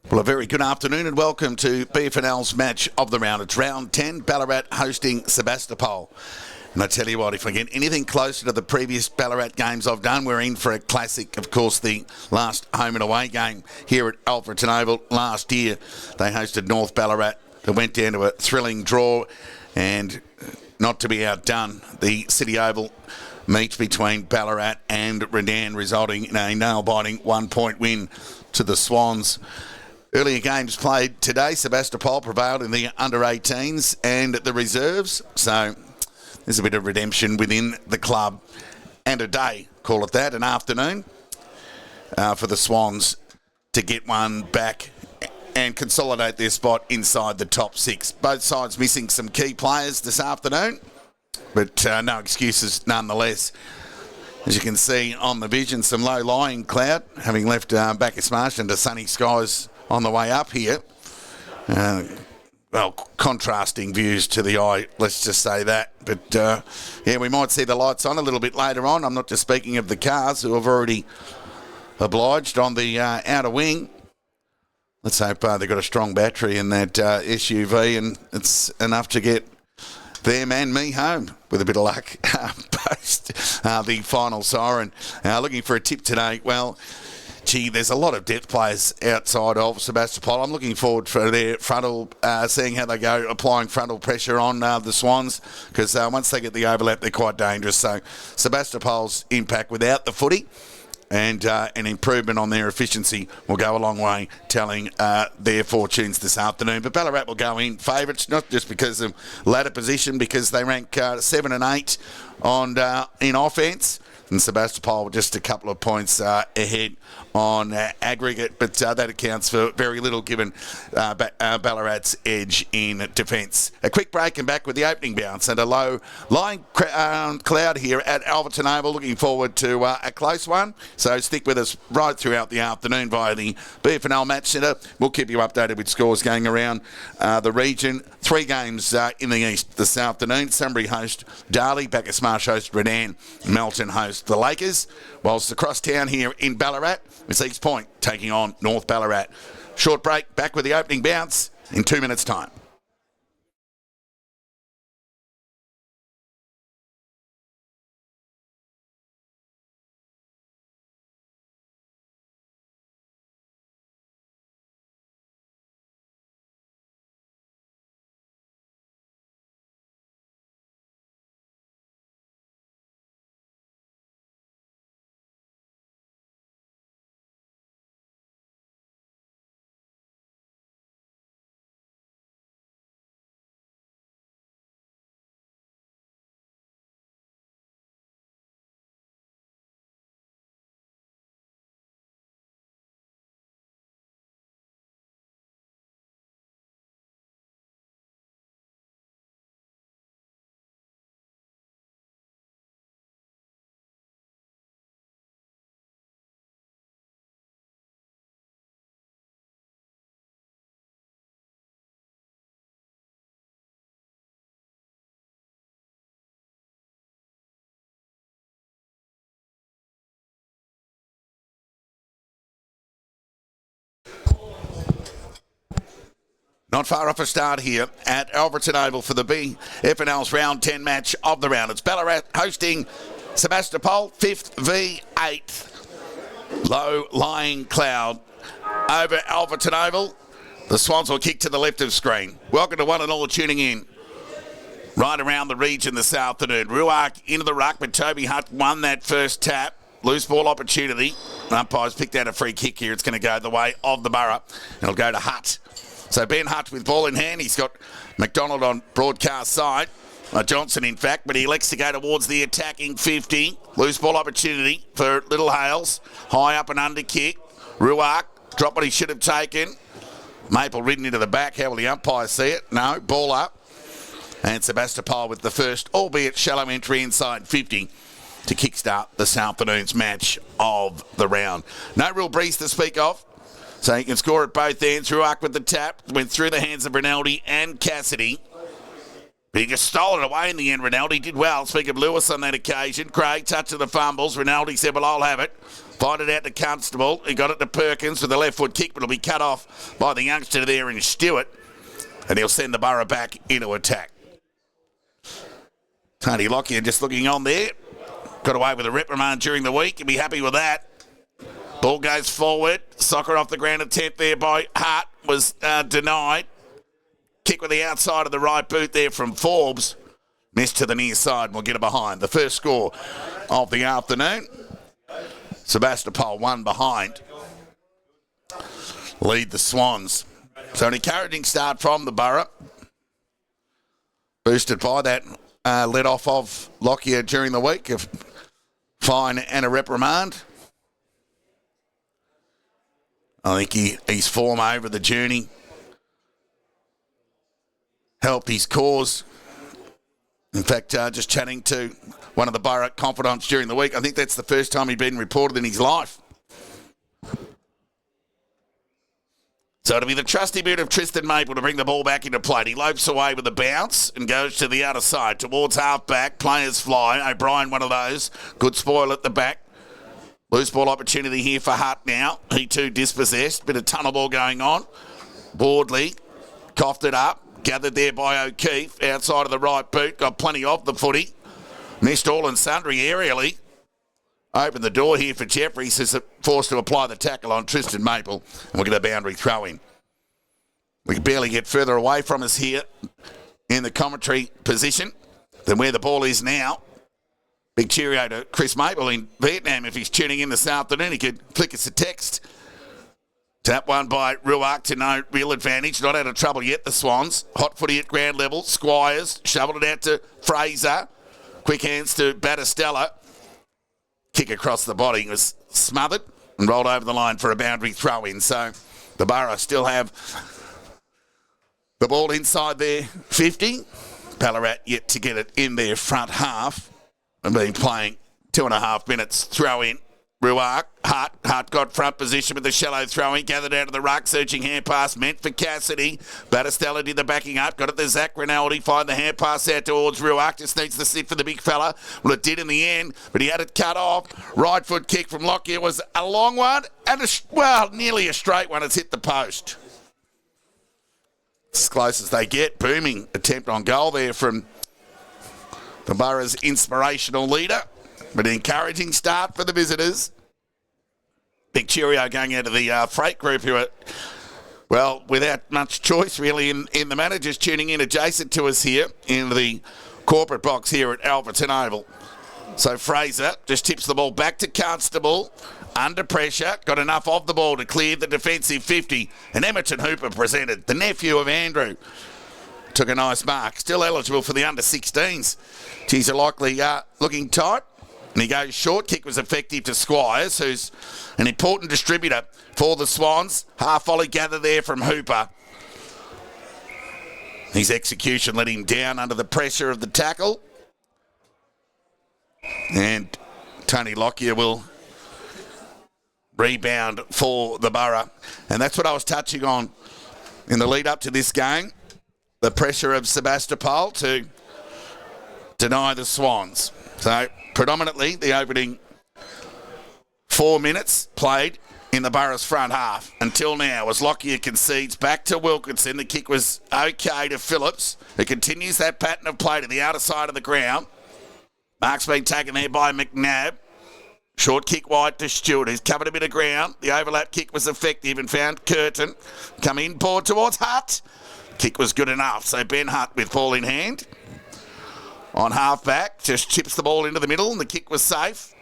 Well, a very good afternoon and welcome to FNL's match of the round. It's round 10, Ballarat hosting Sebastopol. And I tell you what, if we get anything closer to the previous Ballarat games I've done, we're in for a classic. Of course, the last home and away game here at Alfreton Oval last year. They hosted North Ballarat. It went down to a thrilling draw, and not to be outdone, the City Oval meet between Ballarat and Redan, resulting in a nail-biting 1-point win to the Swans. Earlier games played today, Sebastopol prevailed in the under-18s and the reserves. So there's a bit of redemption within the club. And a day, call it that, an afternoon for the Swans to get one back and consolidate their spot inside the top six. Both sides missing some key players this afternoon, but no excuses nonetheless. As you can see on the vision, some low-lying cloud, having left Bacchus Marsh into sunny skies on the way up here. Well, contrasting views to the eye, let's just say that. But, yeah, we might see the lights on a little bit later on. I'm not just speaking of the cars who have already obliged on the outer wing. Let's hope they've got a strong battery in that SUV and it's enough to get them and me home with a bit of luck post the final siren. Looking for a tip today. Well, gee, there's a lot of depth players outside of Sebastopol. I'm looking forward for their frontal, seeing how they go, applying frontal pressure on the Swans, because once they get the overlap, they're quite dangerous. So Sebastopol's impact without the footy and an improvement on their efficiency will go a long way telling their fortunes this afternoon. But Ballarat will go in favourites, not just because of ladder position, because they rank 7 and 8 on in offence. And Sebastopol just a couple of points ahead on aggregate, but that accounts for very little given Ballarat's edge in defence. A quick break and back with the opening bounce and a low-lying cloud here at Alfreton Oval. Looking forward to a close one, so stick with us right throughout the afternoon via the FNL Match Centre. We'll keep you updated with scores going around the region. 3 games in the east this afternoon. Sunbury host Darley, Bacchus Marsh host Redan, Melton host the Lakers, whilst across town here in Ballarat, it's East Point taking on North Ballarat. Short break, back with the opening bounce in 2 minutes' time. Not far off a start here at Alfreton Oval for the FNL's round 10 match of the round. It's Ballarat hosting Sebastopol, 5th v 8th. Low-lying cloud over Alfreton Oval. The Swans will kick to the left of screen. Welcome to one and all tuning in right around the region this afternoon. Ruark into the ruck, but Toby Hutt won that first tap. Loose ball opportunity. Umpires picked out a free kick here. It's going to go the way of the Borough. It'll go to Hutt. So Ben Hutt with ball in hand. He's got McDonald on broadcast side. Johnson, in fact, but he elects to go towards the attacking 50. Loose ball opportunity for Little Hales. High up and under kick. Ruark dropped what he should have taken. Maple ridden into the back. How will the umpire see it? No. Ball up. And Sebastopol with the first, albeit shallow entry inside 50 to kickstart this afternoon's match of the round. No real breeze to speak of. So he can score at both ends. Ruark with the tap. Went through the hands of Rinaldi and Cassidy. But he just stole it away in the end. Rinaldi did well. Speak of Lewis on that occasion. Craig touch of the fumbles. Rinaldi said, well, I'll have it. Find it out to Constable. He got it to Perkins with a left foot kick, but it'll be cut off by the youngster there in Stewart. And he'll send the Borough back into attack. Tony Lockyer just looking on there. Got away with a reprimand during the week. He'll be happy with that. Ball goes forward. Soccer off the ground attempt there by Hart was denied. Kick with the outside of the right boot there from Forbes. Missed to the near side. We'll get it behind. The first score of the afternoon. Sebastopol 1 behind. Lead the Swans. So an encouraging start from the Borough. Boosted by that let off of Lockyer during the week. A fine and a reprimand. I think his form over the journey helped his cause. In fact, just chatting to one of the Ballarat confidants during the week, I think that's the first time he'd been reported in his life. So it'll be the trusty boot of Tristan Maple to bring the ball back into play. He lopes away with a bounce and goes to the outer side towards half-back. Players fly. O'Brien, one of those. Good spoil at the back. Loose ball opportunity here for Hutt now. He too dispossessed. Bit of tunnel ball going on. Boardley coughed it up. Gathered there by O'Keefe. Outside of the right boot. Got plenty of the footy. Missed all and sundry aerially. Opened the door here for Jeffries, who's forced to apply the tackle on Tristan Maple. And we'll get a boundary throw in. We can barely get further away from us here in the commentary position than where the ball is now. Big cheerio to Chris Maple in Vietnam. If he's tuning in this afternoon, he could flick us a text. Tap one by Ruark to no real advantage. Not out of trouble yet, the Swans. Hot footy at ground level. Squires shoveled it out to Fraser. Quick hands to Battistella. Kick across the body was smothered and rolled over the line for a boundary throw in. So the Borough still have the ball inside their 50. Ballarat yet to get it in their front half. And been playing 2.5 minutes. Throw in. Ruark. Hart got front position with the shallow throwing. Gathered out of the ruck. Searching hand pass. Meant for Cassidy. Battistella did the backing up. Got it to Zach Rinaldi. Find the hand pass out towards Ruark. Just needs the sit for the big fella. Well, it did in the end. But he had it cut off. Right foot kick from Lockyer was a long one. And, nearly a straight one. It's hit the post. As close as they get. Booming attempt on goal there from the Borough's inspirational leader. But an encouraging start for the visitors. Big cheerio going out of the freight group who are, well, without much choice really in the matter, just tuning in adjacent to us here in the corporate box here at Alberton Oval. So Fraser just tips the ball back to Constable. Under pressure, got enough of the ball to clear the defensive 50. And Emerton Hooper presented, the nephew of Andrew. Took a nice mark. Still eligible for the under-16s. Geez, are likely looking tight. And he goes short. Kick was effective to Squires, who's an important distributor for the Swans. Half volley gather there from Hooper. His execution let him down under the pressure of the tackle. And Tony Lockyer will rebound for the Borough. And that's what I was touching on in the lead up to this game. The pressure of Sebastopol to deny the Swans. So predominantly the opening 4 minutes played in the Borough's front half until now as Lockyer concedes back to Wilkinson. The kick was okay to Phillips. It continues that pattern of play to the outer side of the ground. Mark's been taken there by McNabb. Short kick wide to Stewart, who's covered a bit of ground. The overlap kick was effective and found Curtin. Come in, board towards Hutt. Kick was good enough. So Ben Hutt with ball in hand. On half-back, just chips the ball into the middle and the kick was safe.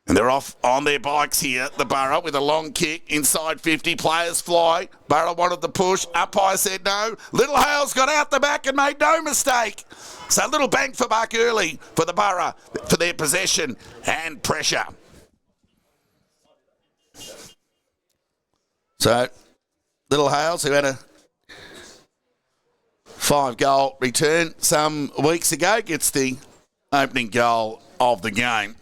And they're off on their bikes here, the Borough, with a long kick. Inside 50, players fly. Borough wanted the push. Umpire said no. Little Hales got out the back and made no mistake. So little bang for buck early for the Borough for their possession and pressure. So Little Hales, who had a 5-goal return some weeks ago, gets the opening goal of the game.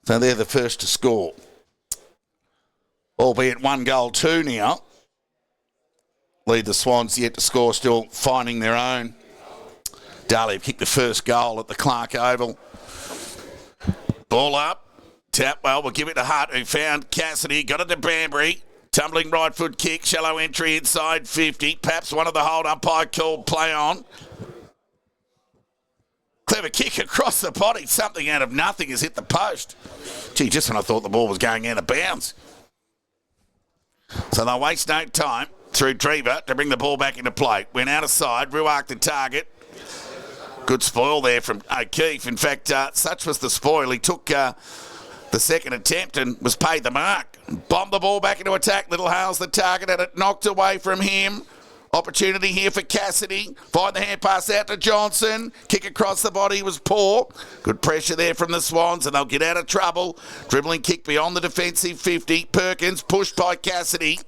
So they're the first to score. Albeit 1-2 now. Lead the Swans yet to score, still finding their own Darley have kicked the first goal at the Clark Oval. Ball up. Tap, well, we'll give it to Hart, who found Cassidy. Got it to Banbury. Tumbling right foot kick. Shallow entry inside 50. Perhaps one of the hold umpire called play on. Clever kick across the body. Something out of nothing has hit the post. Gee, just when I thought the ball was going out of bounds. So they'll waste no time through Drever to bring the ball back into play. Went out of side. Ruark the target. Good spoil there from O'Keefe. In fact, such was the spoil. He took the second attempt and was paid the mark. Bombed the ball back into attack. Little Hale's the target, and it knocked away from him. Opportunity here for Cassidy. Find the hand pass out to Johnson. Kick across the body was poor. Good pressure there from the Swans, and they'll get out of trouble. Dribbling kick beyond the defensive 50. Perkins pushed by Cassidy.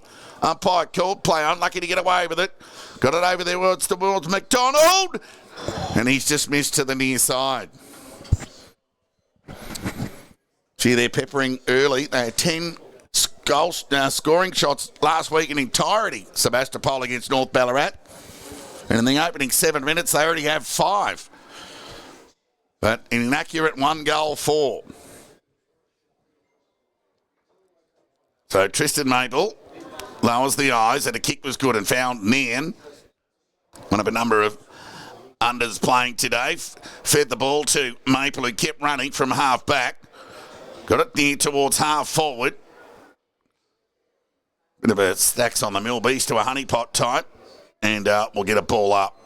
Umpire called play on. Lucky to get away with it. Got it over there towards McDonald. And he's just missed to the near side. Gee, they're peppering early. They had 10 goal scoring shots last week in entirety. Sebastopol against North Ballarat. And in the opening 7 minutes, they already have 5. But an inaccurate 1-goal 4. So Tristan Maple lowers the eyes, and a kick was good and found Nairn, one of a number of unders playing today. Fed the ball to Maple, who kept running from half back. Got it near towards half forward. Bit of a stacks on the mill beast to a honeypot type. And we'll get a ball up.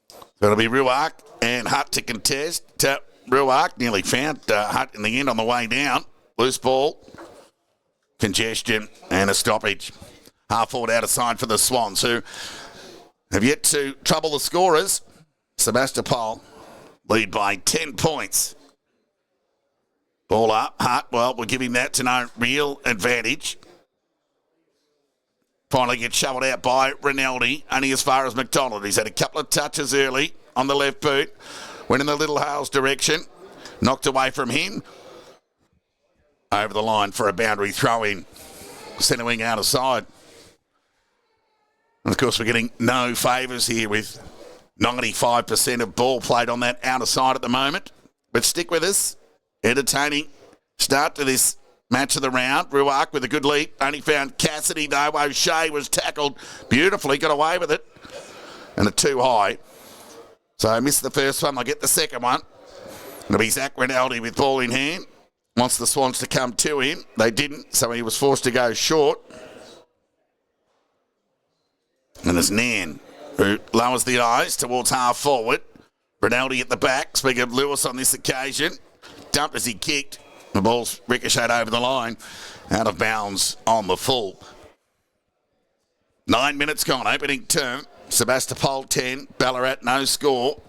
So it'll be Ruark and Hutt to contest. Ruark nearly found Hutt in the end on the way down. Loose ball. Congestion and a stoppage. Half forward out of side for the Swans, who have yet to trouble the scorers. Sebastopol lead by 10 points. Ball up. Hart, well, we're giving that to no real advantage. Finally gets shoveled out by Rinaldi, only as far as McDonald. He's had a couple of touches early on the left boot. Went in the Little Hale's direction. Knocked away from him. Over the line for a boundary throw-in. Centre wing out of side. And of course, we're getting no favours here with 95% of ball played on that outer side at the moment. But stick with us. Entertaining start to this match of the round. Ruark with a good lead. Only found Cassidy, though. O'Shea was tackled beautifully. Got away with it. And a too high. So I missed the first one. I'll get the second one. It'll be Zach Rinaldi with ball in hand. Wants the Swans to come to him. They didn't, so he was forced to go short. And there's Nairn, who lowers the eyes towards half forward. Rinaldi at the back. Speaking of Lewis on this occasion. Dumped as he kicked. The ball's ricocheted over the line. Out of bounds on the full. 9 minutes gone. Opening term. Sebastopol 10. Ballarat no score.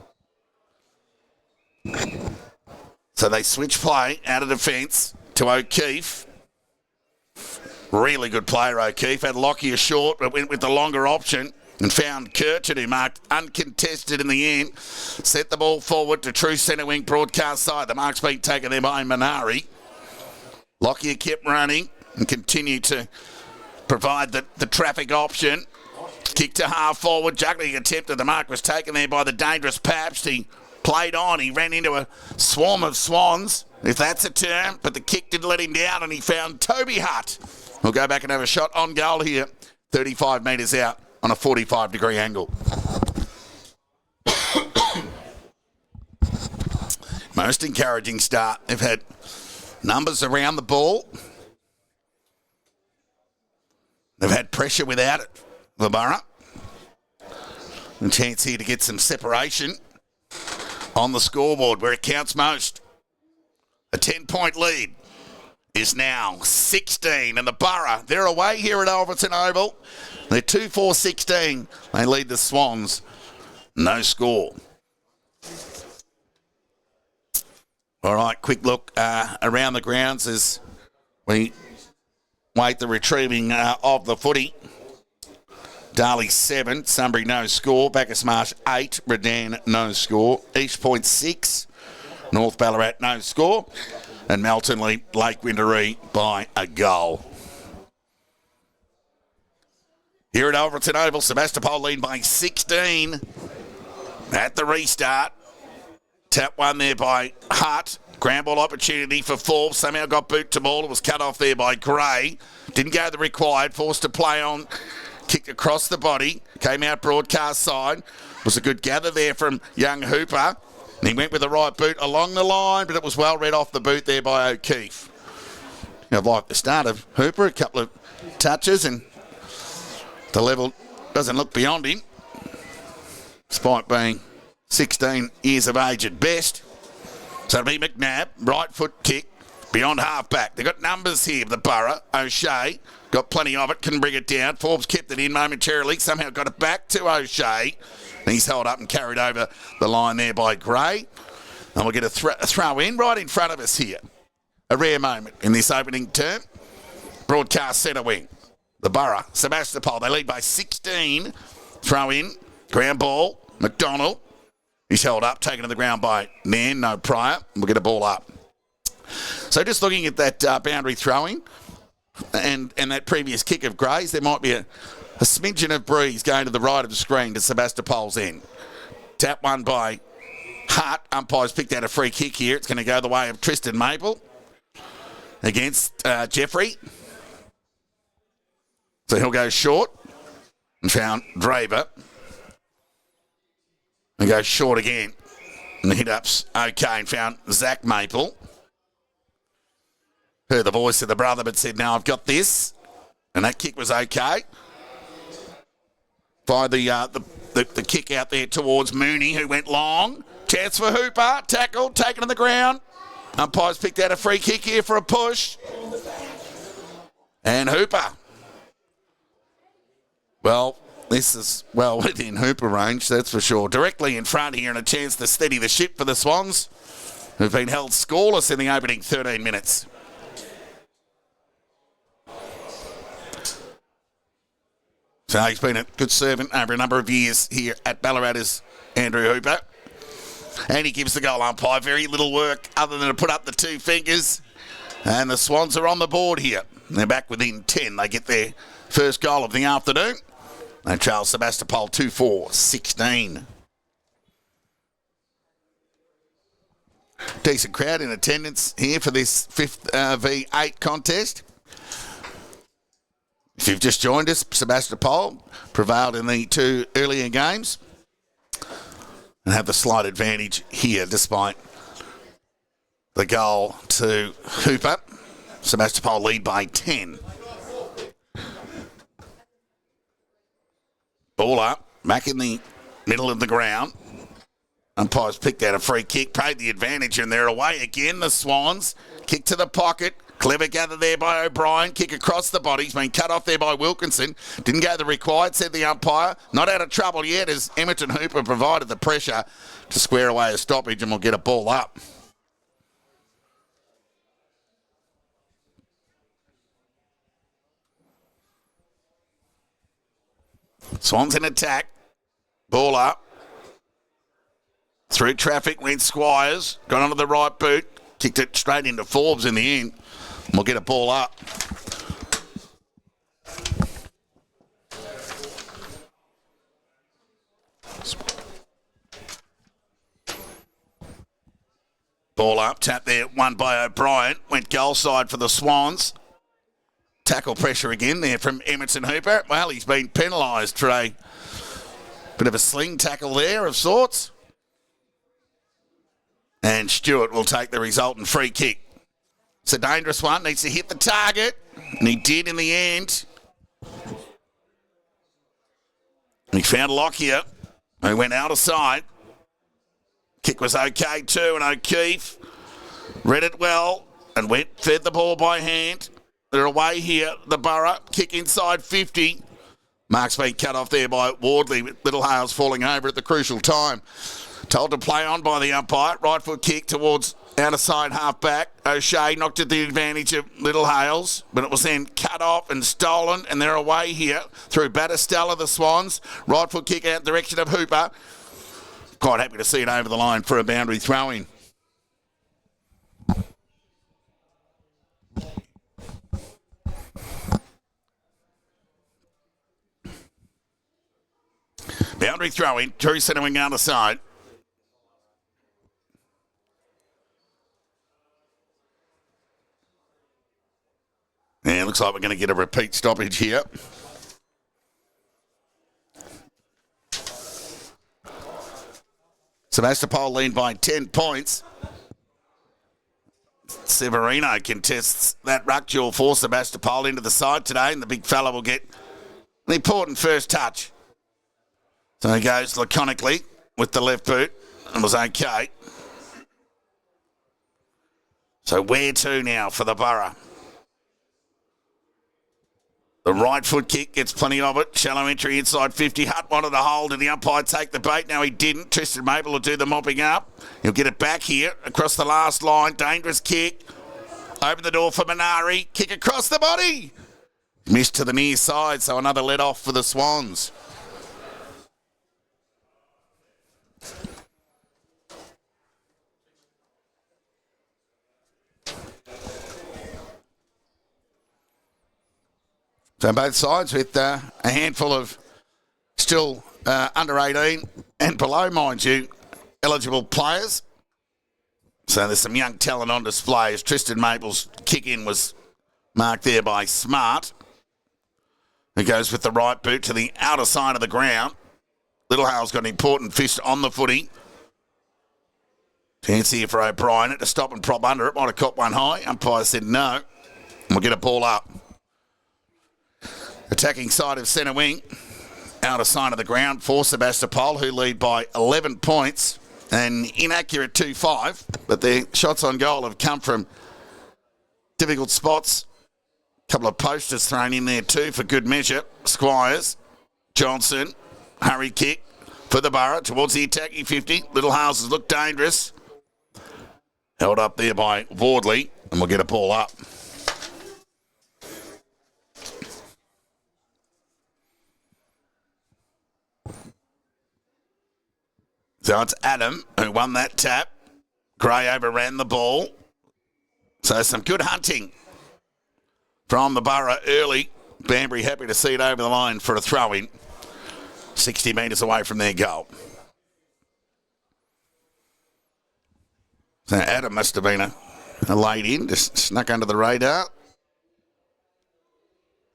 So they switch play out of defence to O'Keefe. Really good player, O'Keefe. Had Lockyer short, but went with the longer option and found Kirchen, who marked uncontested in the end. Set the ball forward to true centre wing broadcast side. The mark's been taken there by Minari. Lockyer kept running and continued to provide the traffic option. Kick to half forward. Juggling attempt at the mark was taken there by the dangerous Pabst. He played on. He ran into a swarm of Swans, if that's a term, but the kick didn't let him down, and he found Toby Hutt. We'll go back and have a shot on goal here. 35 metres out on a 45-degree angle. Most encouraging start. They've had numbers around the ball. They've had pressure without it, the Borough. A chance here to get some separation on the scoreboard where it counts most. A 10-point lead is now 16, and the Borough, they're away here at Alverton Oval. They're 2-4-16. They lead the Swans. No score. All right, quick look around the grounds as we wait the retrieving of the footy. Darley 7, Sunbury no score, Bacchus Marsh 8, Redan no score, East Point 6, North Ballarat no score, and Melton lead Lake Winderee by a goal. Here at Overton Oval, Sebastopol lead by 16 at the restart. Tap one there by Hart. Ground ball opportunity for Forbes. Somehow got boot to ball. It was cut off there by Gray. Didn't go the required. Forced to play on. Kicked across the body. Came out broadcast side. Was a good gather there from young Hooper. And he went with the right boot along the line, but it was well read off the boot there by O'Keefe. I like the start of Hooper. A couple of touches and the level doesn't look beyond him, despite being 16 years of age at best. So it'll be McNabb, right foot kick, beyond half-back. They've got numbers here, the Borough. O'Shea got plenty of it, couldn't bring it down. Forbes kept it in momentarily, somehow got it back to O'Shea. He's held up and carried over the line there by Gray. And we'll get a throw in right in front of us here. A rare moment in this opening term. Broadcast centre wing. The Borough, Sebastopol, they lead by 16. Throw in, ground ball, McDonald. He's held up, taken to the ground by Nan, no prior. We'll get a ball up. So just looking at that boundary throwing and that previous kick of Gray's, there might be a smidgen of breeze going to the right of the screen to Sebastopol's end. Tap one by Hart. Umpires picked out a free kick here. It's going to go the way of Tristan Maple against Jeffrey. So he'll go short and found Draper. And goes short again. And the hit-up's okay and found Zach Maple. Heard the voice of the brother but said, no, I've got this. And that kick was okay. By the kick out there towards Mooney, who went long. Chance for Hooper. Tackled, taken to the ground. Umpires picked out a free kick here for a push. And Hooper. Well, this is well within Hooper range, that's for sure. Directly in front here and a chance to steady the ship for the Swans, who've been held scoreless in the opening 13 minutes. So he's been a good servant over a number of years here at Ballarat as Andrew Hooper. And he gives the goal umpire very little work other than to put up the two fingers. And the Swans are on the board here. They're back within 10. They get their first goal of the afternoon. They trail Sebastopol 2-4-16. Decent crowd in attendance here for this 5th V8 contest. If you've just joined us, Sebastopol prevailed in the two earlier games and have the slight advantage here despite the goal to Hooper. Sebastopol lead by 10. Ball up, back in the middle of the ground. Umpires picked out a free kick, paid the advantage, and they're away again, the Swans. Kick to the pocket. Clever gather there by O'Brien. Kick across the body. He's been cut off there by Wilkinson. Didn't go the required, said the umpire. Not out of trouble yet as Emerton Hooper provided the pressure to square away a stoppage, and we'll get a ball up. Swans in attack. Ball up. Through traffic went Squires. Got onto the right boot. Kicked it straight into Forbes in the end. We'll get a ball up. Ball up. Tap there. Won by O'Brien. Went goal side for the Swans. Tackle pressure again there from Emerson Hooper. Well, he's been penalised for a bit of a sling tackle there of sorts. And Stewart will take the resultant free kick. It's a dangerous one. Needs to hit the target. And he did in the end. He found Lockyer, who went out of sight. Kick was okay too, and O'Keefe read it well and fed the ball by hand. They're away here. The Borough kick inside 50. Mark's been cut off there by Wardley with Little Hales falling over at the crucial time. Told to play on by the umpire. Right foot kick towards outer side half back. O'Shea knocked at the advantage of Little Hales, but it was then cut off and stolen, and they're away here through Battistella, the Swans. Right foot kick out direction of Hooper. Quite happy to see it over the line for a boundary throw-in. Boundary throw in. Drew centre wing down the side. Yeah, looks like we're going to get a repeat stoppage here. Sebastopol lead by 10 points. Severino contests that ruck duel for Sebastopol into the side today, and the big fella will get an important first touch. So he goes laconically with the left boot and was okay. So where to now for the Borough? The right foot kick gets plenty of it. Shallow entry inside 50. Hutt wanted to hold and the umpire take the bait. Now he didn't. Tristan Maple will do the mopping up. He'll get it back here across the last line. Dangerous kick. Open the door for Minari. Kick across the body. Missed to the near side, so another let off for the Swans. So both sides with a handful of still under 18 and below, mind you, eligible players. So there's some young talent on display as Tristan Maple's kick-in was marked there by Smart, who goes with the right boot to the outer side of the ground. Littlehale's got an important fist on the footy. Chance here for O'Brien to stop and prop under it. Might have caught one high. Umpire said no. And we'll get a ball up. Attacking side of centre wing, outer side of the ground for Sebastopol, who lead by 11 points. An inaccurate 2-5, but their shots on goal have come from difficult spots. A couple of posters thrown in there too for good measure. Squires, Johnson, hurry kick for the Borough towards the attacking 50. Littlehales look dangerous. Held up there by Wardley, and we'll get a ball up. So it's Adam who won that tap. Gray overran the ball. So some good hunting from the Borough early. Banbury happy to see it over the line for a throw-in. 60 metres away from their goal. So Adam must have been a late in, just snuck under the radar.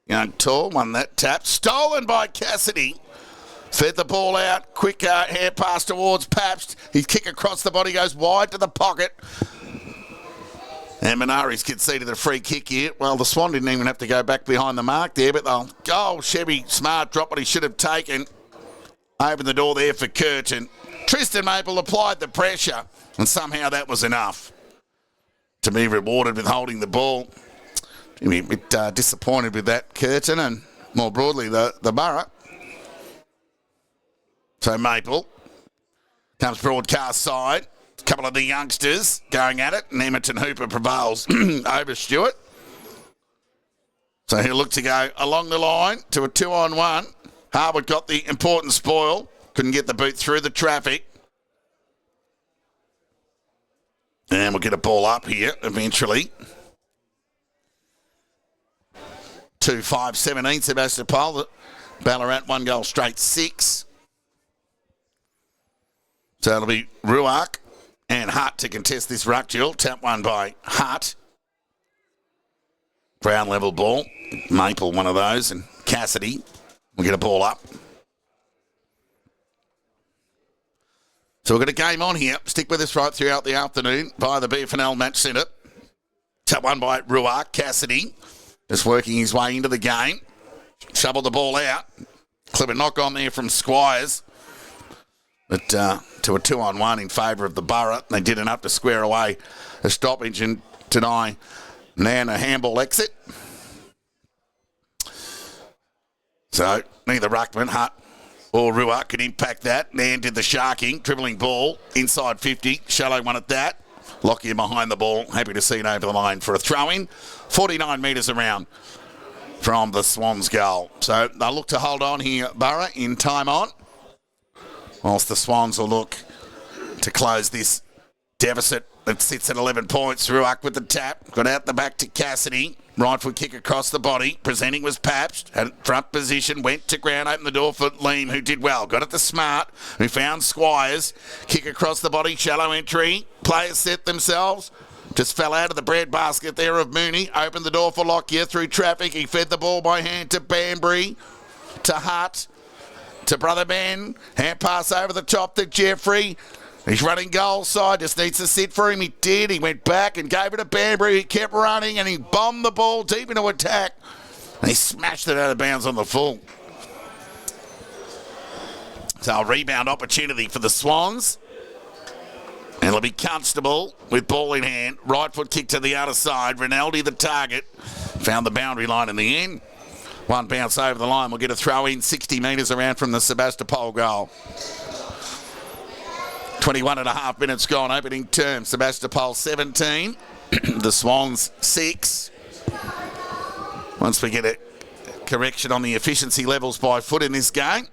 Young Tall won that tap. Stolen by Cassidy. Fed the ball out. Quick hair pass towards Pabst. His kick across the body goes wide to the pocket. And Minari's conceded a free kick here. Well, the Swan didn't even have to go back behind the mark there, but they'll go. Chevy Smart dropped what he should have taken. Opened the door there for Curtin. Tristan Maple applied the pressure, and somehow that was enough to be rewarded with holding the ball. A bit disappointed with that, Curtin, and more broadly the Borough. So Maple comes broadcast side. A couple of the youngsters going at it, and Emerton Hooper prevails over Stewart. So he'll look to go along the line to a 2-on-1. Harwood got the important spoil. Couldn't get the boot through the traffic. And we'll get a ball up here eventually. 2-5-17 Sebastopol. Ballarat 1 goal straight 6. So it'll be Ruark and Hutt to contest this ruck duel. Tap one by Hutt. Ground level ball. Maple one of those, and Cassidy will get a ball up. So we've got a game on here. Stick with us right throughout the afternoon via the FNL Match Centre. Tap one by Ruark. Cassidy just working his way into the game. Shoveled the ball out. Clever knock on there from Squires. But to a 2-on-1 in favour of the Borough. They did enough to square away a stoppage and deny Nan a handball exit. So neither Ruckman, Hutt or Ruark could impact that. Nan did the sharking, dribbling ball inside 50. Shallow won at that. Lockyer behind the ball. Happy to see it over the line for a throw-in. 49 metres around from the Swans' goal. So they'll look to hold on here, Borough, in time on. Whilst the Swans will look to close this Deficit that sits at 11 points. Ruak with the tap. Got out the back to Cassidy. Right foot kick across the body. Presenting was Pabst. Had front position. Went to ground. Opened the door for Leem, who did well. Got it to Smart, who found Squires. Kick across the body. Shallow entry. Players set themselves. Just fell out of the breadbasket there of Mooney. Opened the door for Lockyer through traffic. He fed the ball by hand to Banbury. To Hutt. To Brother Ben. Hand pass over the top to Jeffrey. He's running goal side, just needs to sit for him. He did. He went back and gave it to Banbury. He kept running and he bombed the ball deep into attack. And he smashed it out of bounds on the full. So a rebound opportunity for the Swans. And it'll be Constable with ball in hand. Right foot kick to the other side. Rinaldi the target. Found the boundary line in the end. One bounce over the line. We'll get a throw in 60 metres around from the Sebastopol goal. 21 and a half minutes gone, opening term. Sebastopol 17, the Swans 6. Once we get a correction on the efficiency levels by foot in this game,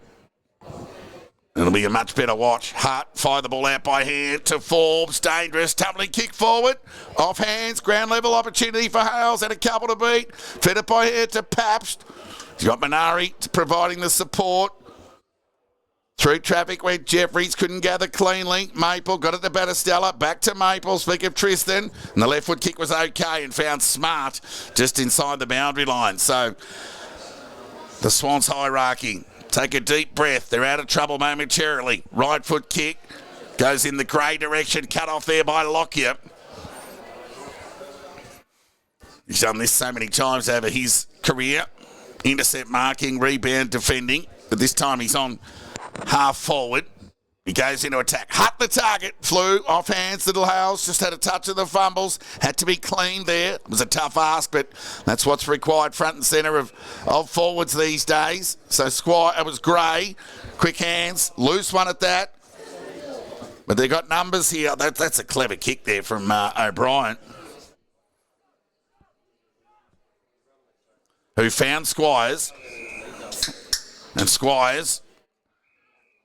it'll be a much better watch. Hart fire the ball out by hand to Forbes. Dangerous. Tumbling kick forward. Off hands. Ground level opportunity for Hales. Had a couple to beat. Fed it by hand to Pabst. He's got Minari providing the support. Through traffic went Jeffries, couldn't gather cleanly. Maple got it to Battistella, back to Maple, speak of Tristan. And the left foot kick was okay and found Smart just inside the boundary line. So the Swans hierarchy, take a deep breath. They're out of trouble momentarily. Right foot kick goes in the grey direction, cut off there by Lockyer. He's done this so many times over his career. Intercept marking, rebound defending. But this time he's on half forward. He goes into attack. Hutt the target. Flew off hands. Little Hales just had a touch of the fumbles. Had to be cleaned there. It was a tough ask, but that's what's required front and centre of forwards these days. So Squire, it was Gray. Quick hands. Loose one at that. But they got numbers here. That's a clever kick there from O'Brien, who found Squires. And Squires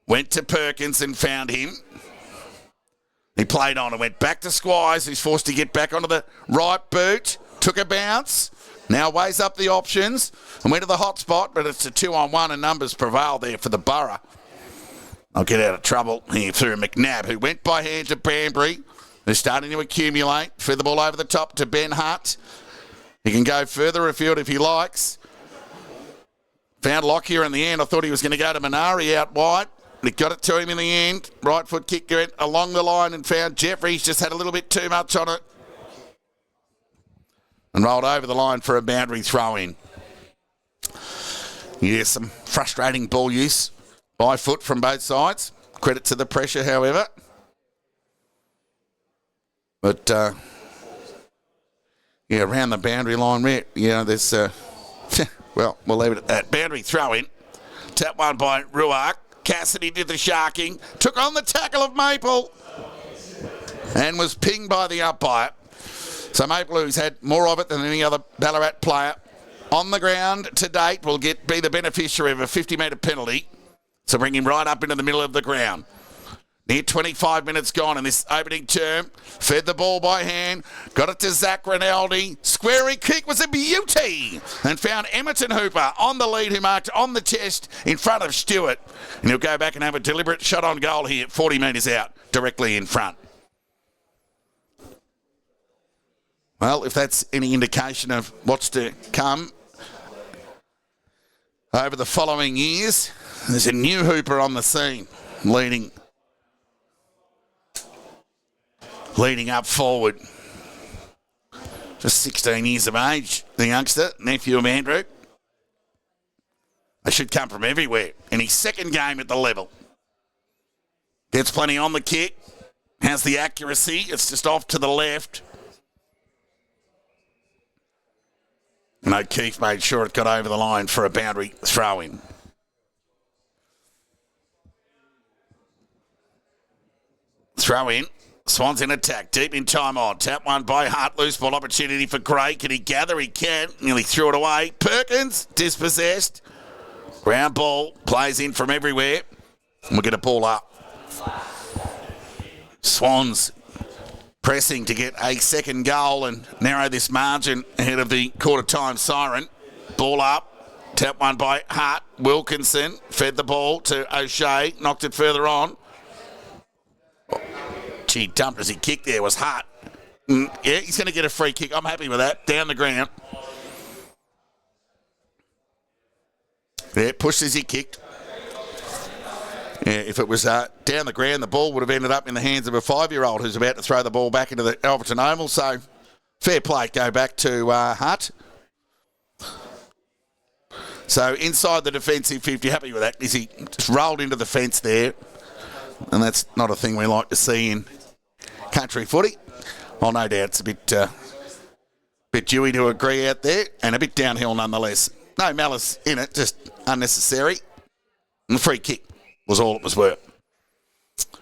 went to Perkins and found him. He played on and went back to Squires, who's forced to get back onto the right boot. Took a bounce. Now weighs up the options and went to the hot spot, but it's a 2-on-1 and numbers prevail there for the Borough. I'll get out of trouble here through McNabb, who went by hand to Banbury. They're starting to accumulate. Fed the ball over the top to Ben Hutt. He can go further afield if he likes. Found Lockyer in the end. I thought he was going to go to Minari out wide. He got it to him in the end. Right foot kick went along the line and found Jeffries. Just had a little bit too much on it. And rolled over the line for a boundary throw-in. Yeah, some frustrating ball use by foot from both sides. Credit to the pressure, however. But, yeah, around the boundary line, there's... well, we'll leave it at that. Boundary throw-in. Tap one by Ruark. Cassidy did the sharking. Took on the tackle of Maple. And was pinged by the umpire. So Maple, who's had more of it than any other Ballarat player on the ground to date, will be the beneficiary of a 50-metre penalty. So bring him right up into the middle of the ground. Near 25 minutes gone in this opening term. Fed the ball by hand. Got it to Zach Rinaldi. Squarey kick was a beauty. And found Emerton Hooper on the lead, who marked on the chest in front of Stewart. And he'll go back and have a deliberate shot on goal here, 40 metres out, directly in front. Well, if that's any indication of what's to come over the following years, there's a new Hooper on the scene, leading up forward. Just 16 years of age, the youngster, nephew of Andrew. They should come from everywhere. In his second game at the level. Gets plenty on the kick. Has the accuracy. It's just off to the left. And O'Keefe made sure it got over the line for a boundary throw-in. Throw-in. Swans in attack, deep in time on. Tap one by Hart, loose ball opportunity for Gray. Can he gather? He can. Nearly threw it away. Perkins, dispossessed. Ground ball, plays in from everywhere. And we'll get a ball up. Swans pressing to get a second goal and narrow this margin ahead of the quarter-time siren. Ball up, tap one by Hart. Wilkinson fed the ball to O'Shea, knocked it further on. Gee, dumped as he kicked there was Hart. Yeah, he's going to get a free kick. I'm happy with that. Down the ground. Yeah, pushed as he kicked. Yeah, if it was down the ground, the ball would have ended up in the hands of a 5-year-old who's about to throw the ball back into the Alberton Oval. So, fair play. Go back to Hart. So, inside the defensive 50, happy with that. Is he just rolled into the fence there? And that's not a thing we like to see in country footy. Well, no doubt it's a bit dewy to agree out there, and a bit downhill nonetheless. No malice in it, just unnecessary. And the free kick was all it was worth.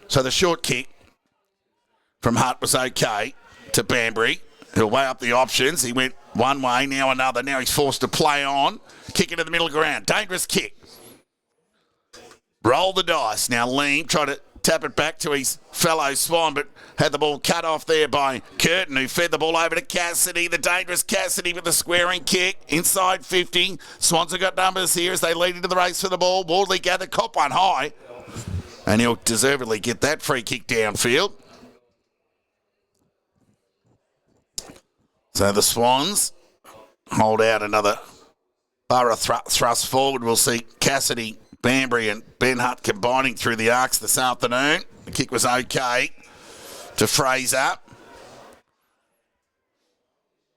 So the short kick from Hart was okay to Banbury. He'll weigh up the options. He went one way, now another. Now he's forced to play on. Kick into the middle of the ground. Dangerous kick. Roll the dice. Now Liam tried to tap it back to his fellow Swan, but had the ball cut off there by Curtin, who fed the ball over to Cassidy. The dangerous Cassidy with the squaring kick. Inside 50. Swans have got numbers here as they lead into the race for the ball. Wardley gathered, cop one high. And he'll deservedly get that free kick downfield. So the Swans hold out another Borough thrust forward. We'll see Cassidy, Banbury and Ben Hutt combining through the arcs this afternoon. The kick was okay to Fraser.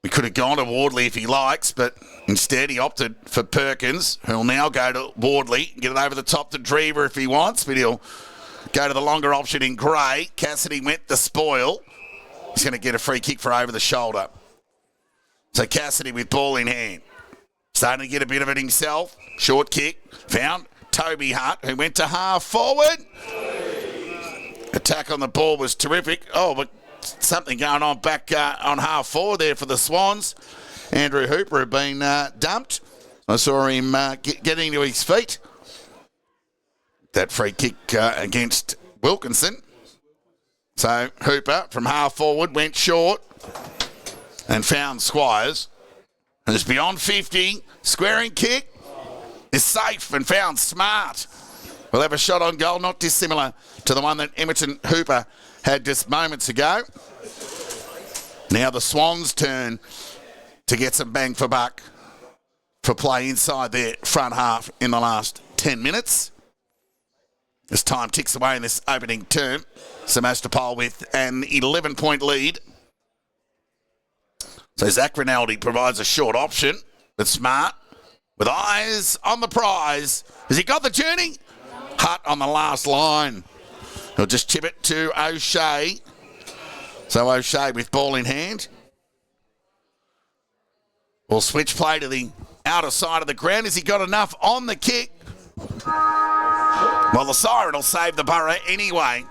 We could have gone to Wardley if he likes, but instead he opted for Perkins, who'll now go to Wardley, get it over the top to Drever if he wants, but he'll go to the longer option in Gray. Cassidy went the spoil. He's going to get a free kick for over the shoulder. So Cassidy with ball in hand. Starting to get a bit of it himself. Short kick. Found Toby Hutt, who went to half forward. Attack on the ball was terrific. Oh, but something going on back on half forward there for the Swans. Andrew Hooper had been dumped. I saw him getting to his feet. That free kick against Wilkinson. So Hooper from half forward went short and found Squires. Who's beyond 50. Squaring kick is safe and found Smart. We'll have a shot on goal, not dissimilar to the one that Emerton Hooper had just moments ago. Now the Swans' turn to get some bang for buck for play inside their front half in the last 10 minutes. As time ticks away in this opening term, Sebastopol with an 11-point lead. So Zach Rinaldi provides a short option, but Smart with eyes on the prize. Has he got the journey? Hutt on the last line. He'll just chip it to O'Shea. So O'Shea with ball in hand. Will switch play to the outer side of the ground. Has he got enough on the kick? Well, the siren will save the Borough anyway,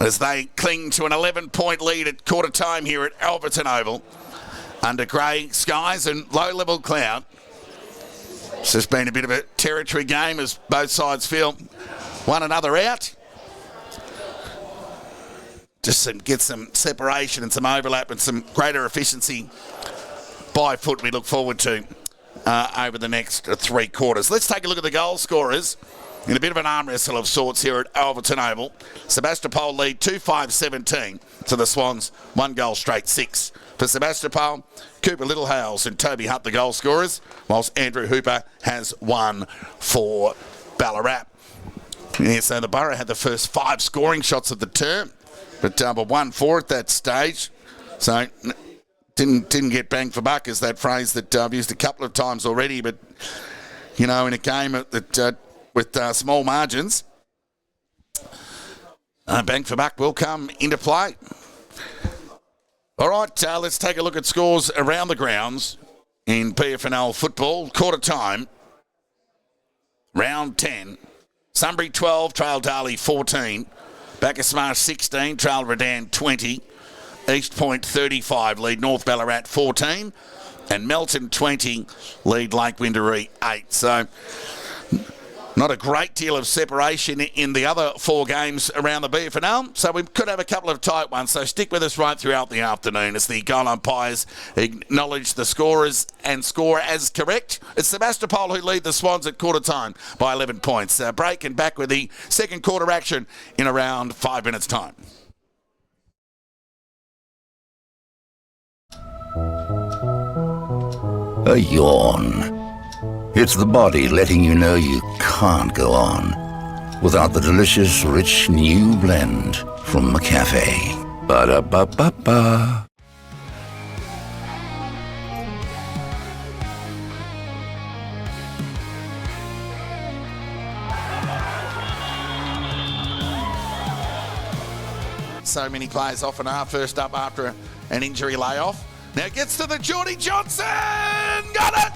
as they cling to an 11-point lead at quarter time here at Alberton Oval. Under grey skies and low-level cloud. It's just been a bit of a territory game as both sides feel one another out. Just get some separation and some overlap and some greater efficiency by foot we look forward to over the next 3 quarters. Let's take a look at the goal scorers in a bit of an arm wrestle of sorts here at Alberton Oval. Sebastopol lead 2-5-17 to the Swans, 1 goal straight 6. For Sebastopol, Cooper Littlehales and Toby Hutt the goal scorers, whilst Andrew Hooper has 1 for Ballarat. Yeah, so the Borough had the first 5 scoring shots of the term, but 1-4 at that stage. So didn't get bang for buck, is that phrase that I've used a couple of times already, but you know, in a game that with small margins, bang for buck will come into play. All right, let's take a look at scores around the grounds in PFNL football. Quarter time, round 10. Sunbury 12, Trail Darley 14. Bacchus Marsh 16, Trail Redan 20. East Point 35, lead North Ballarat 14. And Melton 20, lead Lake Windaree 8. So Not a great deal of separation in the other 4 games around the BFNL, so we could have a couple of tight ones. So stick with us right throughout the afternoon as the goal umpires acknowledge the scorers and score as correct. It's Sebastopol who lead the Swans at quarter time by 11 points. Break and back with the second quarter action in around 5 minutes' time. A yawn. It's the body letting you know you can't go on without the delicious, rich new blend from McCafe. Ba-da-ba-ba-ba. So many players off and half, first up after an injury layoff. Now gets to the Geordie Johnson! Got it!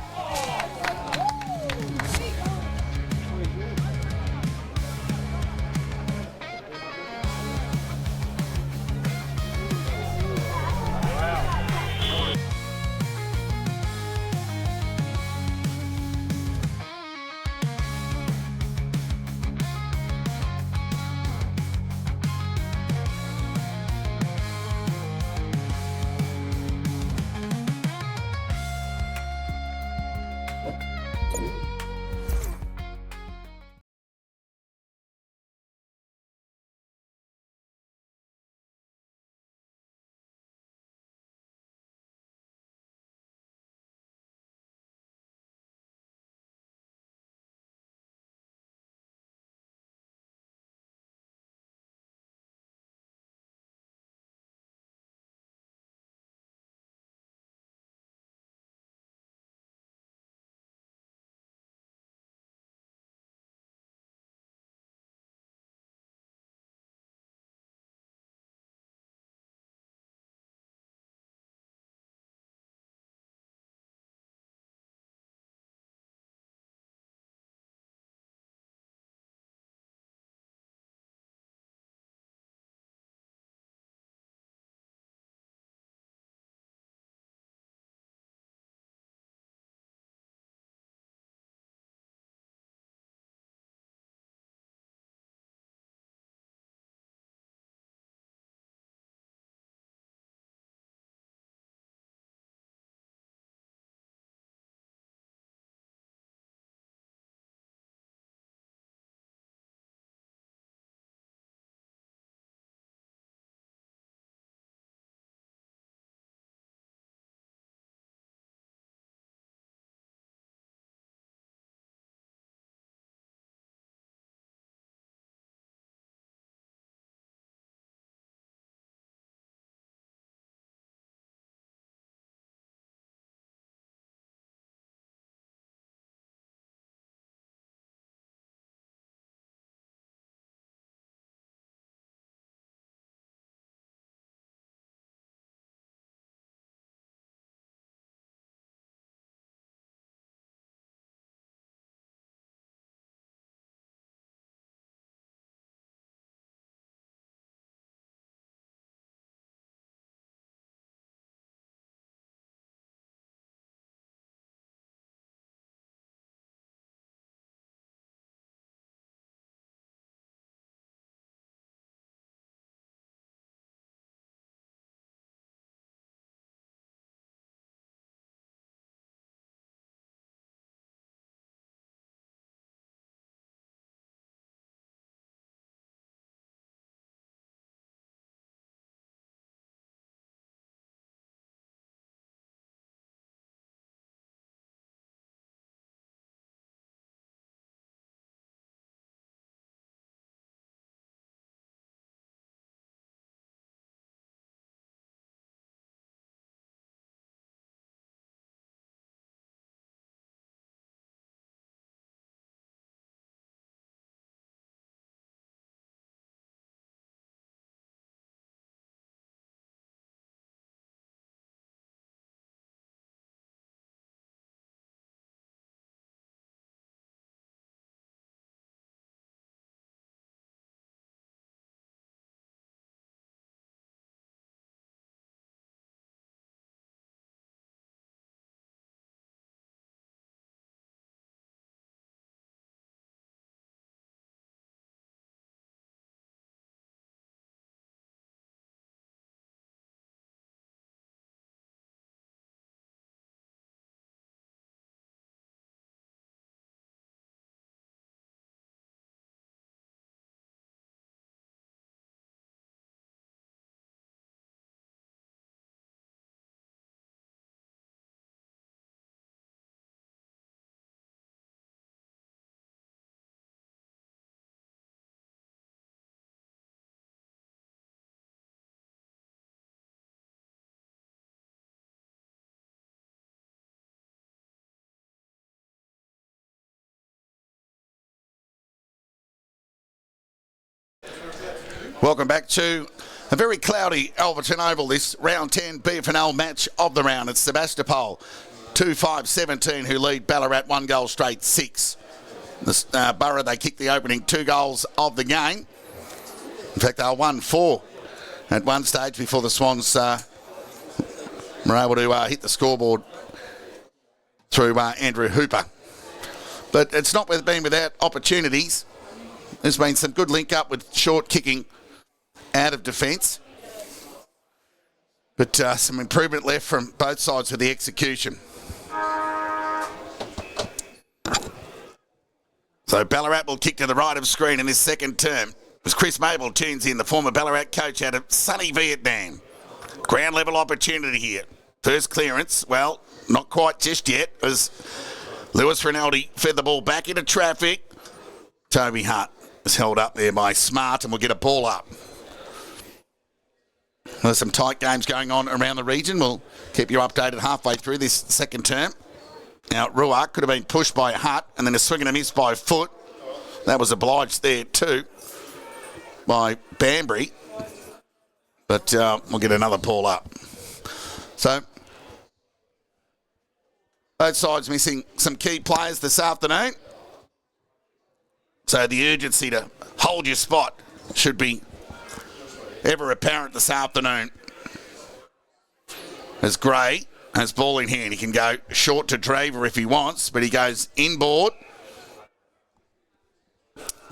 Welcome back to a very cloudy Alverton Oval, this round 10 FNL match of the round. It's Sebastopol 2-5-17 who lead Ballarat 1 goal straight 6. Borough, they kicked the opening 2 goals of the game. In fact, they were 1-4 at one stage before the Swans were able to hit the scoreboard through Andrew Hooper. But it's not been without opportunities. There's been some good link up with short kicking out of defence. But some improvement left from both sides for the execution. So Ballarat will kick to the right of screen in this second term. As Chris Mabel tunes in, the former Ballarat coach out of sunny Vietnam. Ground level opportunity here. First clearance, well, not quite just yet, as Lewis Rinaldi fed the ball back into traffic. Toby Hutt is held up there by Smart and will get a ball up. There's some tight games going on around the region. We'll keep you updated halfway through this second term. Now, Ruark could have been pushed by Hutt and then a swing and a miss by Foot. That was obliged there too by Banbury. But we'll get another ball up. So, both sides missing some key players this afternoon. So the urgency to hold your spot should be ever apparent this afternoon. As Gray has ball in hand. He can go short to Draver if he wants, but he goes inboard.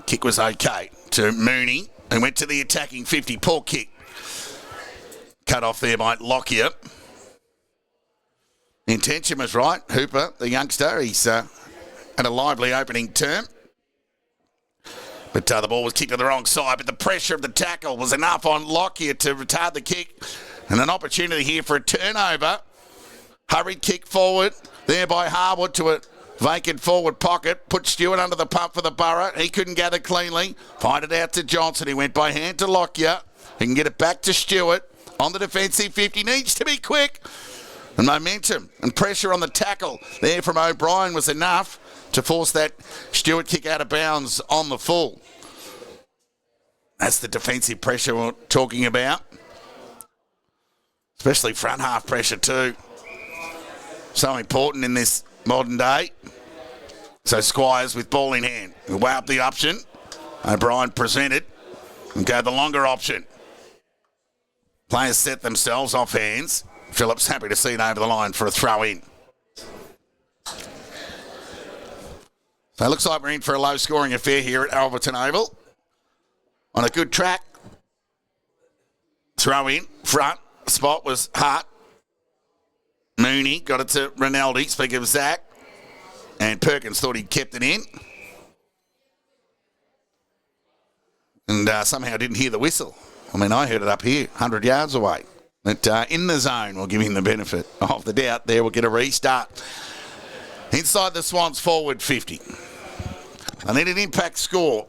Kick was okay to Mooney and went to the attacking 50. Poor kick. Cut off there by Lockyer. The intention was right. Hooper, the youngster, he's had a lively opening term. But the ball was kicked to the wrong side. But the pressure of the tackle was enough on Lockyer to retard the kick. And an opportunity here for a turnover. Hurried kick forward there by Harwood to a vacant forward pocket. Put Stewart under the pump for the Borough. He couldn't gather cleanly. Find it out to Johnson. He went by hand to Lockyer. He can get it back to Stewart. On the defensive 50. Needs to be quick. And momentum and pressure on the tackle there from O'Brien was enough to force that Stewart kick out of bounds on the full. That's the defensive pressure we're talking about. Especially front half pressure too. So important in this modern day. So Squires with ball in hand. We'll weigh up the option. O'Brien presented and go the longer option. Players set themselves off hands. Phillips happy to see it over the line for a throw in. So it looks like we're in for a low scoring affair here at Alverton Oval. On a good track. Throw in, front. Spot was Hart. Mooney got it to Rinaldi, speaking of Zach. And Perkins thought he'd kept it in. And somehow didn't hear the whistle. I mean, I heard it up here, 100 yards away. But in the zone, we'll give him the benefit of the doubt there. We'll get a restart. Inside the Swans forward 50. I need an impact score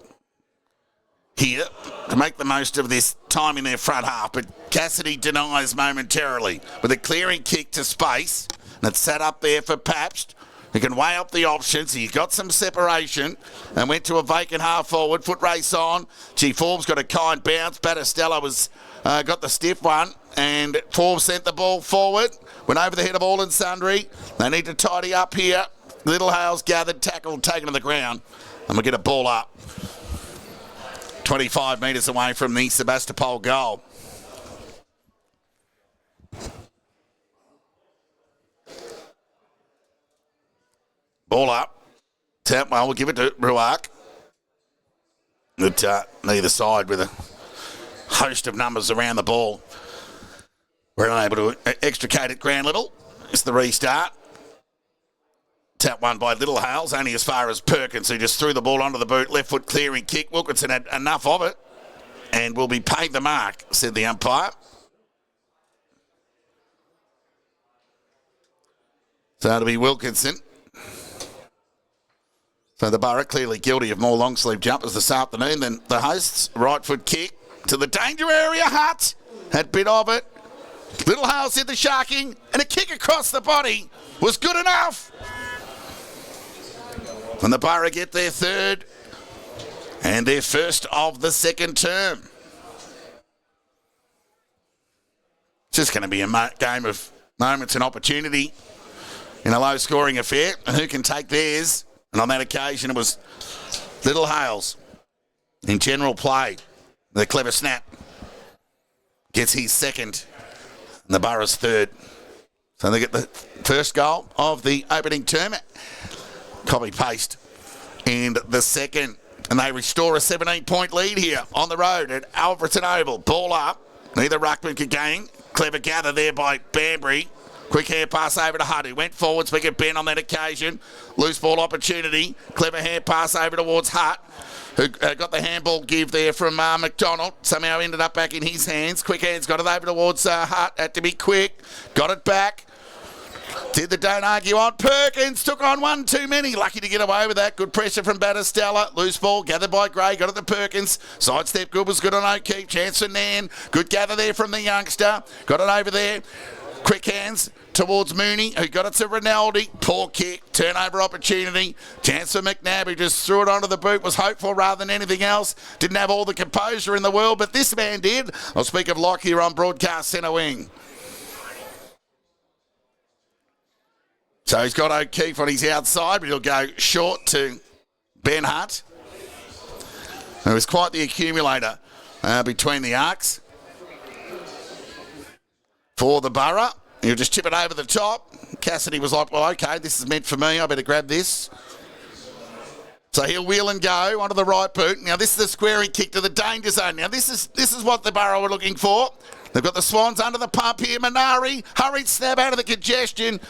here to make the most of this time in their front half. But Cassidy denies momentarily with a clearing kick to space. And it's sat up there for Pabst. He can weigh up the options. He got some separation and went to a vacant half forward. Foot race on. Forbes got a kind bounce. Battistella was got the stiff one. And Forbes sent the ball forward. Went over the head of all and sundry. They need to tidy up here. Little Hales gathered, tackled, taken to the ground. And we'll get a ball up. 25 metres away from the Sebastopol goal. Ball up. Tap, well, we'll give it to Ruark. But neither side with a host of numbers around the ball. We're unable to extricate at ground level. It's the restart. Tap one by Little Hales, only as far as Perkins, who just threw the ball onto the boot. Left foot clearing kick. Wilkinson had enough of it and will be paid the mark, said the umpire. So it'll be Wilkinson. So the Borough clearly guilty of more long sleeve jumpers this afternoon than the hosts. Right foot kick to the danger area. Hutt had bit of it. Little Hales did the sharking, and a kick across the body was good enough. And the Borough get their third And their first of the second term. Just going to be a game of moments and opportunity in a low-scoring affair. And who can take theirs? And on that occasion, it was Little Hales. In general play, the clever snap gets his second, and the Borough's third. So they get the first goal of the opening term. Copy-paste. And the second. And they restore a 17-point lead here on the road at Alfredton Oval. Ball up. Neither ruckman could gain. Clever gather there by Banbury. Quick hair pass over to Hutt, who went forwards. We get Ben on that occasion. Loose ball opportunity. Clever hair pass over towards Hutt, who got the handball give there from McDonald. Somehow ended up back in his hands. Quick hands got it over towards Hutt. Had to be quick. Got it back. Did the don't argue on. Perkins took on one too many. Lucky to get away with that. Good pressure from Battistella. Loose ball gathered by Gray. Got it to Perkins. Sidestep good was good on O'Keefe. Chance for Nan. Good gather there from the youngster. Got it over there. Quick hands towards Mooney, who got it to Rinaldi. Poor kick. Turnover opportunity. Chance for McNabb, who just threw it onto the boot. Was hopeful rather than anything else. Didn't have all the composure in the world, but this man did. I'll speak of Locke here on broadcast centre wing. So he's got O'Keefe on his outside, but he'll go short to Ben Hutt, who was quite the accumulator between the arcs for the Borough. He'll just chip it over the top. Cassidy was like, well, okay, this is meant for me. I better grab this. So he'll wheel and go onto the right boot. Now, this is a squaring kick to the danger zone. Now, this is what the Borough were looking for. They've got the Swans under the pump here. Minari, hurried snap out of the congestion.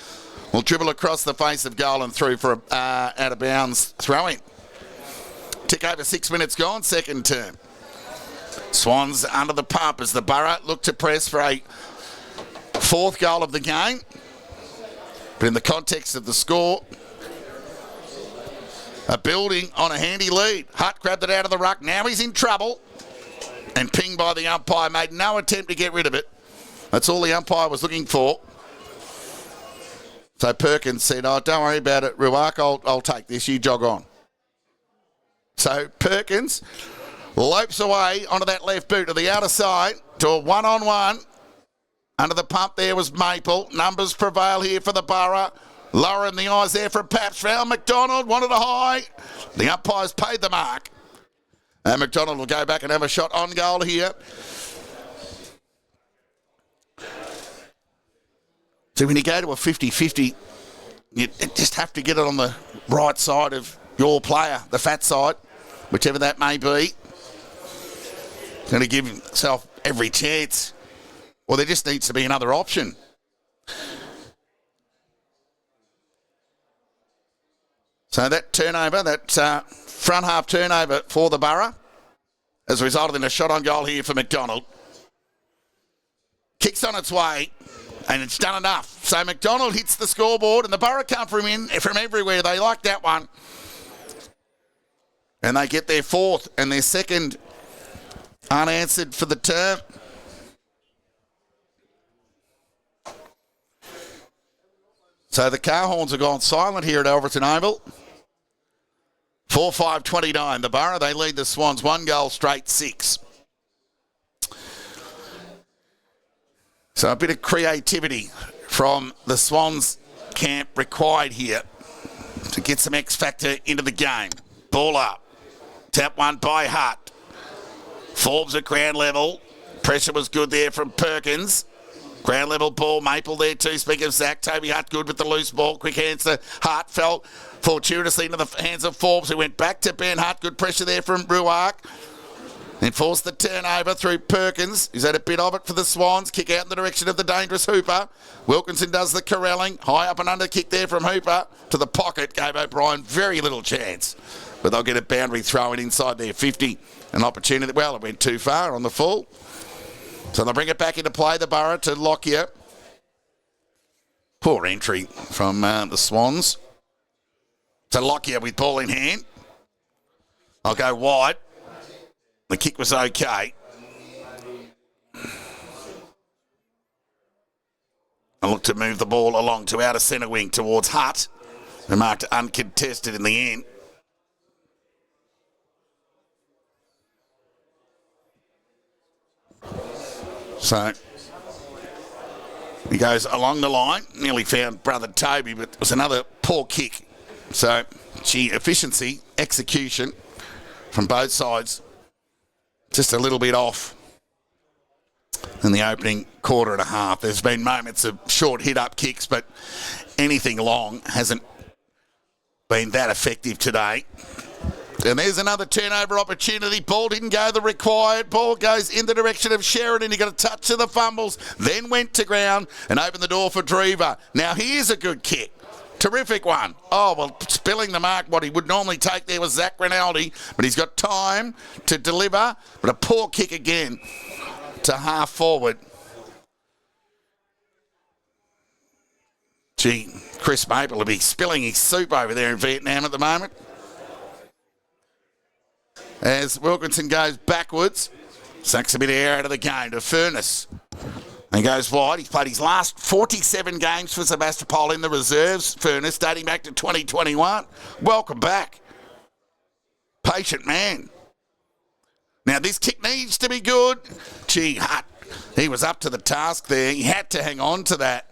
Will dribble across the face of goal and through for a out-of-bounds throw-in. Tick over 6 minutes gone, second term. Swans under the pump as the Borough look to press for a fourth goal of the game. But in the context of the score, a building on a handy lead. Hutt grabbed it out of the ruck. Now he's in trouble. And pinged by the umpire. Made no attempt to get rid of it. That's all the umpire was looking for. So Perkins said, oh, don't worry about it, Ruark, I'll take this, you jog on. So Perkins lopes away onto that left boot to the outer side to a one-on-one. Under the pump there was Maple. Numbers prevail here for the Borough. Lower in the eyes there from Papsville. McDonald wanted a high. The umpires paid the mark. And McDonald will go back and have a shot on goal here. So when you go to a 50-50, you just have to get it on the right side of your player, the fat side, whichever that may be. Going to give himself every chance. Well, there just needs to be another option. So that turnover, that front half turnover for the Borough has resulted in a shot on goal here for McDonald. Kicks on its way. And it's done enough. So McDonald hits the scoreboard and the Borough come from everywhere. They like that one. And they get their fourth and their second unanswered for the term. So the car horns have gone silent here at Alfredton Oval. 4-5-29. The Borough, they lead the Swans 1 goal straight 6. So a bit of creativity from the Swans camp required here to get some X factor into the game. Ball up. Tap one by Hutt. Forbes at ground level. Pressure was good there from Perkins. Ground level ball. Maple there too. Speaking of Zach, Toby Hutt good with the loose ball. Quick hands to Hutt. Fell fortuitously into the hands of Forbes, who went back to Ben Hutt. Good pressure there from Ruark. Then forced the turnover through Perkins. He's had a bit of it for the Swans. Kick out in the direction of the dangerous Hooper. Wilkinson does the corralling. High up and under kick there from Hooper to the pocket. Gave O'Brien very little chance. But they'll get a boundary throw in inside their 50. An opportunity. Well, it went too far on the full. So they'll bring it back into play, the Borough, to Lockyer. Poor entry from the Swans. To Lockyer with ball in hand. I'll go wide. The kick was okay. I look to move the ball along to outer centre wing towards Hutt, who marked uncontested in the end. So he goes along the line, nearly found brother Toby, but it was another poor kick. So, efficiency, execution from both sides, just a little bit off in the opening quarter and a half. There's been moments of short hit-up kicks, but anything long hasn't been that effective today. And there's another turnover opportunity. Ball didn't go the required. Ball goes in the direction of Sheridan. He got a touch of the fumbles, then went to ground and opened the door for Drever. Now here's a good kick. Terrific one. Oh, well, spilling the mark. What he would normally take there was Zach Rinaldi, but he's got time to deliver. But a poor kick again to half forward. Gee, Chris Maple will be spilling his soup over there in Vietnam at the moment. As Wilkinson goes backwards, sucks a bit of air out of the game to Furness. And goes wide. He's played his last 47 games for Sebastopol in the reserves, Furness, dating back to 2021. Welcome back. Patient man. Now, this kick needs to be good. Gee, Hutt, he was up to the task there. He had to hang on to that.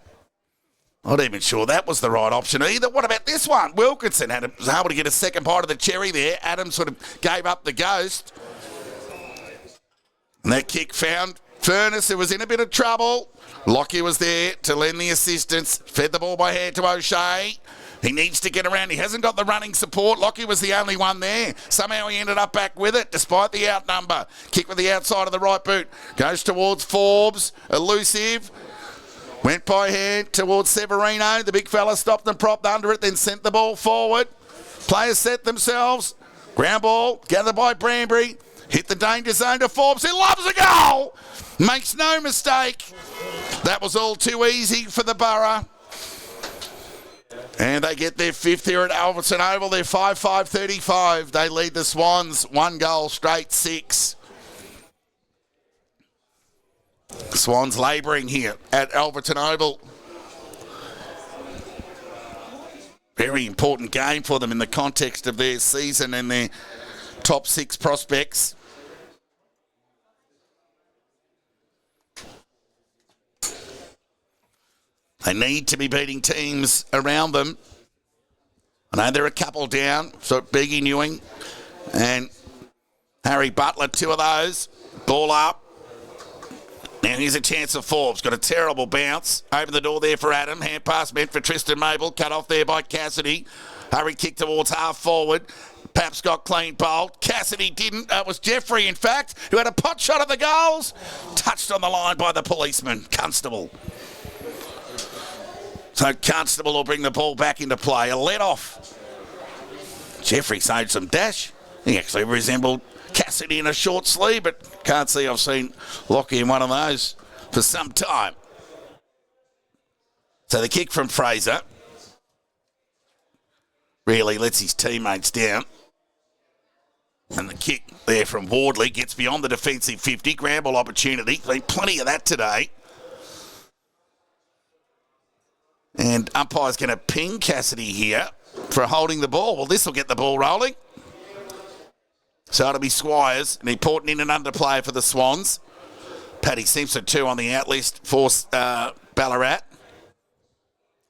Not even sure that was the right option either. What about this one? Wilkinson was able to get a second bite of the cherry there. Adams sort of gave up the ghost. And that kick found Furness, who was in a bit of trouble. Lockie was there to lend the assistance. Fed the ball by hand to O'Shea. He needs to get around. He hasn't got the running support. Lockie was the only one there. Somehow he ended up back with it, despite the outnumber. Kick with the outside of the right boot. Goes towards Forbes. Elusive. Went by hand towards Severino. The big fella stopped and propped under it, then sent the ball forward. Players set themselves. Ground ball gathered by Branbury. Hit the danger zone to Forbes. He loves a goal. Makes no mistake. That was all too easy for the Borough. And they get their fifth here at Alberton Oval. They're 5-5-35. They lead the Swans 1 goal straight 6. Swans labouring here at Alberton Oval. Very important game for them in the context of their season and their top 6 prospects. They need to be beating teams around them. I know they're a couple down, so Biggie Newing and Harry Butler, 2 of those. Ball up. Now here's a chance of Forbes. Got a terrible bounce. Open the door there for Adam. Hand pass meant for Tristan Mabel. Cut off there by Cassidy. Hurry kick towards half forward. Paps got clean bowled. Cassidy didn't. It was Jeffrey, in fact, who had a pot shot at the goals. Touched on the line by the policeman, Constable. So Constable will bring the ball back into play. A let off. Jeffrey showed some dash. He actually resembled Cassidy in a short sleeve, but can't see I've seen Lockie in one of those for some time. So the kick from Fraser really lets his teammates down. And the kick there from Wardley gets beyond the defensive 50. Gramble opportunity. Been plenty of that today. And umpire's going to ping Cassidy here for holding the ball. Well, this will get the ball rolling. So it'll be Squires, an important in and under player for the Swans. Paddy Simpson, 2 on the out list for Ballarat.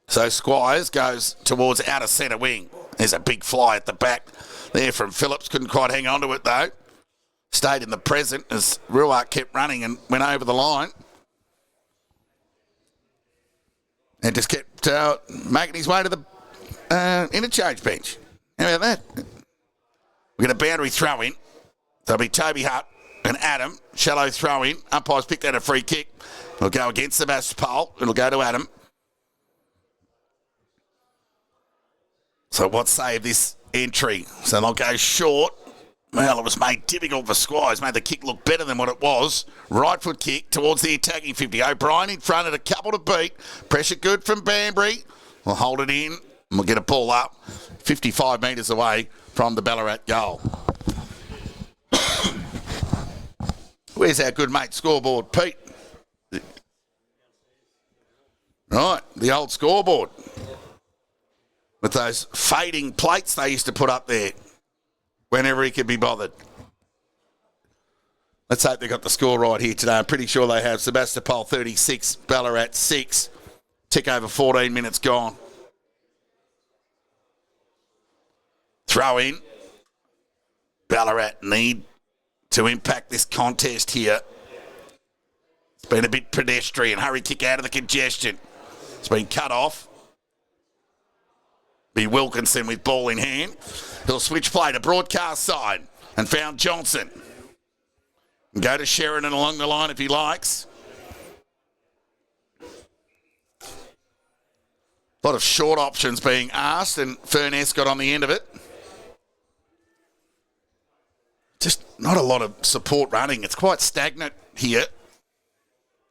So Squires goes towards outer centre wing. There's a big fly at the back there from Phillips. Couldn't quite hang on to it, though. Stayed in the present as Ruark kept running and went over the line. And just kept making his way to the interchange bench. How about that? We're going to boundary throw in. There'll be Toby Hutt and Adam. Shallow throw in. Umpire's picked out a free kick. It'll go against Sebastopol. It'll go to Adam. So what saved this entry? So they'll go short. Well, it was made difficult for Squires. Made the kick look better than what it was. Right foot kick towards the attacking 50. O'Brien in front at a couple to beat. Pressure good from Banbury. We'll hold it in. And we'll get a ball up 55 metres away from the Ballarat goal. Where's our good mate scoreboard, Pete? Right, the old scoreboard. With those fading plates they used to put up there whenever he could be bothered. Let's hope they got the score right here today. I'm pretty sure they have. Sebastopol 36, Ballarat 6. Tick over 14 minutes gone. Throw in. Ballarat need to impact this contest here. It's been a bit pedestrian. Hurry kick out of the congestion. It's been cut off. Be Wilkinson with ball in hand. He'll switch play to broadcast side and found Johnson. Go to Sheridan along the line if he likes. A lot of short options being asked, and Furness got on the end of it. Just not a lot of support running. It's quite stagnant here.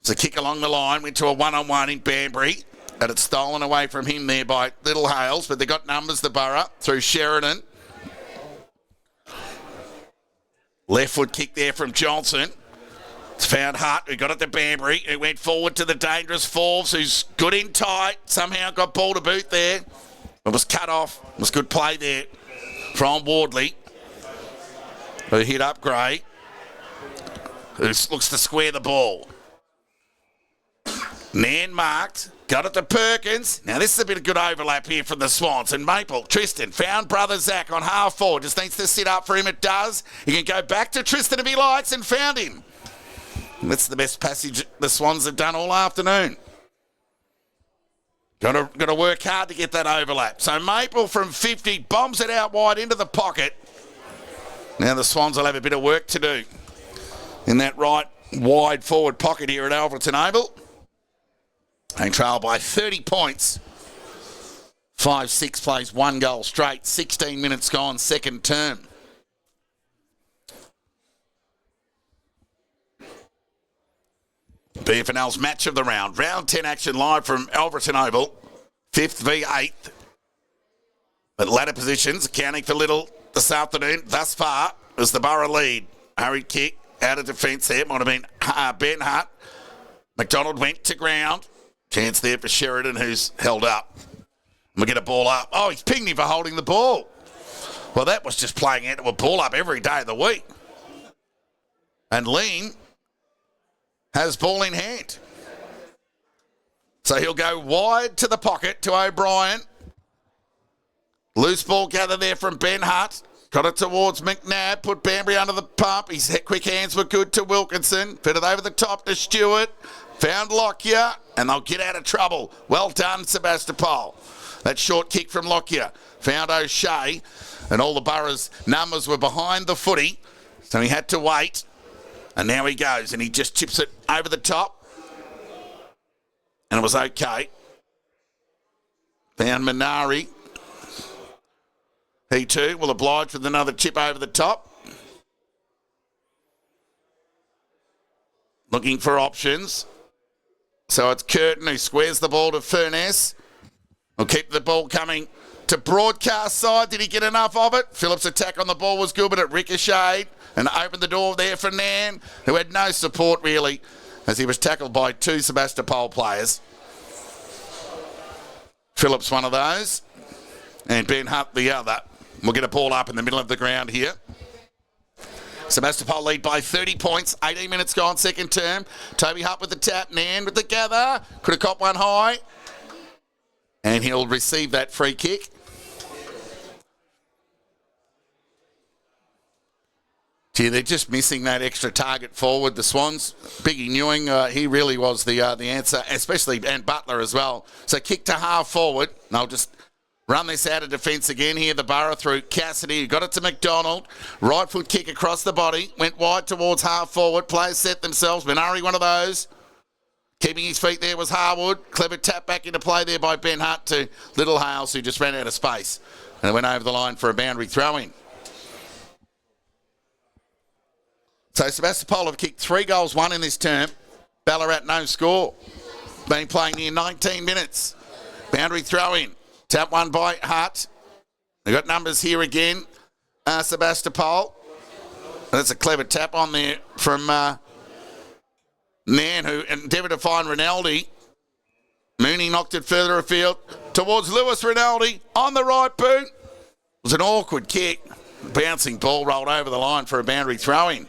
It's a kick along the line, went to a one-on-one in Banbury, and it's stolen away from him there by Little Hales, but they got numbers, the Borough, through Sheridan. Left foot kick there from Johnson. It's found Hutt, who got it to Banbury, who went forward to the dangerous Forbes, who's good in tight, somehow got ball to boot there. It was cut off. It was good play there from Wardley, who hit up Gray, who looks to square the ball. Nan marked, got it to Perkins. Now this is a bit of good overlap here from the Swans. And Maple, Tristan, found brother Zach on half forward. Just needs to sit up for him, it does. He can go back to Tristan if he likes, and found him. And that's the best passage the Swans have done all afternoon. Got to work hard to get that overlap. So Maple from 50 bombs it out wide into the pocket. Now the Swans will have a bit of work to do in that right wide forward pocket here at Alverton Oval. They trail by 30 points. 5-6 plays 1 goal straight. 16 minutes gone, second term. BFNL's match of the round. Round 10 action live from Alverton Oval. 5th v 8th. But ladder positions accounting for little this afternoon thus far as the Borough lead. Hurried kick out of defence there. Might have been Ben Hutt. McDonald went to ground. Chance there for Sheridan, who's held up. We'll get a ball up. Oh, he's pinged him for holding the ball. Well, that was just playing into a ball up every day of the week. And Lean has ball in hand. So he'll go wide to the pocket to O'Brien. Loose ball gathered there from Ben Hutt. Got it towards McNabb. Put Banbury under the pump. His quick hands were good to Wilkinson. Fed it over the top to Stewart. Found Lockyer, and they'll get out of trouble. Well done, Sebastopol. That short kick from Lockyer. Found O'Shea, and all the Borough's numbers were behind the footy, so he had to wait. And now he goes, and he just chips it over the top. And it was okay. Found Minari. He too will oblige with another chip over the top. Looking for options. So it's Curtin who squares the ball to Furness. We'll keep the ball coming to broadcast side. Did he get enough of it? Phillips' attack on the ball was good, but it ricocheted and opened the door there for Nan, who had no support really as he was tackled by 2 Sebastopol players. Phillips one of those and Ben Hutt the other. We'll get a ball up in the middle of the ground here. Sebastopol lead by 30 points. 18 minutes gone, second term. Toby Hutt with the tap. Nan with the gather. Could have caught one high. And he'll receive that free kick. Gee, they're just missing that extra target forward. The Swans, Biggie Newing, he really was the answer, especially, and Butler as well. So kick to half forward. And they'll just run this out of defence again here. The Borough through Cassidy. Got it to McDonald. Right foot kick across the body. Went wide towards half forward. Players set themselves. Minari one of those. Keeping his feet there was Harwood. Clever tap back into play there by Ben Hutt to Little Hales, who just ran out of space. And it went over the line for a boundary throw-in. So Sebastopol have kicked 3 goals, 1 in this term. Ballarat no score. Been playing near 19 minutes. Boundary throw-in. Tap one by Hutt. They've got numbers here again. Sebastopol. That's a clever tap on there from Nan, who endeavoured to find Rinaldi. Mooney knocked it further afield towards Lewis Rinaldi on the right boot. It was an awkward kick. Bouncing ball rolled over the line for a boundary throw-in.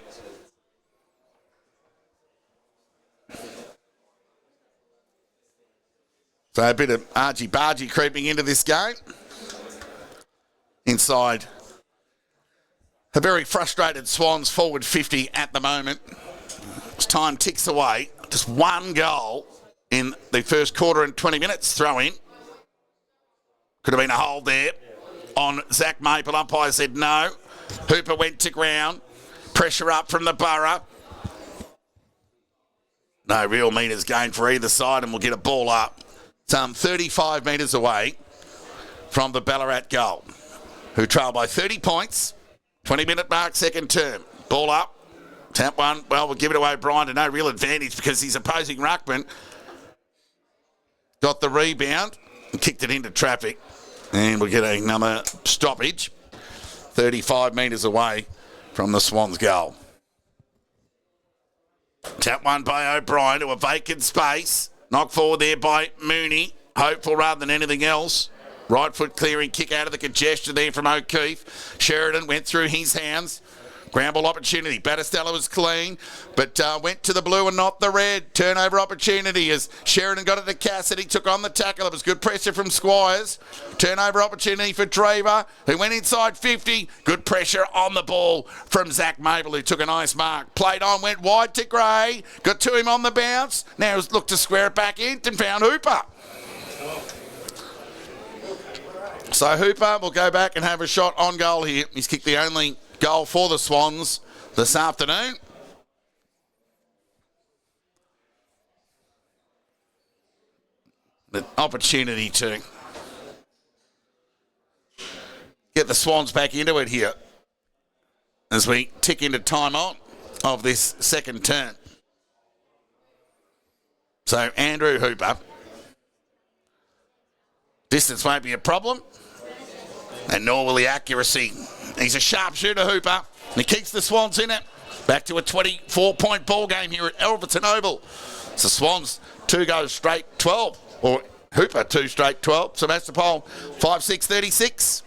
So a bit of argy-bargy creeping into this game. Inside a very frustrated Swans forward 50 at the moment. As time ticks away, just one goal in the first quarter and 20 minutes throw in. Could have been a hold there on Zach Maple. Umpire said no. Hooper went to ground. Pressure up from the Borough. No real metres gained for either side, and we'll get a ball up some 35 metres away from the Ballarat goal, who trail by 30 points. 20-minute mark, second term. Ball up. Tap one. Well, we'll give it away, Brian, to no real advantage because his opposing ruckman got the rebound and kicked it into traffic. And we'll get another stoppage 35 metres away from the Swans goal. Tap one by O'Brien to a vacant space. Knock forward there by Mooney. Hopeful rather than anything else. Right foot clearing kick out of the congestion there from O'Keefe. Sheridan went through his hands. Ground ball opportunity. Battistella was clean, but went to the blue and not the red. Turnover opportunity as Sheridan got it to Cassidy, took on the tackle. It was good pressure from Squires. Turnover opportunity for Draver, who went inside 50. Good pressure on the ball from Zach Mabel, who took a nice mark. Played on, went wide to Gray. Got to him on the bounce. Now he's looked to square it back in and found Hooper. So Hooper will go back and have a shot on goal here. He's kicked the only goal for the Swans this afternoon. The opportunity to get the Swans back into it here as we tick into time on of this second term. So Andrew Hooper. Distance won't be a problem, and nor will the accuracy. He's a sharpshooter, Hooper, and he keeps the Swans in it. Back to a 24-point ball game here at Elverton Oval. So Swans 2 goes straight 12, or Hooper 2 straight 12. Sebastopol 5-6-36.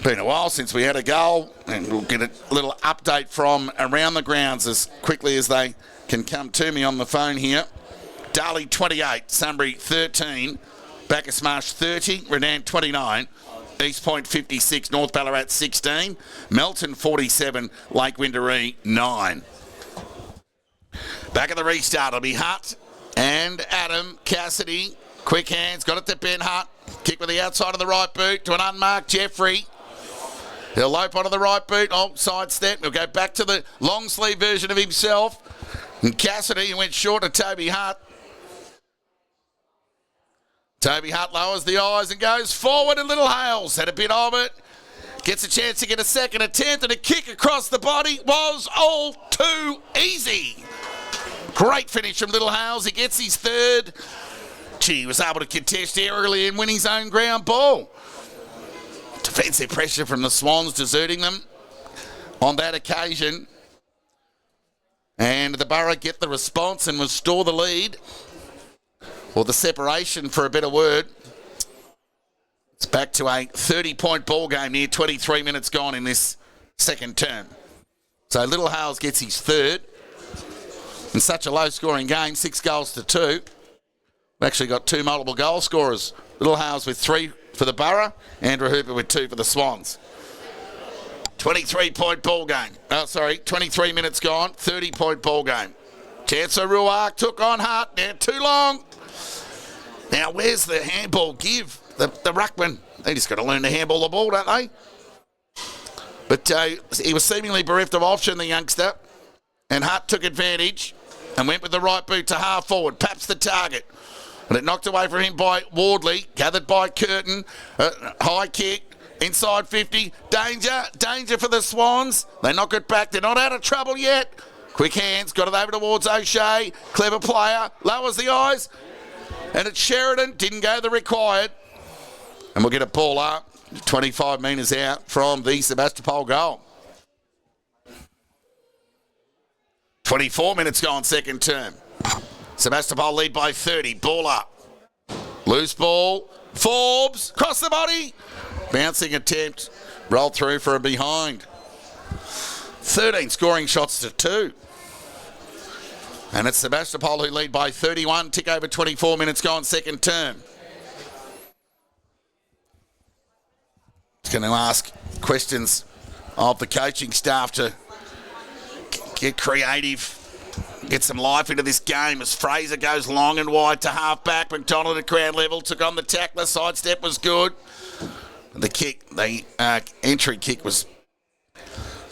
Been a while since we had a goal, and we'll get a little update from around the grounds as quickly as they can come to me on the phone here. Darley 28, Sunbury 13, Bacchus Marsh 30, Redan 29, East Point 56, North Ballarat 16, Melton 47, Lake Winderee 9. Back at the restart, it'll be Hutt and Adam Cassidy. Quick hands, got it to Ben Hutt. Kick with the outside of the right boot to an unmarked Jeffrey. He'll lope onto the right boot. Oh, sidestep. He'll go back to the long sleeve version of himself. And Cassidy went short of Toby Hutt. Toby Hutt lowers the eyes and goes forward, and Little Hales had a bit of it. Gets a chance to get a second attempt, and a kick across the body was all too easy. Great finish from Little Hales. He gets his third. He was able to contest early and win his own ground ball. Defensive pressure from the Swans deserting them on that occasion. And the Borough get the response and restore the lead. Or the separation, for a better word. It's back to a 30-point ball game here, 23 minutes gone in this second term. So Little Hales gets his third. In such a low-scoring game, 6 goals to 2. We've actually got 2 multiple goal scorers. Little Hales with 3 for the Borough, Andrew Hooper with 2 for the Swans. 23-point ball game. 23 minutes gone, 30-point ball game. Chancellor Ruark took on Hart. Now too long. Now where's the handball give? The ruckman. They just got to learn to handball the ball, don't they? But he was seemingly bereft of option, the youngster. And Hart took advantage and went with the right boot to half forward. Paps the target. And it knocked away from him by Wardley. Gathered by Curtin. High kick. Inside 50. Danger for the Swans. They knock it back. They're not out of trouble yet. Quick hands. Got it over towards O'Shea. Clever player. Lowers the eyes. And it's Sheridan. Didn't go the required. And we'll get a ball up. 25 metres out from the Sebastopol goal. 24 minutes gone, second term. Sebastopol lead by 30. Ball up. Loose ball. Forbes. Cross the body. Bouncing attempt. Rolled through for a behind. 13 scoring shots to 2. And it's Sebastopol who lead by 31. Tick over 24 minutes gone, second term. It's going to ask questions of the coaching staff to get creative, get some life into this game as Fraser goes long and wide to half-back. McDonald at ground level, took on the tackler. Sidestep was good. The kick, the entry kick was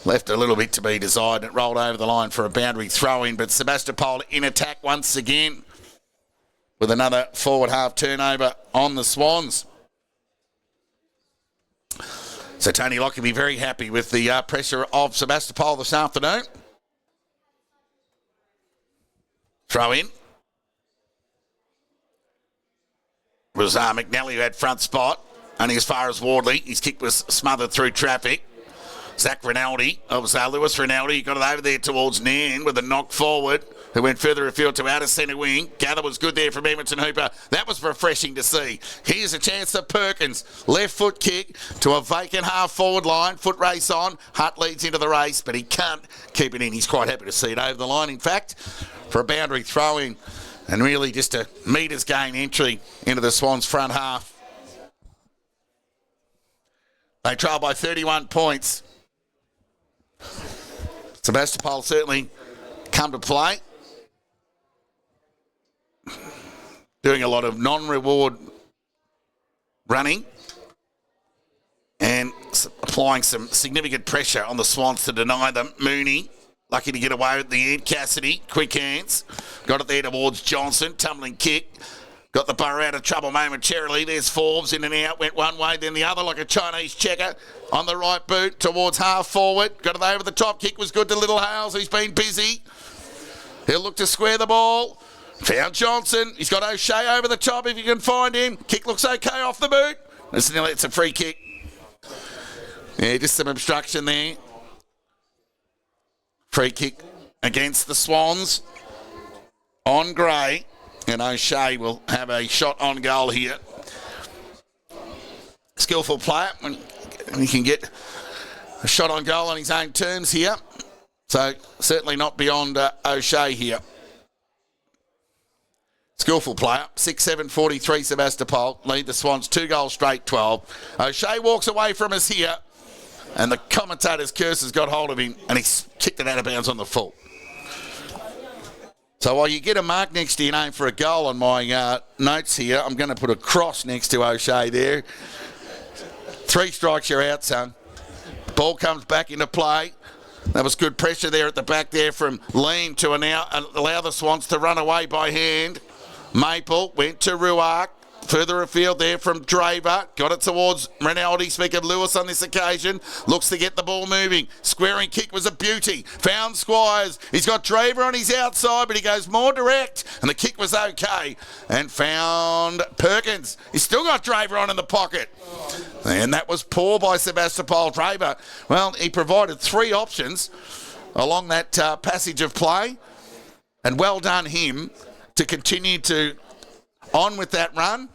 left a little bit to be desired. It rolled over the line for a boundary throw-in, but Sebastopol in attack once again with another forward half turnover on the Swans. So Tony Locke will be very happy with the pressure of Sebastopol this afternoon. Throw in. It was McNally who had front spot, only as far as Wardley. His kick was smothered through traffic. Zach Rinaldi, Lewis Rinaldi, got it over there towards Nairn with a knock forward, who went further afield to outer centre wing. Gather was good there from Edmonton Hooper. That was refreshing to see. Here's a chance for Perkins. Left foot kick to a vacant half forward line. Foot race on. Hutt leads into the race, but he can't keep it in. He's quite happy to see it over the line, in fact, for a boundary throw-in. And really just a metres gain entry into the Swans' front half. They trail by 31 points. Sebastopol certainly come to play. Doing a lot of non-reward running and applying some significant pressure on the Swans to deny them. Mooney, lucky to get away at the end. Cassidy, quick hands. Got it there towards Johnson. Tumbling kick. Got the burrow out of trouble momentarily. There's Forbes in and out. Went one way, then the other like a Chinese checker. On the right boot towards half forward. Got it over the top. Kick was good to Little Hales, who's been busy. He'll look to square the ball. Found Johnson. He's got O'Shea over the top if you can find him. Kick looks okay off the boot. It's a free kick. Yeah, just some obstruction there. Free kick against the Swans. On Gray. And O'Shea will have a shot on goal here. Skillful player. When he can get a shot on goal on his own terms here. So certainly not beyond O'Shea here. Skillful player. 6-7-43 Sebastopol. Lead the Swans 2 goals straight, 12. O'Shea walks away from us here. And the commentator's curse has got hold of him. And he's kicked it out of bounds on the full. So while you get a mark next to your name for a goal on my notes here, I'm going to put a cross next to O'Shea there. 3 strikes, you're out, son. Ball comes back into play. That was good pressure there at the back there from Lean to allow the Swans to run away by hand. Maple went to Ruark. Further afield there from Draver. Got it towards Rinaldi. Speak of Lewis on this occasion. Looks to get the ball moving. Squaring kick was a beauty. Found Squires. He's got Draver on his outside, but he goes more direct. And the kick was okay. And found Perkins. He's still got Draver on in the pocket. And that was poor by Sebastopol. Draver, well, he provided 3 options along that passage of play. And well done him to continue to on with that run.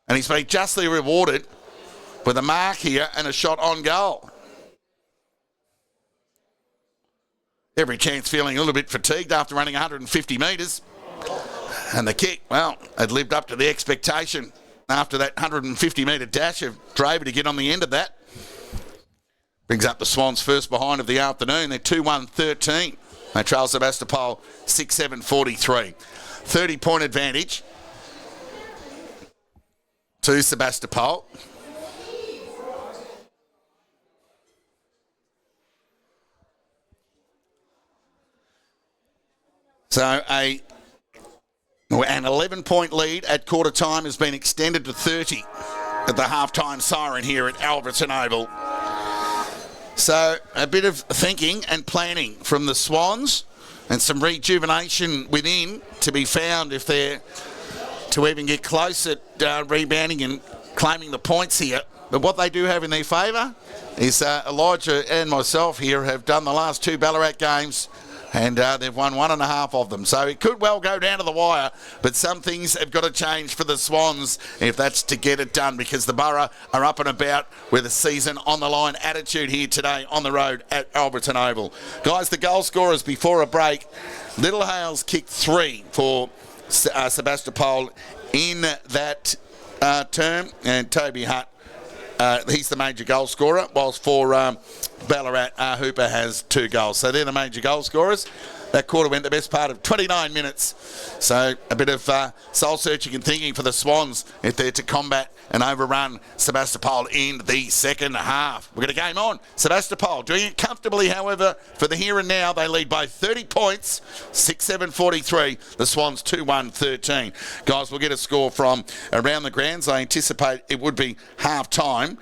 And he's been justly rewarded with a mark here and a shot on goal. Every chance feeling a little bit fatigued after running 150 metres. And the kick, well, had lived up to the expectation after that 150-metre dash of Draver to get on the end of that. Brings up the Swans' first behind of the afternoon. They're 2-1-13. They trail Sebastopol 6-7-43. 30-point advantage to Sebastopol. So an 11-point lead at quarter time has been extended to 30 at the half-time siren here at Alberton Oval. So a bit of thinking and planning from the Swans and some rejuvenation within to be found if they're to even get close at rebounding and claiming the points here. But what they do have in their favour is Elijah and myself here have done the last 2 Ballarat games And they've won 1.5 of them. So it could well go down to the wire. But some things have got to change for the Swans if that's to get it done, because the Borough are up and about with a season on the line attitude here today on the road at Alberton Oval. Guys, the goal scorers before a break. Little Hales kicked 3 for Sebastopol in that term. And Toby Hutt, he's the major goal scorer, whilst for Ballarat, Hooper has 2 goals. So they're the major goal scorers. That quarter went the best part of 29 minutes. So a bit of soul-searching and thinking for the Swans if they're to combat and overrun Sebastopol in the second half. We've got a game on. Sebastopol doing it comfortably, however, for the here and now. They lead by 30 points, 6-7-43. The Swans 2-1-13. Guys, we'll get a score from around the grounds. I anticipate it would be half-time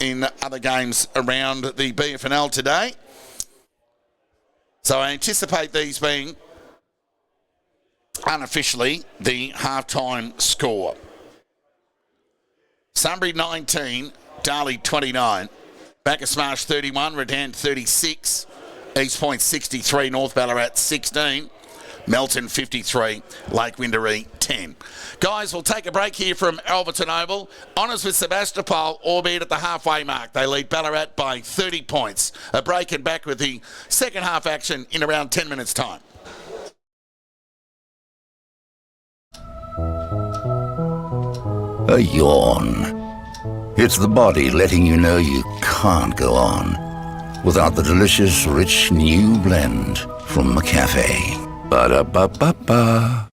in other games around the BFNL today. So I anticipate these being unofficially the half-time score. Sunbury 19, Darley 29, Bacchus 31, Redan 36, East Point 63, North Ballarat 16, Melton 53, Lake Winderee 10. Guys, we'll take a break here from Alberton Oval. Honours with Sebastopol, albeit at the halfway mark. They lead Ballarat by 30 points. A break and back with the second half action in around 10 minutes' time. A yawn. It's the body letting you know you can't go on without the delicious, rich new blend from McCafe. Ba-da-ba-ba-ba.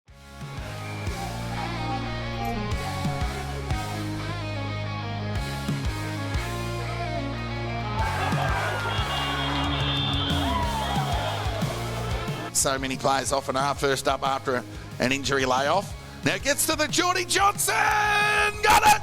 So many players off and half, first up after an injury layoff. Now gets to the Geordie Johnson! Got it!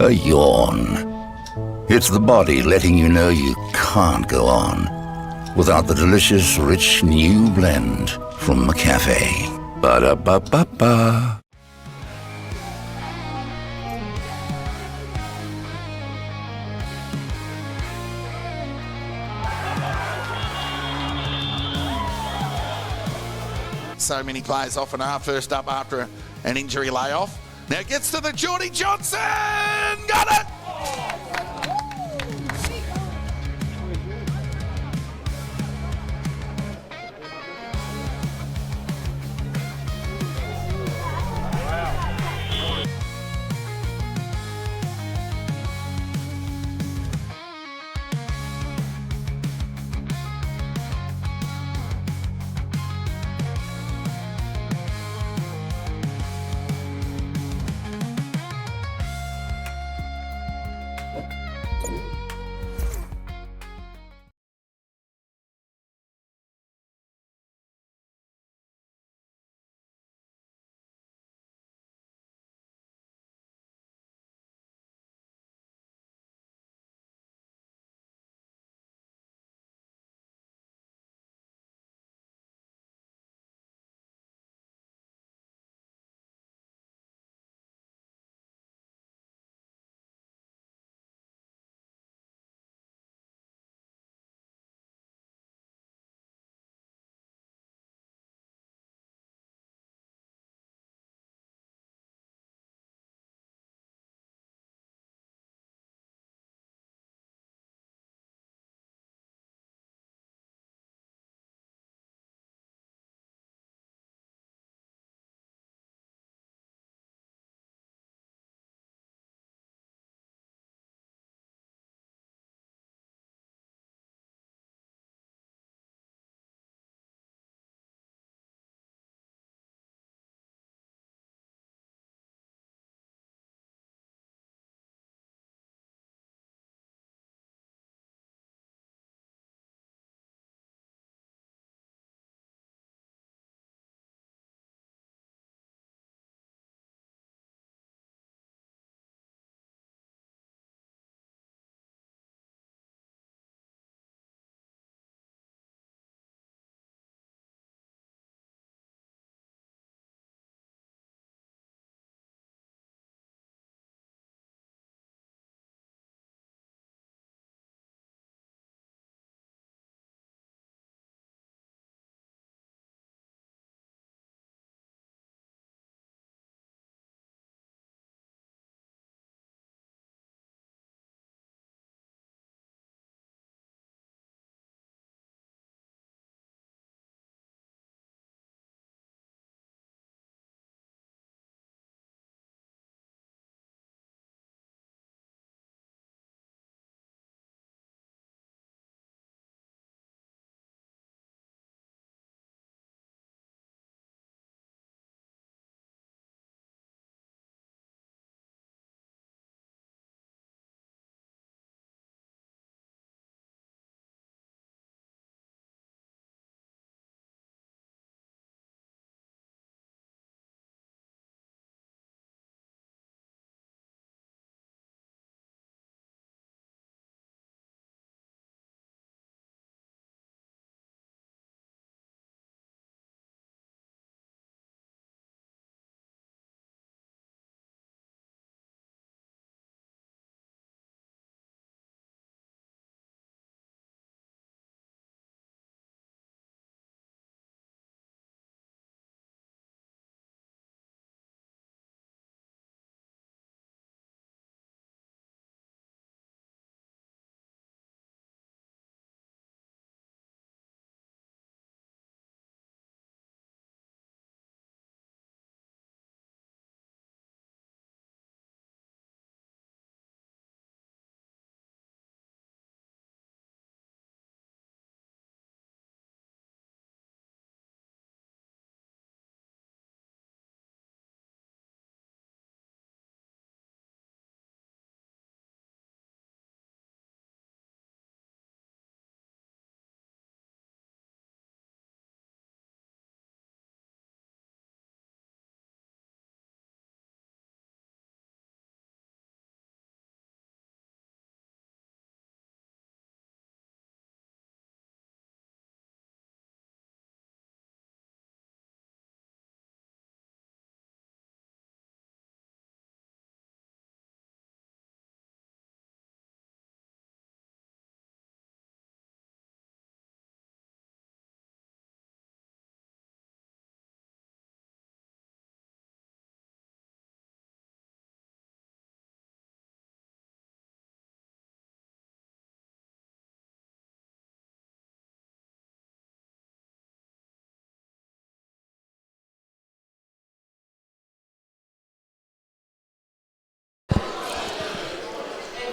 A yawn. It's the body letting you know you can't go on without the delicious, rich new blend from McCafe. Ba-da-ba-ba-ba. So many players off and are first up after an injury layoff. Now gets to the Geordie Johnson! Got it!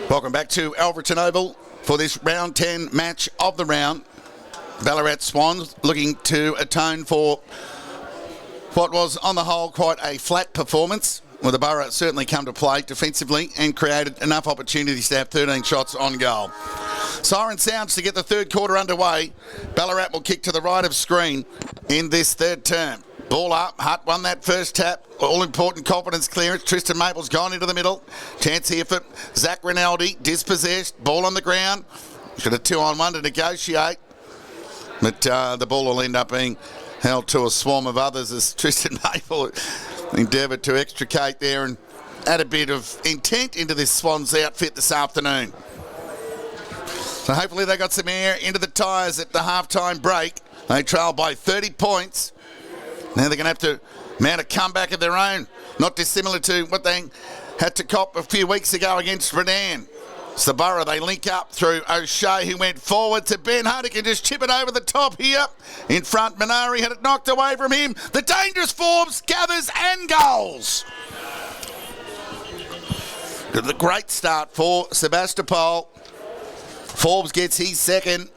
Welcome back to Alverton Oval for this round 10 match of the round. Ballarat Swans looking to atone for what was on the whole quite a flat performance, where the Borough certainly come to play defensively and created enough opportunities to have 13 shots on goal. Siren sounds to get the third quarter underway. Ballarat will kick to the right of screen in this third term. Ball up, Hutt won that first tap. All-important confidence clearance. Tristan Maple's gone into the middle. Chance here for Zach Rinaldi. Dispossessed. Ball on the ground. Should have 2-on-1 to negotiate. But the ball will end up being held to a swarm of others as Tristan Maple endeavoured to extricate there and add a bit of intent into this Swans outfit this afternoon. So hopefully they got some air into the tyres at the halftime break. They trail by 30 points. Now they're going to have to mount a comeback of their own, not dissimilar to what they had to cop a few weeks ago against Redan. So Borough, they link up through O'Shea, who went forward to Ben Hutt. He can just chip it over the top here. In front, Minari had it knocked away from him. The dangerous Forbes gathers and goals. The great start for Sebastopol. Forbes gets his second.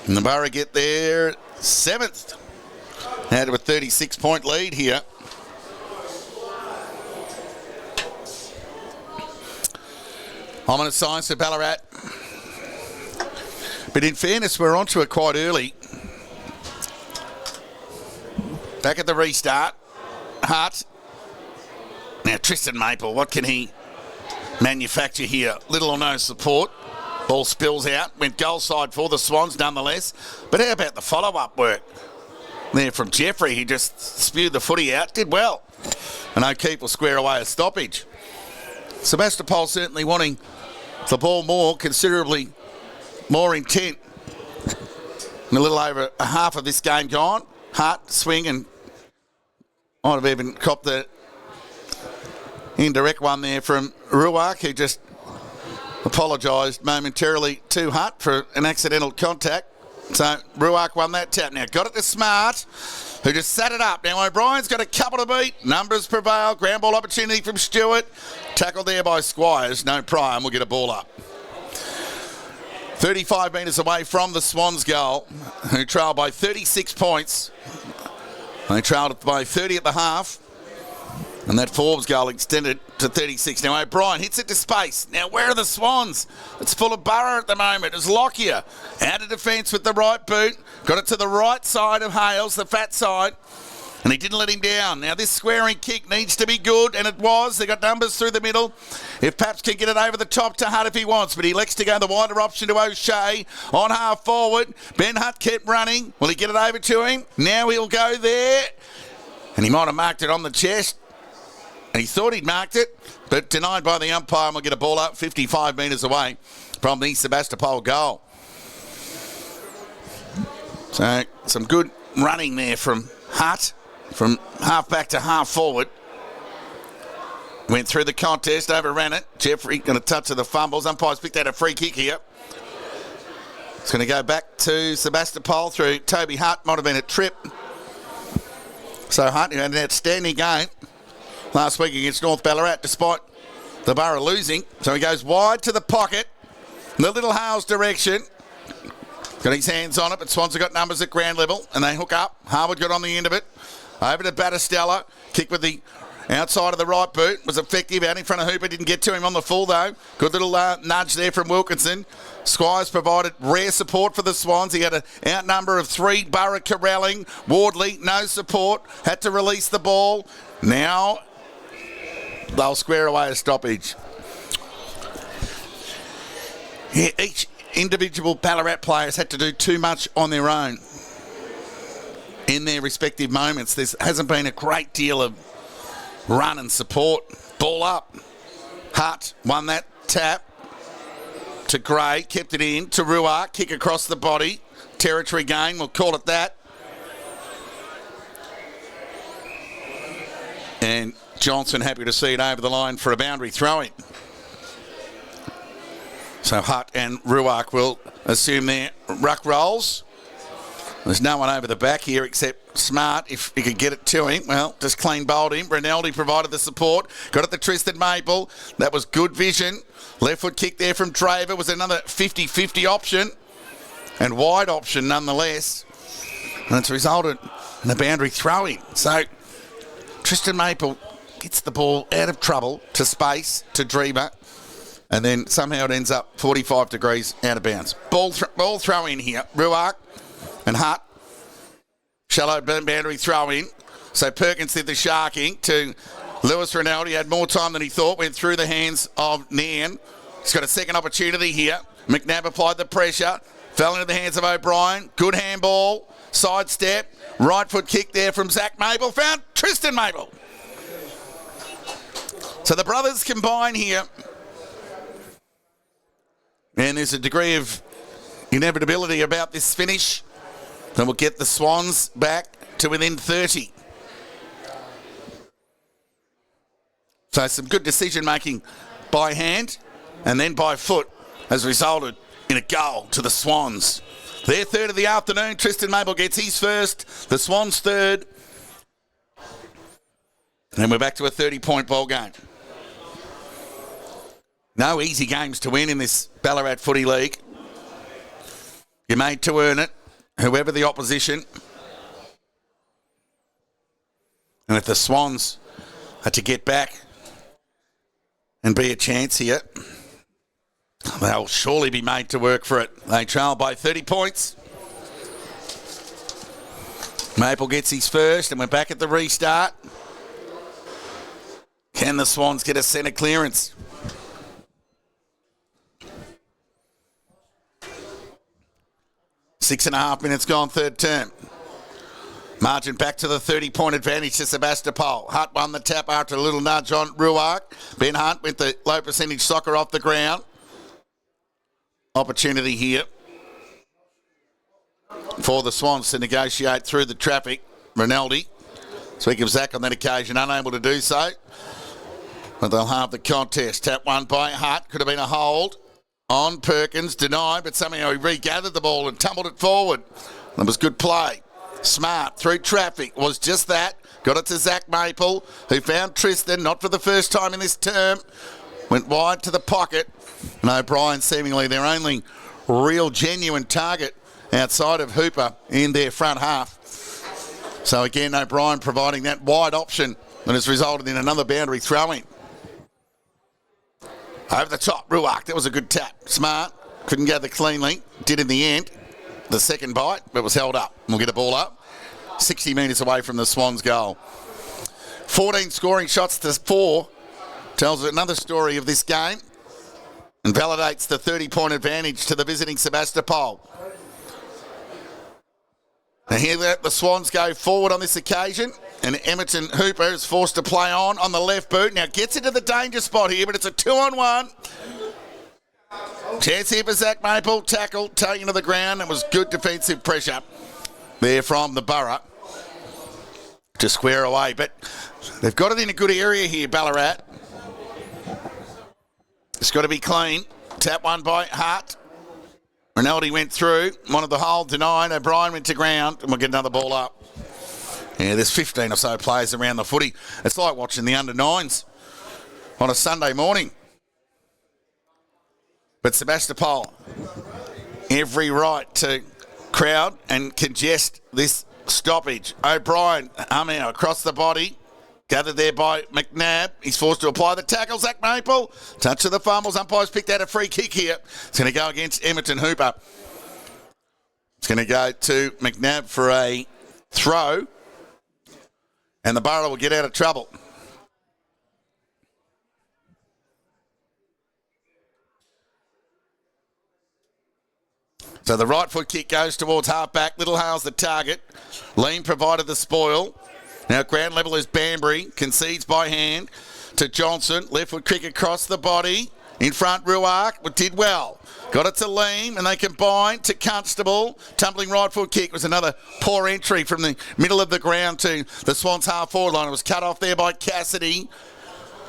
And the Borough get their 7th. Now to a 36-point lead here. Ominous signs for Ballarat. But in fairness, we're onto it quite early. Back at the restart. Hart. Now Tristan Maple, what can he manufacture here? Little or no support. Ball spills out, went goal side for the Swans nonetheless. But how about the follow-up work? There from Jeffrey, he just spewed the footy out, did well. And O'Keefe will square away a stoppage. Sebastopol certainly wanting the ball more, considerably more intent. And a little over a half of this game gone. Hart, swing, and might have even copped the indirect one there from Ruark, who just apologised momentarily to Hutt for an accidental contact. So Ruark won that tap. Now got it to Smart, who just sat it up. Now O'Brien's got a couple to beat. Numbers prevail. Ground ball opportunity from Stewart. Tackled there by Squires. No pry, and we'll get a ball up. 35 metres away from the Swans goal, who trailed by 36 points. They trailed by 30 at the half. And that Forbes goal extended to 36. Now O'Brien hits it to space. Now where are the Swans? It's full of Borough at the moment. It's Lockyer out of defence with the right boot. Got it to the right side of Hales, the fat side. And he didn't let him down. Now this squaring kick needs to be good, and it was. They got numbers through the middle. If Paps can get it over the top to Hutt if he wants, but he elects to go the wider option to O'Shea on half forward. Ben Hutt kept running. Will he get it over to him? Now he'll go there. And he might have marked it on the chest. And he thought he'd marked it, but denied by the umpire, and we'll get a ball up 55 metres away from the Sebastopol goal. So some good running there from Hutt, from half back to half forward. Went through the contest, overran it. Jeffrey going to touch of the fumbles. Umpires picked out a free kick here. It's going to go back to Sebastopol through Toby Hutt. Might have been a trip. So Hutt, who had an outstanding game last week against North Ballarat, despite the Borough losing. So he goes wide to the pocket. The little Hales direction. Got his hands on it, but Swans have got numbers at ground level, and they hook up. Harwood got on the end of it. Over to Battistella. Kick with the outside of the right boot. Was effective out in front of Hooper. Didn't get to him on the full, though. Good little nudge there from Wilkinson. Squires provided rare support for the Swans. He had an outnumber of 3. Borough corralling. Wardley, no support. Had to release the ball. Now they'll square away a stoppage. Yeah, each individual Ballarat players had to do too much on their own in their respective moments. There hasn't been a great deal of run and support. Ball up. Hutt won that tap to Gray, kept it in to Ruark, kick across the body. Territory gain, we'll call it that. And Johnson happy to see it over the line for a boundary throwing. So Hutt and Ruark will assume their ruck rolls. There's no one over the back here except Smart, if he could get it to him. Well, just clean bowled him. Rinaldi provided the support. Got it to Tristan Maple. That was good vision. Left foot kick there from Draver was another 50-50 option. And wide option nonetheless. And it's resulted in a boundary throw-in. So Tristan Maple gets the ball out of trouble to space, to Dreamer. And then somehow it ends up 45 degrees out of bounds. Ball throw in here. Ruark and Hutt. Shallow boundary throw in. So Perkins did the sharking to Lewis Rinaldi. Had more time than he thought. Went through the hands of Nairn. He's got a second opportunity here. McNabb applied the pressure. Fell into the hands of O'Brien. Good handball. Sidestep. Right foot kick there from Zach Maple. Found Tristan Maple. So the brothers combine here. And there's a degree of inevitability about this finish. Then we'll get the Swans back to within 30. So some good decision making by hand and then by foot has resulted in a goal to the Swans. Their third of the afternoon. Tristan Maple gets his first. The Swans third. And then we're back to a 30-point ball game. No easy games to win in this Ballarat Footy League. You're made to earn it, whoever the opposition. And if the Swans are to get back and be a chance here, they'll surely be made to work for it. They trail by 30 points. Maple gets his first, and we're back at the restart. Can the Swans get a centre clearance? Six and a half minutes gone, third term. Margin back to the 30-point advantage to Sebastopol. Hutt won the tap after a little nudge on Ruark. Ben Hunt with the low percentage soccer off the ground. Opportunity here for the Swans to negotiate through the traffic. Rinaldi. Speak of Zach on that occasion, unable to do so. But they'll have the contest. Tap one by Hutt. Could have been a hold on Perkins. Denied, but somehow he regathered the ball and tumbled it forward. That was good play. Smart through traffic was just that. Got it to Zach Maple, who found Tristan, not for the first time in this term. Went wide to the pocket. And O'Brien seemingly their only real genuine target outside of Hooper in their front half. So again, O'Brien providing that wide option that has resulted in another boundary throw-in. Over the top, Ruark. That was a good tap. Smart. Couldn't gather cleanly. Did in the end. The second bite, but was held up. We'll get a ball up. 60 metres away from the Swans' goal. 14 scoring shots to 4. Tells another story of this game. And validates the 30-point advantage to the visiting Sebastopol. And here the Swans go forward on this occasion. And Emerton Hooper is forced to play on the left boot. Now gets into the danger spot here, but it's a 2-on-1. Chance here for Zach Maple. Tackle, taken to the ground. It was good defensive pressure there from the Borough to square away. But they've got it in a good area here, Ballarat. It's got to be clean. Tap one by Hart. Rinaldi went through. Wanted the hole, denied. O'Brien went to ground, and we'll get another ball up. Yeah, there's 15 or so players around the footy. It's like watching the under-9s on a Sunday morning. But Sebastopol, every right to crowd and congest this stoppage. O'Brien, Amel across the body. Gathered there by McNabb. He's forced to apply the tackle. Zach Maple. Touch of the fumbles. Umpires picked out a free kick here. It's going to go against Emerton Hooper. It's going to go to McNabb for a throw. And the Borough will get out of trouble. So the right foot kick goes towards half-back. Little Hale's the target. Lean provided the spoil. Now ground level is Banbury. Concedes by hand to Johnson. Left foot kick across the body. In front, Ruark, but did well. Got it to Leam, and they combine to Constable. Tumbling right foot kick was another poor entry from the middle of the ground to the Swans half-forward line. It was cut off there by Cassidy,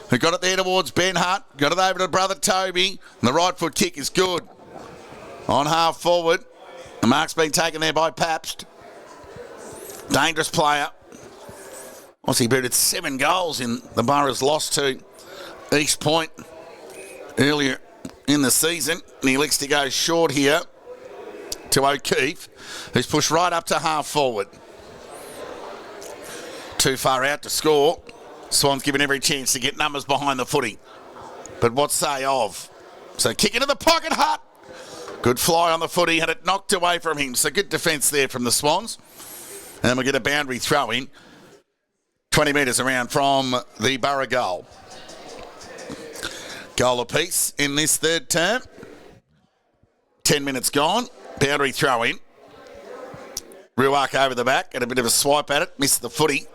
who got it there towards Ben Hutt. Got it over to brother Toby. And the right foot kick is good. On half-forward. The mark's been taken there by Pabst. dangerous player. Aussie booted 7 goals in the Borough's loss to East Point earlier in the season. And he elects to go short here to O'Keefe, who's pushed right up to half forward. Too far out to score. Swans given every chance to get numbers behind the footy. But what say of? So kick into the pocket, Hutt. Good fly on the footy, had it knocked away from him. So good defence there from the Swans. And we'll get a boundary throw in. 20 metres around from the Borough goal. Goal apiece in this third term. 10 minutes gone. Boundary throw in. Ruark over the back and a bit of a swipe at it. Missed the footy.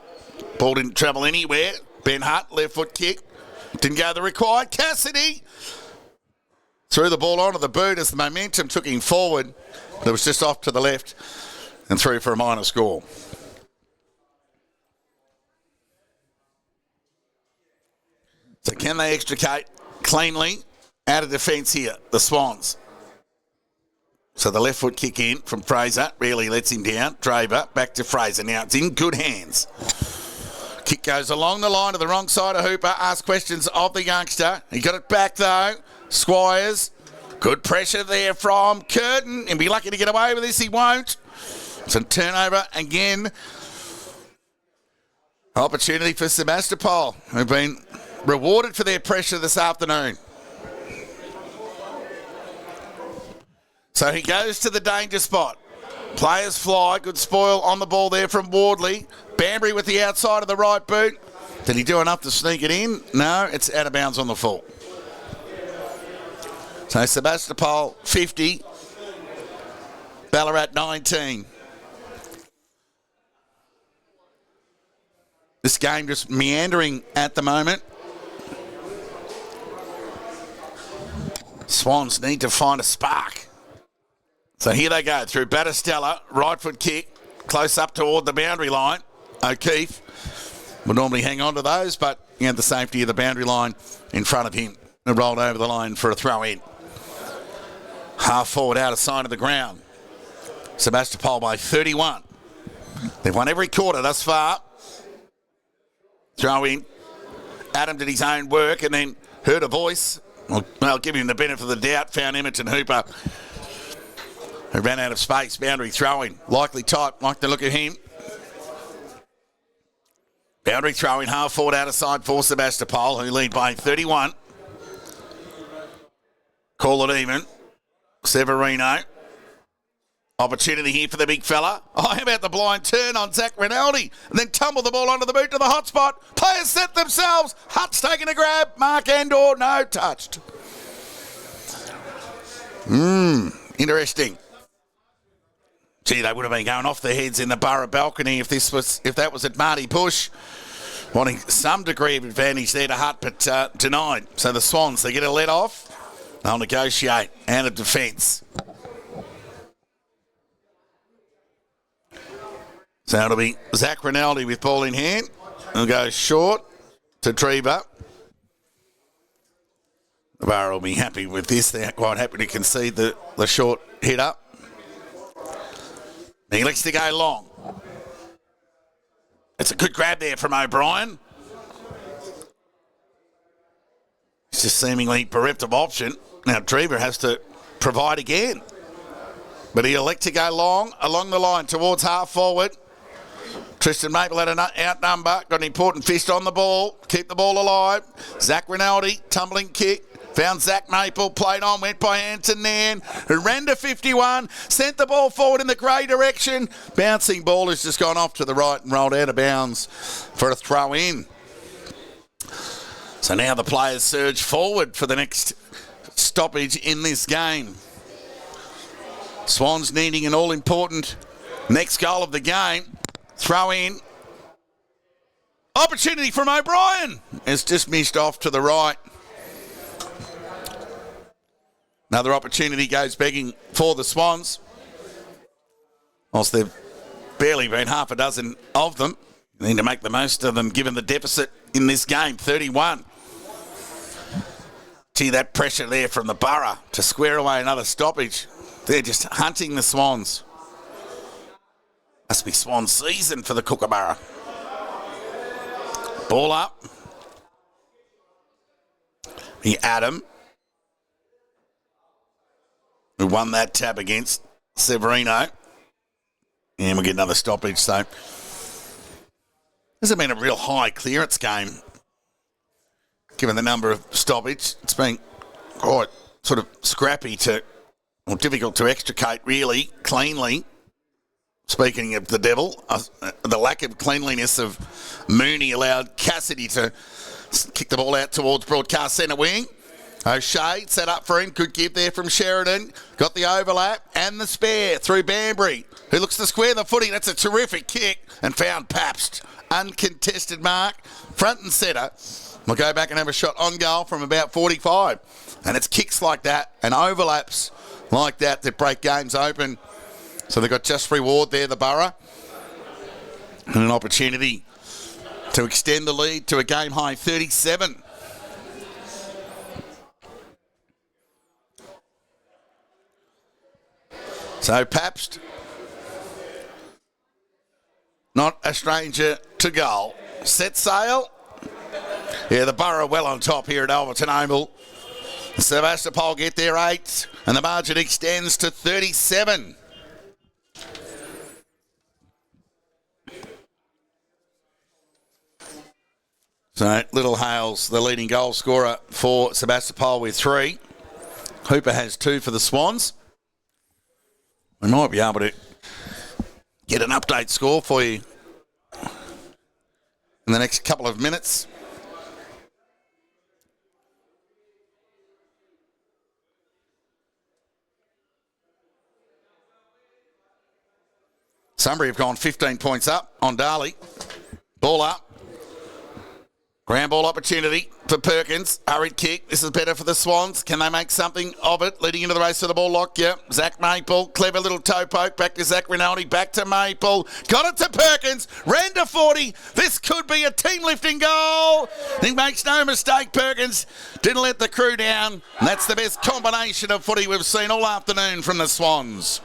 Ball didn't travel anywhere. Ben Hutt, left foot kick. Didn't go the required. Cassidy threw the ball onto the boot as the momentum took him forward. But it was just off to the left and through for a minor score. So can they extricate cleanly out of defence here, the Swans? So the left foot kick in from Fraser really lets him down. Draver back to Fraser. Now it's in good hands. Kick goes along the line to the wrong side of Hooper. Asks questions of the youngster. He got it back though. Squires. Good pressure there from Curtin. He'll be lucky to get away with this. He won't. It's a turnover again. Opportunity for Sebastopol, who've been rewarded for their pressure this afternoon. So he goes to the danger spot. Players fly. Good spoil on the ball there from Wardley. Banbury with the outside of the right boot. Did he do enough to sneak it in? No, it's out of bounds on the full. So Sebastopol 50. Ballarat 19. This game just meandering at the moment. Swans need to find a spark. So here they go through Battistella, right foot kick, close up toward the boundary line. O'Keefe would normally hang on to those, but he had the safety of the boundary line in front of him and rolled over the line for a throw in. Half forward out of sight of the ground. Sebastopol by 31. They've won every quarter thus far. Throw in. Adam did his own work and then heard a voice. Well, give him the benefit of the doubt. Found Emerton Hooper, who ran out of space. Boundary throwing. Likely type. Like the look of him. Boundary throwing. Half forward out of side for Sebastopol, who lead by 31. Call it even. Severino. Opportunity here for the big fella. Oh, how about the blind turn on Zach Rinaldi? And then tumble the ball onto the boot to the hot spot. Players set themselves. Hutt's taking a grab. Mark Andor, no, touched. Interesting. Gee, they would have been going off their heads in the Borough balcony if that was at Marty Bush. Wanting some degree of advantage there to Hutt, but denied. So the Swans, they get a let off. They'll negotiate out of defence. So it'll be Zach Rinaldi with ball in hand. He'll go short to Treva. The Borough will be happy with this. They're quite happy to concede the short hit up. He likes to go long. It's a good grab there from O'Brien. It's just seemingly bereft of option. Now Treva has to provide again. But he'll elect to go long along the line towards half forward. Tristan Maple had an outnumber, got an important fist on the ball, keep the ball alive. Zach Rinaldi, tumbling kick, found Zach Maple, played on, went by hand to Nairn, who ran to 51, sent the ball forward in the grey direction. Bouncing ball has just gone off to the right and rolled out of bounds for a throw in. So now the players surge forward for the next stoppage in this game. Swans needing an all-important next goal of the game. Throw in. Opportunity from O'Brien. It's just missed off to the right. Another opportunity goes begging for the Swans. Whilst there've barely been half a dozen of them, they need to make the most of them given the deficit in this game, 31. Gee, that pressure there from the Borough to square away another stoppage. They're just hunting the Swans. Must be Swan season for the Kookaburra. Ball up. The Adam, who won that tap against Severino. And we'll get another stoppage, so hasn't been a real high clearance game, given the number of stoppage. It's been quite sort of scrappy or difficult to extricate, really, cleanly. Speaking of the devil, the lack of cleanliness of Mooney allowed Cassidy to kick the ball out towards broadcast centre wing. O'Shea set up for him. Good give there from Sheridan. Got the overlap and the spare through Banbury, who looks to square the footy. That's a terrific kick and found Pabst. Uncontested mark. Front and centre. We'll go back and have a shot on goal from about 45. And it's kicks like that and overlaps like that break games open. So they've got just reward there, the Borough. And an opportunity to extend the lead to a game high 37. So Pabst, not a stranger to goal. Set sail. Yeah, the Borough well on top here at Alberton Oval. Sebastopol get their 8, and the margin extends to 37. So Little Hales, the leading goal scorer for Sebastopol with 3. Hooper has 2 for the Swans. We might be able to get an update score for you in the next couple of minutes. Sunbury have gone 15 points up on Darley. Ball up. Ground ball opportunity for Perkins. Hurried kick. This is better for the Swans. Can they make something of it? Leading into the race for the ball lock. Yep. Zach Maple. Clever little toe poke. Back to Zach Rinaldi. Back to Maple. Got it to Perkins. Ran to 40. This could be a team lifting goal. He makes no mistake. Perkins didn't let the crew down. And that's the best combination of footy we've seen all afternoon from the Swans.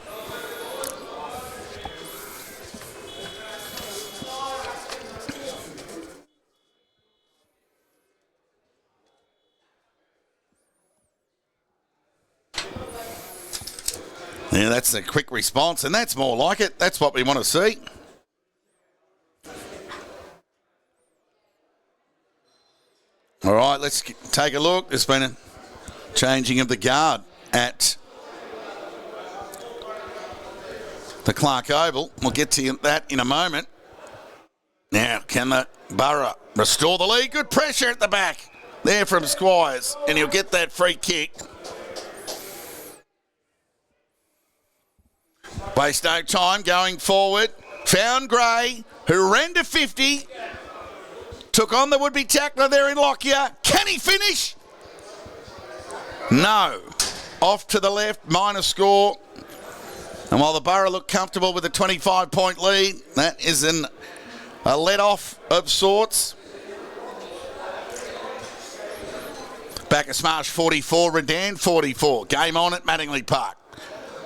Yeah, that's a quick response, and that's more like it. That's what we want to see. All right, let's take a look. There's been a changing of the guard at the Clark Oval. We'll get to that in a moment. Now, can the Borough restore the lead? Good pressure at the back there from Squires, and he'll get that free kick. Waste no time going forward. Found Gray, who ran to 50. Took on the would-be tackler there in Lockyer. Can he finish? No. Off to the left, minor score. And while the Borough look comfortable with a 25-point lead, that is a let-off of sorts. Back a smash 44, Redan 44. Game on at Mattingley Park.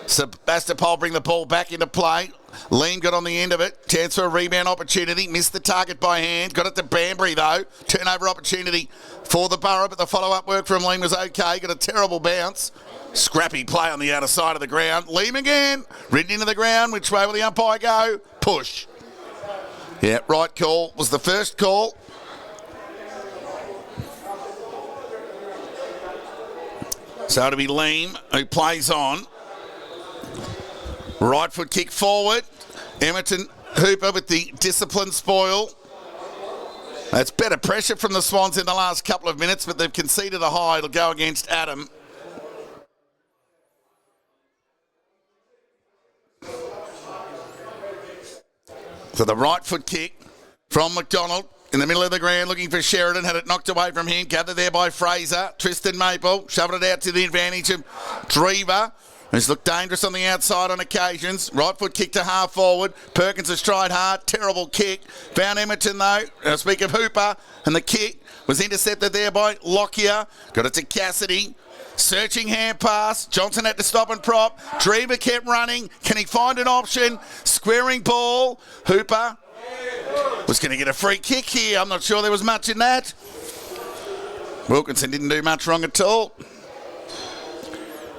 Sebastopol bring the ball back into play. Lean got on the end of it. Chance for a rebound opportunity. Missed the target by hand. Got it to Banbury, though. Turnover opportunity for the Borough, but the follow-up work from Lean was okay. Got a terrible bounce. Scrappy play on the outer side of the ground. Lean again. Ridden into the ground. Which way will the umpire go? Push. Yeah, right call was the first call. So it'll be Lean who plays on. Right foot kick forward. Emerton Hooper with the discipline spoil. That's better pressure from the Swans in the last couple of minutes, but they've conceded a high. It'll go against Adam. So the right foot kick from McDonald in the middle of the ground, looking for Sheridan. Had it knocked away from him. Gathered there by Fraser. Tristan Maple shoved it out to the advantage of Drever. He's looked dangerous on the outside on occasions. Right foot kick to half forward. Perkins has tried hard. Terrible kick. Found Emerton though. Speak of Hooper. And the kick was intercepted there by Lockyer. Got it to Cassidy. Searching hand pass. Johnson had to stop and prop. Dreamer kept running. Can he find an option? Squaring ball. Hooper was going to get a free kick here. I'm not sure there was much in that. Wilkinson didn't do much wrong at all.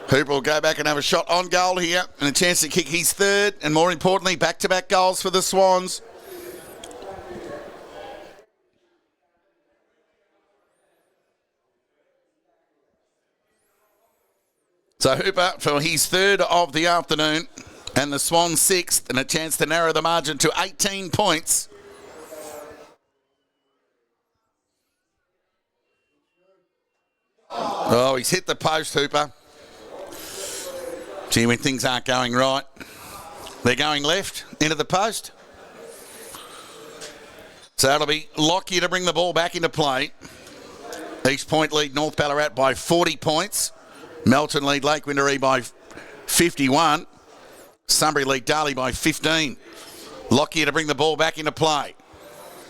Hooper will go back and have a shot on goal here and a chance to kick his third and, more importantly, back-to-back goals for the Swans. So Hooper for his third of the afternoon and the Swans sixth, and a chance to narrow the margin to 18 points. Oh, he's hit the post, Hooper. Gee, when things aren't going right, they're going left into the post. So it'll be Lockyer to bring the ball back into play. East Point lead North Ballarat by 40 points. Melton lead Lake Windaree by 51. Sunbury lead Darley by 15. Lockyer to bring the ball back into play.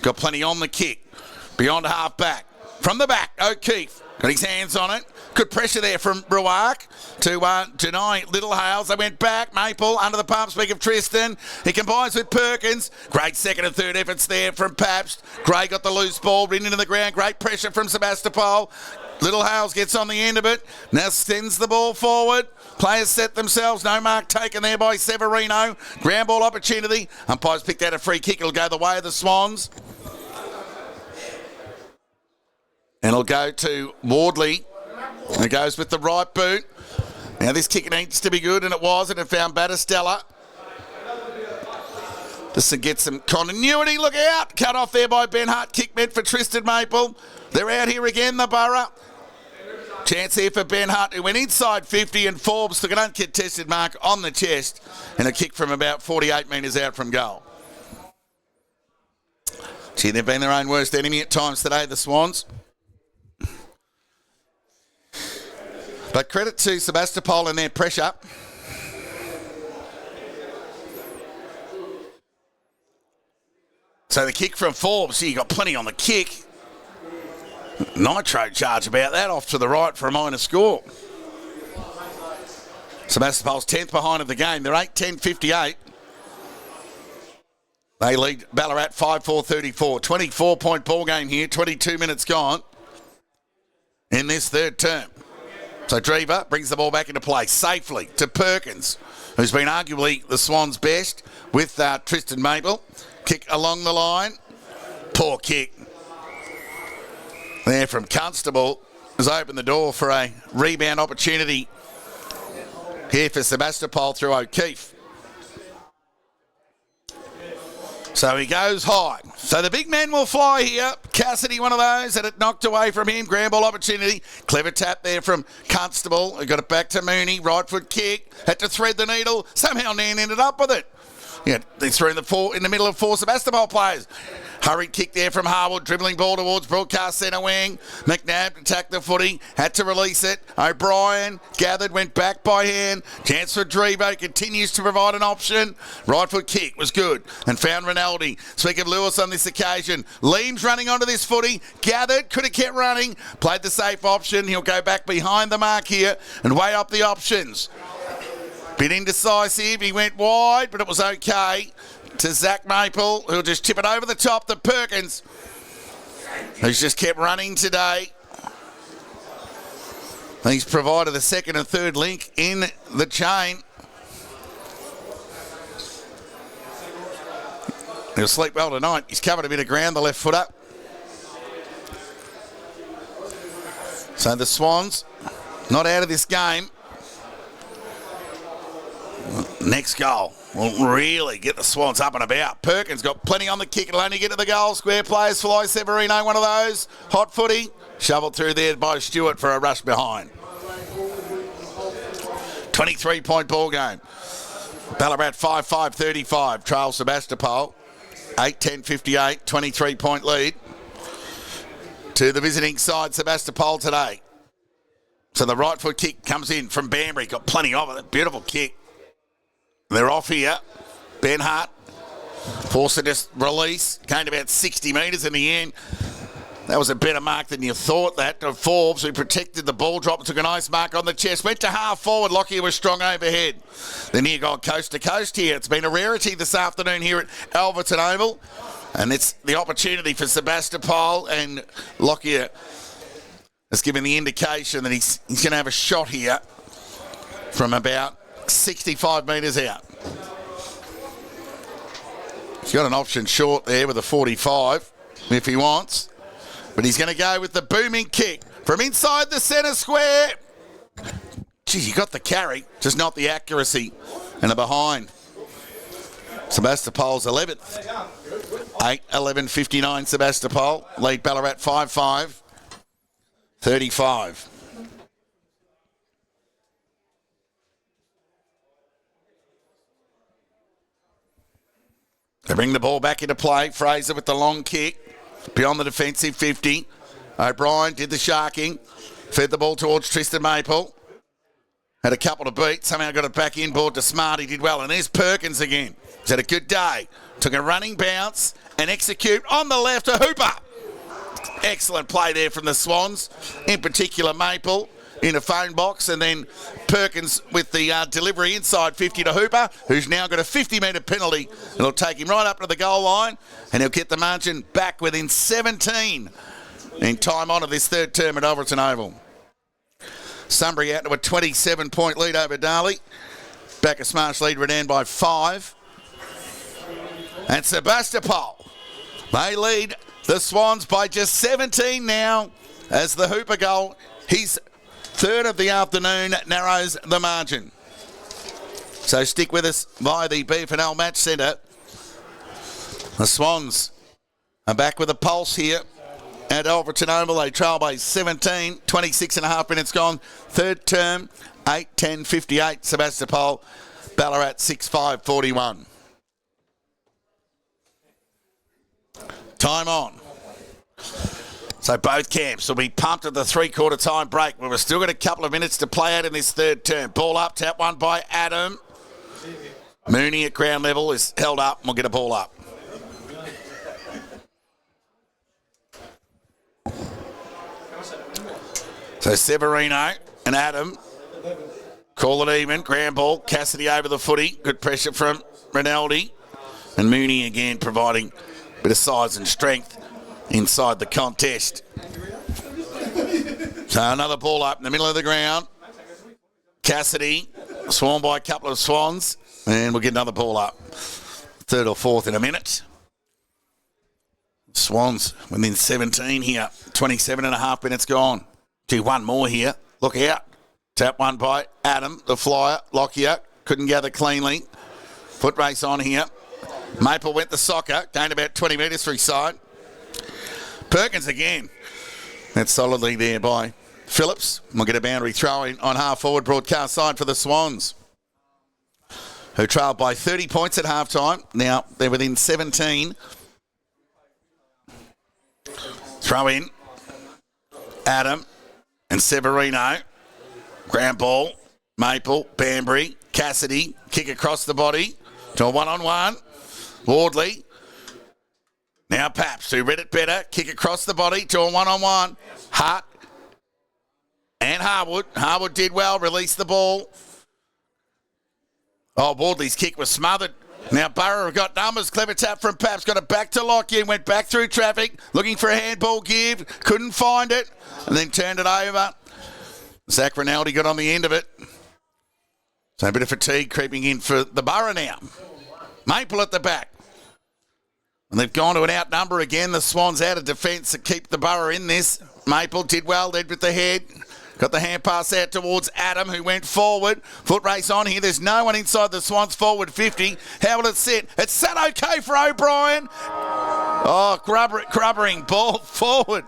Got plenty on the kick. Beyond half back. From the back, O'Keefe. Got his hands on it. Good pressure there from Ruark to deny Little Hales. They went back. Maple under the pump. Speak of Tristan. He combines with Perkins. Great second and third efforts there from Pabst. Gray got the loose ball. Ridden into the ground. Great pressure from Sebastopol. Little Hales gets on the end of it. Now sends the ball forward. Players set themselves. No mark taken there by Severino. Ground ball opportunity. Umpires picked out a free kick. It'll go the way of the Swans. And it'll go to Wardley. And it goes with the right boot. Now this kick needs to be good, and it was, and it found Battistella. Just to get some continuity. Look out. Cut off there by Ben Hart. Kick meant for Tristan Maple. They're out here again, the Borough. Chance here for Ben Hart, who went inside 50, and Forbes took an uncontested mark on the chest and a kick from about 48 metres out from goal. Gee, they've been their own worst enemy at times today, the Swans. But credit to Sebastopol and their pressure. So the kick from Forbes, he got plenty on the kick. Nitro charge about that, off to the right for a minor score. Sebastopol's 10th behind of the game. They're 8-10-58. They lead Ballarat 5-4-34. 24-point ball game here, 22 minutes gone in this third term. So Drever brings the ball back into play safely to Perkins, who's been arguably the Swans' best with Tristan Maple. Kick along the line. Poor kick. There from Constable has opened the door for a rebound opportunity here for Sebastopol through O'Keefe. So he goes high. So the big men will fly here. Cassidy, one of those, had it knocked away from him. Grand ball opportunity. Clever tap there from Constable. He got it back to Mooney. Right foot kick. Had to thread the needle. Somehow Nan ended up with it. Yeah, they threw in the middle of four Sebastopol players. Hurried kick there from Harwood, dribbling ball towards broadcast centre wing. McNabb attacked the footy, had to release it. O'Brien gathered, went back by hand. Chance for Drevo, continues to provide an option. Right foot kick was good and found Rinaldi. Speak of Lewis on this occasion. Leams running onto this footy, gathered, could have kept running, played the safe option. He'll go back behind the mark here and weigh up the options. Bit indecisive, he went wide, but it was okay. To Zach Maple, who'll just tip it over the top to Perkins, who's just kept running today. He's provided the second and third link in the chain. He'll sleep well tonight. He's covered a bit of ground, the left footer. So the Swans not out of this game. Next goal will really get the Swans up and about. Perkins got plenty on the kick. It'll only get to the goal. Square players fly. Severino, one of those. Hot footy. Shoveled through there by Stewart for a rush behind. 23-point ball game. Ballarat 5-5-35. Trail Sebastopol. 8-10-58. 23-point lead to the visiting side Sebastopol today. So the right foot kick comes in from Banbury. Got plenty of it. Beautiful kick. They're off here. Ben Hart forced to just release. Came to about 60 metres in the end. That was a better mark than you thought, that, of Forbes, who protected the ball drop, took a nice mark on the chest, went to half forward. Lockyer was strong overhead. Then he got coast to coast here. It's been a rarity this afternoon here at Alverton Oval. And it's the opportunity for Sebastopol, and Lockyer has given the indication that he's going to have a shot here from about 65 metres out. He's got an option short there with a 45 if he wants. But he's going to go with the booming kick from inside the centre square. Gee, you got the carry, just not the accuracy. And a behind. Sebastopol's 11th. 8:11:59 Sebastopol. Lead Ballarat 5-5. 35. They bring the ball back into play. Fraser with the long kick. Beyond the defensive 50. O'Brien did the sharking. Fed the ball towards Tristan Maple. Had a couple to beat. Somehow got it back inboard to Smart. He did well. And there's Perkins again. He's had a good day. Took a running bounce and execute on the left. A hooper. Excellent play there from the Swans. In particular, Maple in a phone box. And then Perkins with the delivery inside 50 to Hooper, who's now got a 50-metre penalty. It'll take him right up to the goal line. And he'll get the margin back within 17 in time on of this third term at Alverton Oval. Sunbury out to a 27-point lead over Darley. Back a Smarsh lead Redan by 5. And Sebastopol, they lead the Swans by just 17 now as the Hooper goal, his third of the afternoon, narrows the margin. So stick with us via the FNL Match Centre. The Swans are back with a pulse here at Alverton Oval. They trail by 17, 26 and a half minutes gone. Third term, 8:10:58. Sebastopol, Ballarat 6:5:41. Time on. So both camps will be pumped at the three-quarter time break. We've still got a couple of minutes to play out in this third term. Ball up, tap one by Adam. Mooney at ground level is held up and we'll get a ball up. So Severino and Adam call it even. Ground ball, Cassidy over the footy. Good pressure from Rinaldi. And Mooney again providing a bit of size and strength inside the contest. So another ball up in the middle of the ground. Cassidy, swarmed by a couple of Swans. And we'll get another ball up. Third or fourth in a minute. Swans within 17 here. 27 and a half minutes gone. Do one more here. Look out. Tap one by Adam, the flyer. Lockyer couldn't gather cleanly. Foot race on here. Maple went the soccer. Gained about 20 metres through side. Perkins again. That's solidly there by Phillips. We'll get a boundary throw in on half forward broadcast side for the Swans, who trailed by 30 points at half time. Now they're within 17. Throw in. Adam and Severino. Ground ball. Maple, Banbury, Cassidy. Kick across the body to a one-on-one. Wardley. Now Paps, who read it better. Kick across the body to a one-on-one. Hart and Harwood. Harwood did well, released the ball. Oh, Wardley's kick was smothered. Now Burrow got numbers. Clever tap from Paps. Got it back to Lockyer. Went back through traffic. Looking for a handball give. Couldn't find it. And then turned it over. Zach Rinaldi got on the end of it. So a bit of fatigue creeping in for the Burrow now. Maple at the back. And they've gone to an outnumber again. The Swans out of defence to keep the Burrow in this. Maple did well, led with the head. Got the hand pass out towards Adam, who went forward. Foot race on here. There's no one inside the Swans forward 50. How will it sit? It's sat okay for O'Brien. Oh, grubbering ball forward.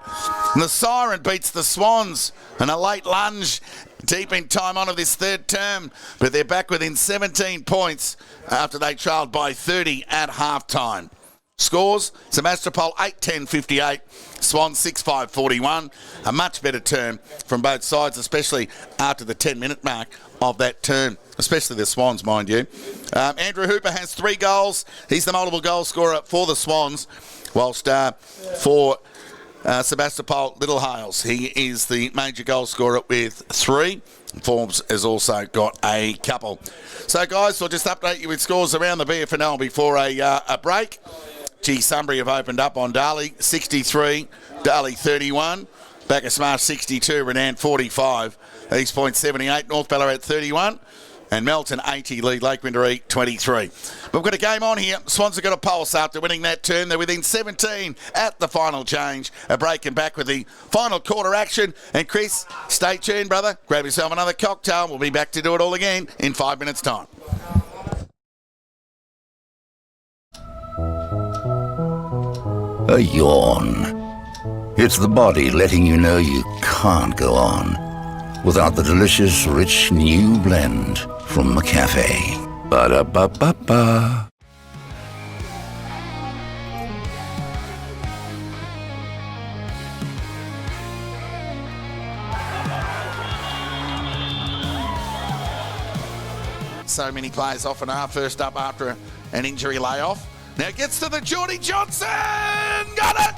And the siren beats the Swans. And a late lunge deep in time on of this third term. But they're back within 17 points after they trailed by 30 at half-time. Scores, Sebastopol 8:10:58, Swans 6:5:41. A much better term from both sides, especially after the 10-minute mark of that term, especially the Swans, mind you. Andrew Hooper has 3 goals. He's the multiple goal scorer for the Swans, whilst for Sebastopol Little Hales. He is the major goal scorer with 3. Forbes has also got a couple. So, guys, we'll just update you with scores around the BFNL before a break. Sunbury have opened up on Darley, 63, Darley 31, Backer Smart 62, Renan 45, East Point 78, North Ballarat 31, and Melton 80, lead Lake Windermere 23. We've got a game on here. Swans have got a pulse after winning that turn. They're within 17 at the final change. A break and back with the final quarter action. And Chris, stay tuned, brother. Grab yourself another cocktail. We'll be back to do it all again in 5 minutes' time. A yawn. It's the body letting you know you can't go on without the delicious, rich new blend from McCafe. Ba-da-ba-ba-ba. So many players off and are first up after an injury layoff. Now it gets to the Geordie Johnson! Got it!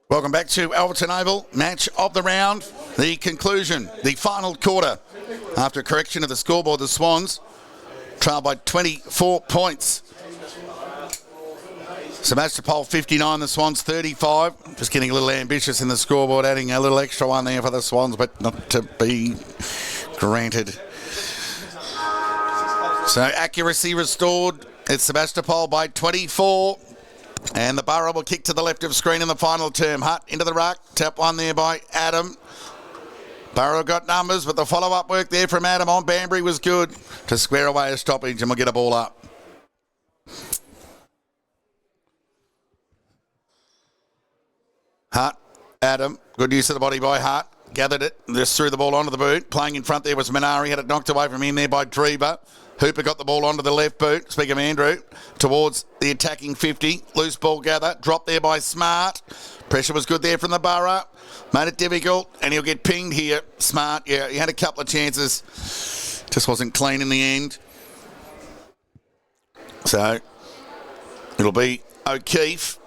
Welcome back to Alberton Oval, match of the round. The conclusion, the final quarter. After correction of the scoreboard, the Swans trail by 24 points. Sebastopol 59, the Swans 35. Just getting a little ambitious in the scoreboard, adding a little extra one there for the Swans, but not to be granted. So accuracy restored. It's Sebastopol by 24. And the Borough will kick to the left of screen in the final term. Hutt into the ruck. Tap one there by Adam. Borough got numbers, but the follow-up work there from Adam on Banbury was good to square away a stoppage, and we'll get a ball up. Hutt, Adam, good use of the body by Hutt. Gathered it, just threw the ball onto the boot. Playing in front there was Minari, had it knocked away from him there by Drever. Hooper got the ball onto the left boot. Speak of Andrew, towards the attacking 50. Loose ball gather, dropped there by Smart. Pressure was good there from the Borough. Made it difficult, and he'll get pinged here. Smart, yeah, he had a couple of chances. Just wasn't clean in the end. So, it'll be O'Keefe.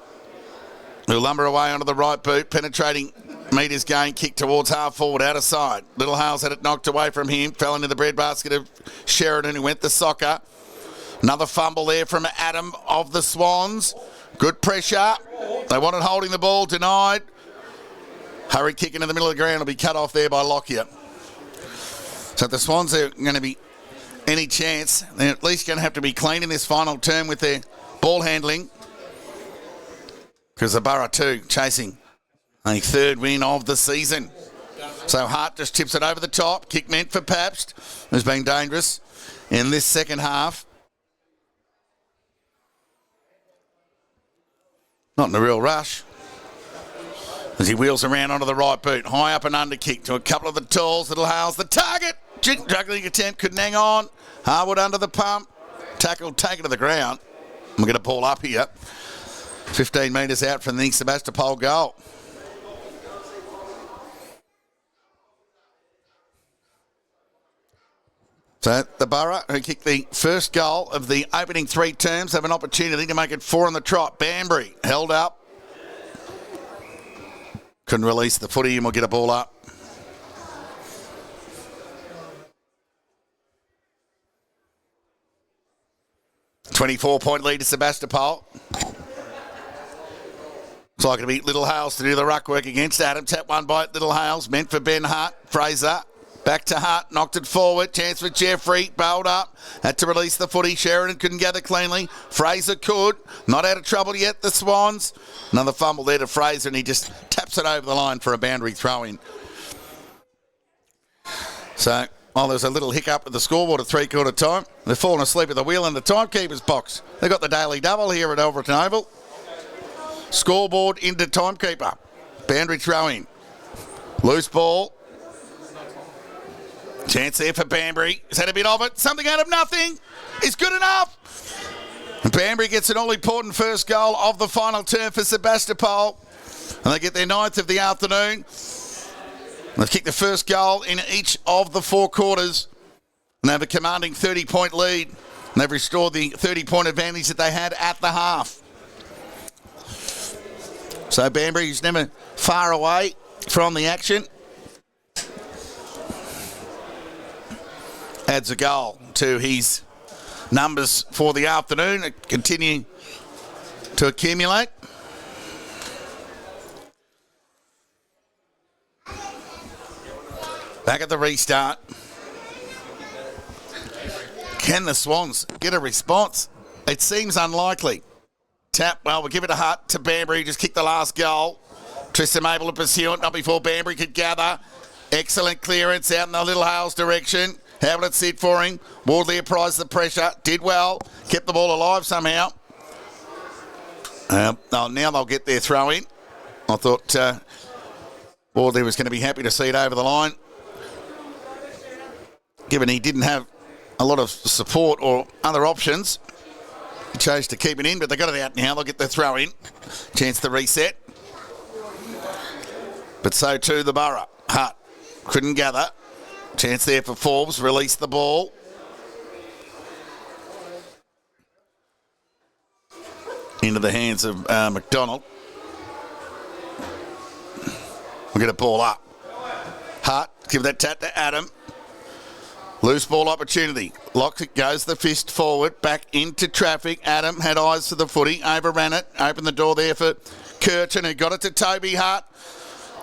He'll lumber away onto the right boot, penetrating metres gain, kick towards half forward, out of sight. Little Hales had it knocked away from him, fell into the breadbasket of Sheridan, who went the soccer. Another fumble there from Adam of the Swans. Good pressure. They wanted holding the ball, denied. Hurry kick into the middle of the ground will be cut off there by Lockyer. So if the Swans are going to be any chance, they're at least going to have to be clean in this final term with their ball handling. Because the Borough too chasing a third win of the season. So Hart just tips it over the top. Kick meant for Pabst, who's been dangerous in this second half. Not in a real rush. As he wheels around onto the right boot. High up and under kick to a couple of the tools. Little Hales, the target. Juggling attempt, couldn't hang on. Harwood under the pump. Tackle taken to the ground. We're going to pull up here. 15 metres out from the Sebastopol goal. So the Borough, who kicked the first goal of the opening three terms, have an opportunity to make it 4 on the trot. Banbury held up. Couldn't release the footy, and we'll get a ball up. .24 lead to Sebastopol. It's like it'll be Little Hales to do the ruck work against Adam. Tap one by Little Hales, meant for Ben Hart. Fraser, back to Hart, knocked it forward. Chance for Jeffrey, bailed up. Had to release the footy. Sheridan couldn't gather cleanly. Fraser could. Not out of trouble yet, the Swans. Another fumble there to Fraser, and he just taps it over the line for a boundary throw-in. So, there's a little hiccup at the scoreboard at three-quarter time. They've fallen asleep at the wheel in the timekeeper's box. They've got the daily double here at Alberton Oval. Scoreboard into timekeeper. Boundary throw-in. Loose ball. Chance there for Banbury. He's had a bit of it. Something out of nothing is good enough. And Banbury gets an all-important first goal of the final term for Sebastopol. And they get their 9th of the afternoon. They've kicked the first goal in each of the 4 quarters. And they have a commanding 30-point lead. And they've restored the 30-point advantage that they had at the half. So Banbury's never far away from the action. Adds a goal to his numbers for the afternoon, continuing to accumulate. Back at the restart. Can the Swans get a response? It seems unlikely. Tap, well, we'll give it a Hut to Banbury, just kicked the last goal. Tristan able to pursue it, not before Banbury could gather. Excellent clearance out in the Little Hales direction. How would it sit for him? Wardley apprised the pressure, did well, kept the ball alive somehow. Now they'll get their throw in. I thought Wardley was going to be happy to see it over the line, given he didn't have a lot of support or other options. He chose to keep it in, but they got it out now. They'll get their throw in. Chance to reset. But so too the Borough. Hutt couldn't gather. Chance there for Forbes. Release the ball. Into the hands of McDonald. We'll get a ball up. Hart, give that tap to Adam. Loose ball opportunity. Locks it, goes the fist forward, back into traffic. Adam had eyes for the footy, overran it, opened the door there for Curtin, who got it to Toby Hart.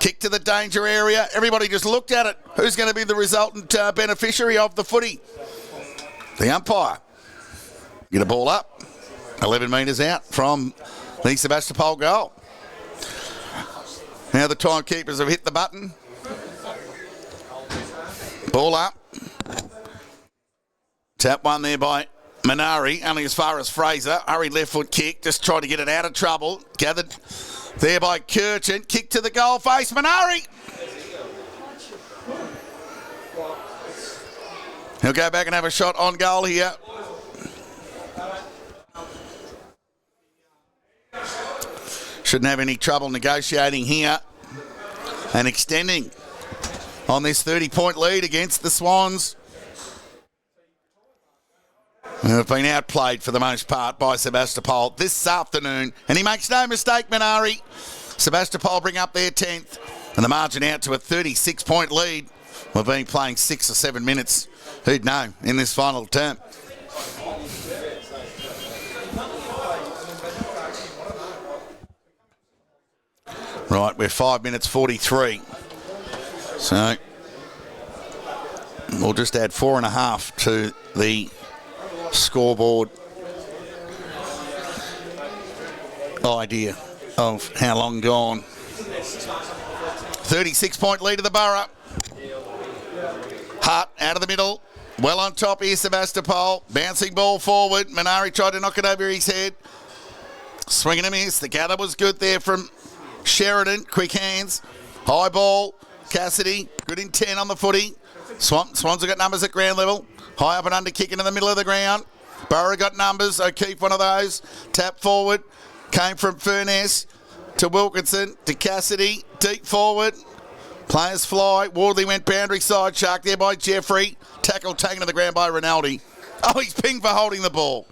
Kick to the danger area. Everybody just looked at it. Who's going to be the resultant beneficiary of the footy? The umpire. Get a ball up. 11 metres out from the Sebastopol goal. Now the timekeepers have hit the button. Ball up. Tap one there by Minari, only as far as Fraser. Hurried left foot kick, just tried to get it out of trouble. Gathered there by Curtin. Kick to the goal face, Minari. He'll go back and have a shot on goal here. Shouldn't have any trouble negotiating here and extending on this 30-point lead against the Swans, who have been outplayed for the most part by Sebastopol this afternoon. And he makes no mistake, Minari. Sebastopol bring up their 10th and the margin out to a 36-point lead. We've been playing 6 or 7 minutes, who'd know, in this final term. Right, we're 5 minutes 43. So we'll just add 4.5 to the scoreboard idea of how long gone. 36-point lead of the Borough. Hart out of the middle. Well on top here, Sebastopol. Bouncing ball forward. Minari tried to knock it over his head. Swing and a miss. The gather was good there from Sheridan. Quick hands. High ball. Cassidy. Good intent on the footy. Swans have got numbers at ground level. High up and under kick into the middle of the ground. Borough got numbers. O'Keefe one of those. Tap forward. Came from Furness to Wilkinson to Cassidy. Deep forward. Players fly. Wardley went boundary side. Shark there by Jeffrey. Tackle taken to the ground by Rinaldi. Oh, he's pinged for holding the ball.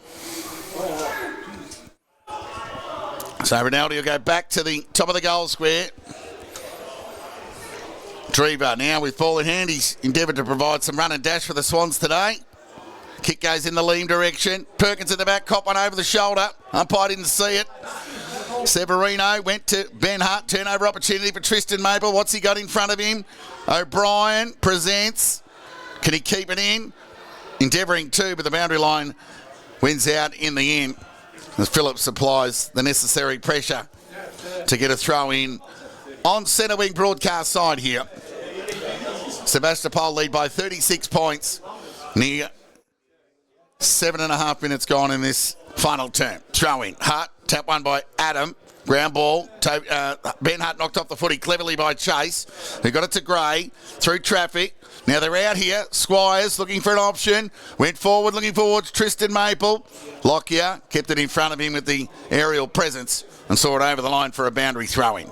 So Rinaldi will go back to the top of the goal square. Drever now with ball in hand. He's endeavoured to provide some run and dash for the Swans today. Kick goes in the Leam direction. Perkins at the back, cop one over the shoulder. Umpire didn't see it. Severino went to Ben Hart. Turnover opportunity for Tristan Maple. What's he got in front of him? O'Brien presents. Can he keep it in? Endeavouring to, but the boundary line wins out in the end as Phillips supplies the necessary pressure to get a throw in on centre wing broadcast side here. Sebastopol lead by 36 points. Near 7.5 minutes gone in this final term. Throw in. Hart, tap one by Adam. Ground ball. Ben Hart knocked off the footy cleverly by Chase. They got it to Gray. Through traffic. Now they're out here. Squires looking for an option. Went forward, looking forward. Tristan Maple. Lockyer kept it in front of him with the aerial presence and saw it over the line for a boundary throw-in.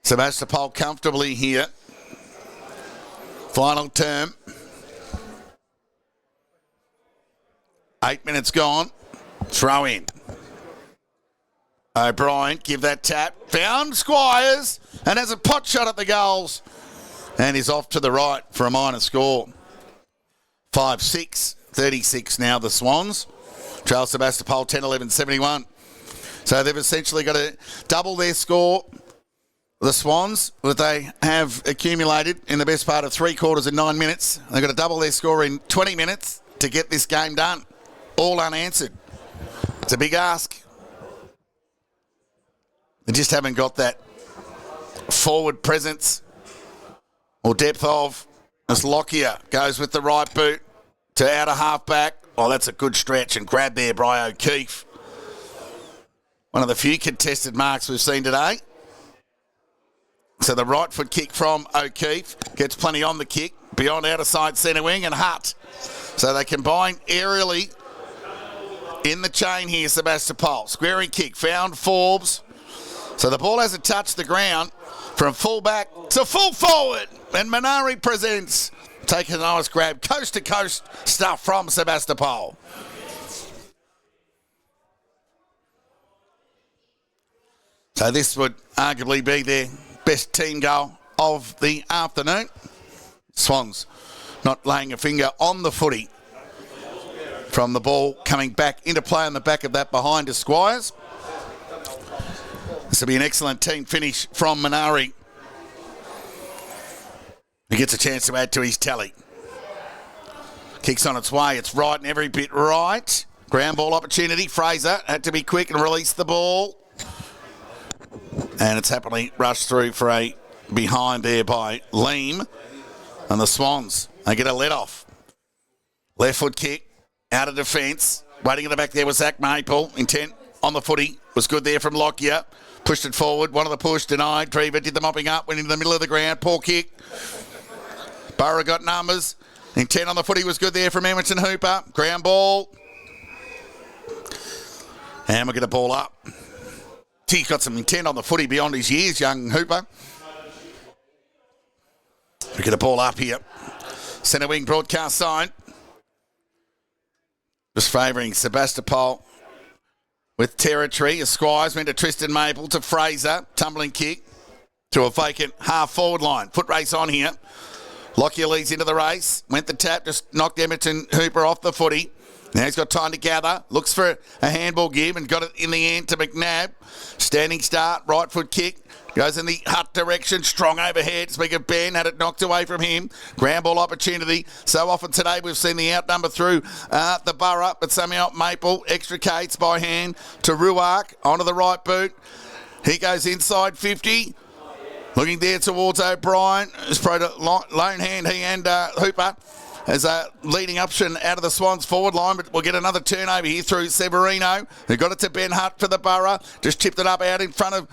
Sebastopol comfortably here. Final term. 8 minutes gone. Throw in. O'Brien, give that tap. Found Squires and has a pot shot at the goals. And is off to the right for a minor score. 5-6. 36 now the Swans. Trail Sebastopol 10-11-71. So they've essentially got to double their score. The Swans, that they have accumulated in the best part of 3 quarters in 9 minutes. They've got to double their score in 20 minutes to get this game done. All unanswered. It's a big ask. They just haven't got that forward presence or depth of. As Lockyer goes with the right boot to outer half-back. Oh, that's a good stretch and grab there by O'Keefe. One of the few contested marks we've seen today. So the right foot kick from O'Keefe gets plenty on the kick. Beyond outer side centre wing and Hutt. So they combine aerially in the chain here, Sebastopol. Squaring kick, found Forbes. So the ball hasn't touched the ground from full back to full forward. And Minari presents. Taking a nice grab. Coast to coast stuff from Sebastopol. So this would arguably be their best team goal of the afternoon. Swans not laying a finger on the footy from the ball coming back into play on the back of that behind to Squires. This will be an excellent team finish from Minari. He gets a chance to add to his tally. Kicks on its way. It's right and every bit right. Ground ball opportunity. Fraser had to be quick and release the ball. And it's happily rushed through for a behind there by Leam. And the Swans, they get a let off. Left foot kick. Out of defence. Waiting in the back there was Zach Maple. Intent on the footy. Was good there from Lockyer. Pushed it forward. One of the push denied. Drever did the mopping up. Went into the middle of the ground. Poor kick. Burrow got numbers. Intent on the footy was good there from Emerson Hooper. Ground ball. And we'll get a ball up. He's got some intent on the footy beyond his years, young Hooper. We get a ball up here. Centre wing broadcast sign. Just favouring Sebastopol with territory. Squires went to Tristan Maple to Fraser. Tumbling kick to a vacant half forward line. Foot race on here. Lockyer leads into the race. Went the tap, just knocked Emerson Hooper off the footy. Now he's got time to gather. Looks for a handball give and got it in the end to McNabb. Standing start, right foot kick. Goes in the Hutt direction, strong overhead. Speaking of Ben, had it knocked away from him. Ground ball opportunity. So often today we've seen the outnumber through the Borough, but somehow Maple extricates by hand to Ruark onto the right boot. He goes inside 50. Looking there towards O'Brien. It's probably lone hand, he and Hooper. As a leading option out of the Swans forward line, but we'll get another turnover here through Severino, who got it to Ben Hutt for the Borough. Just tipped it up out in front of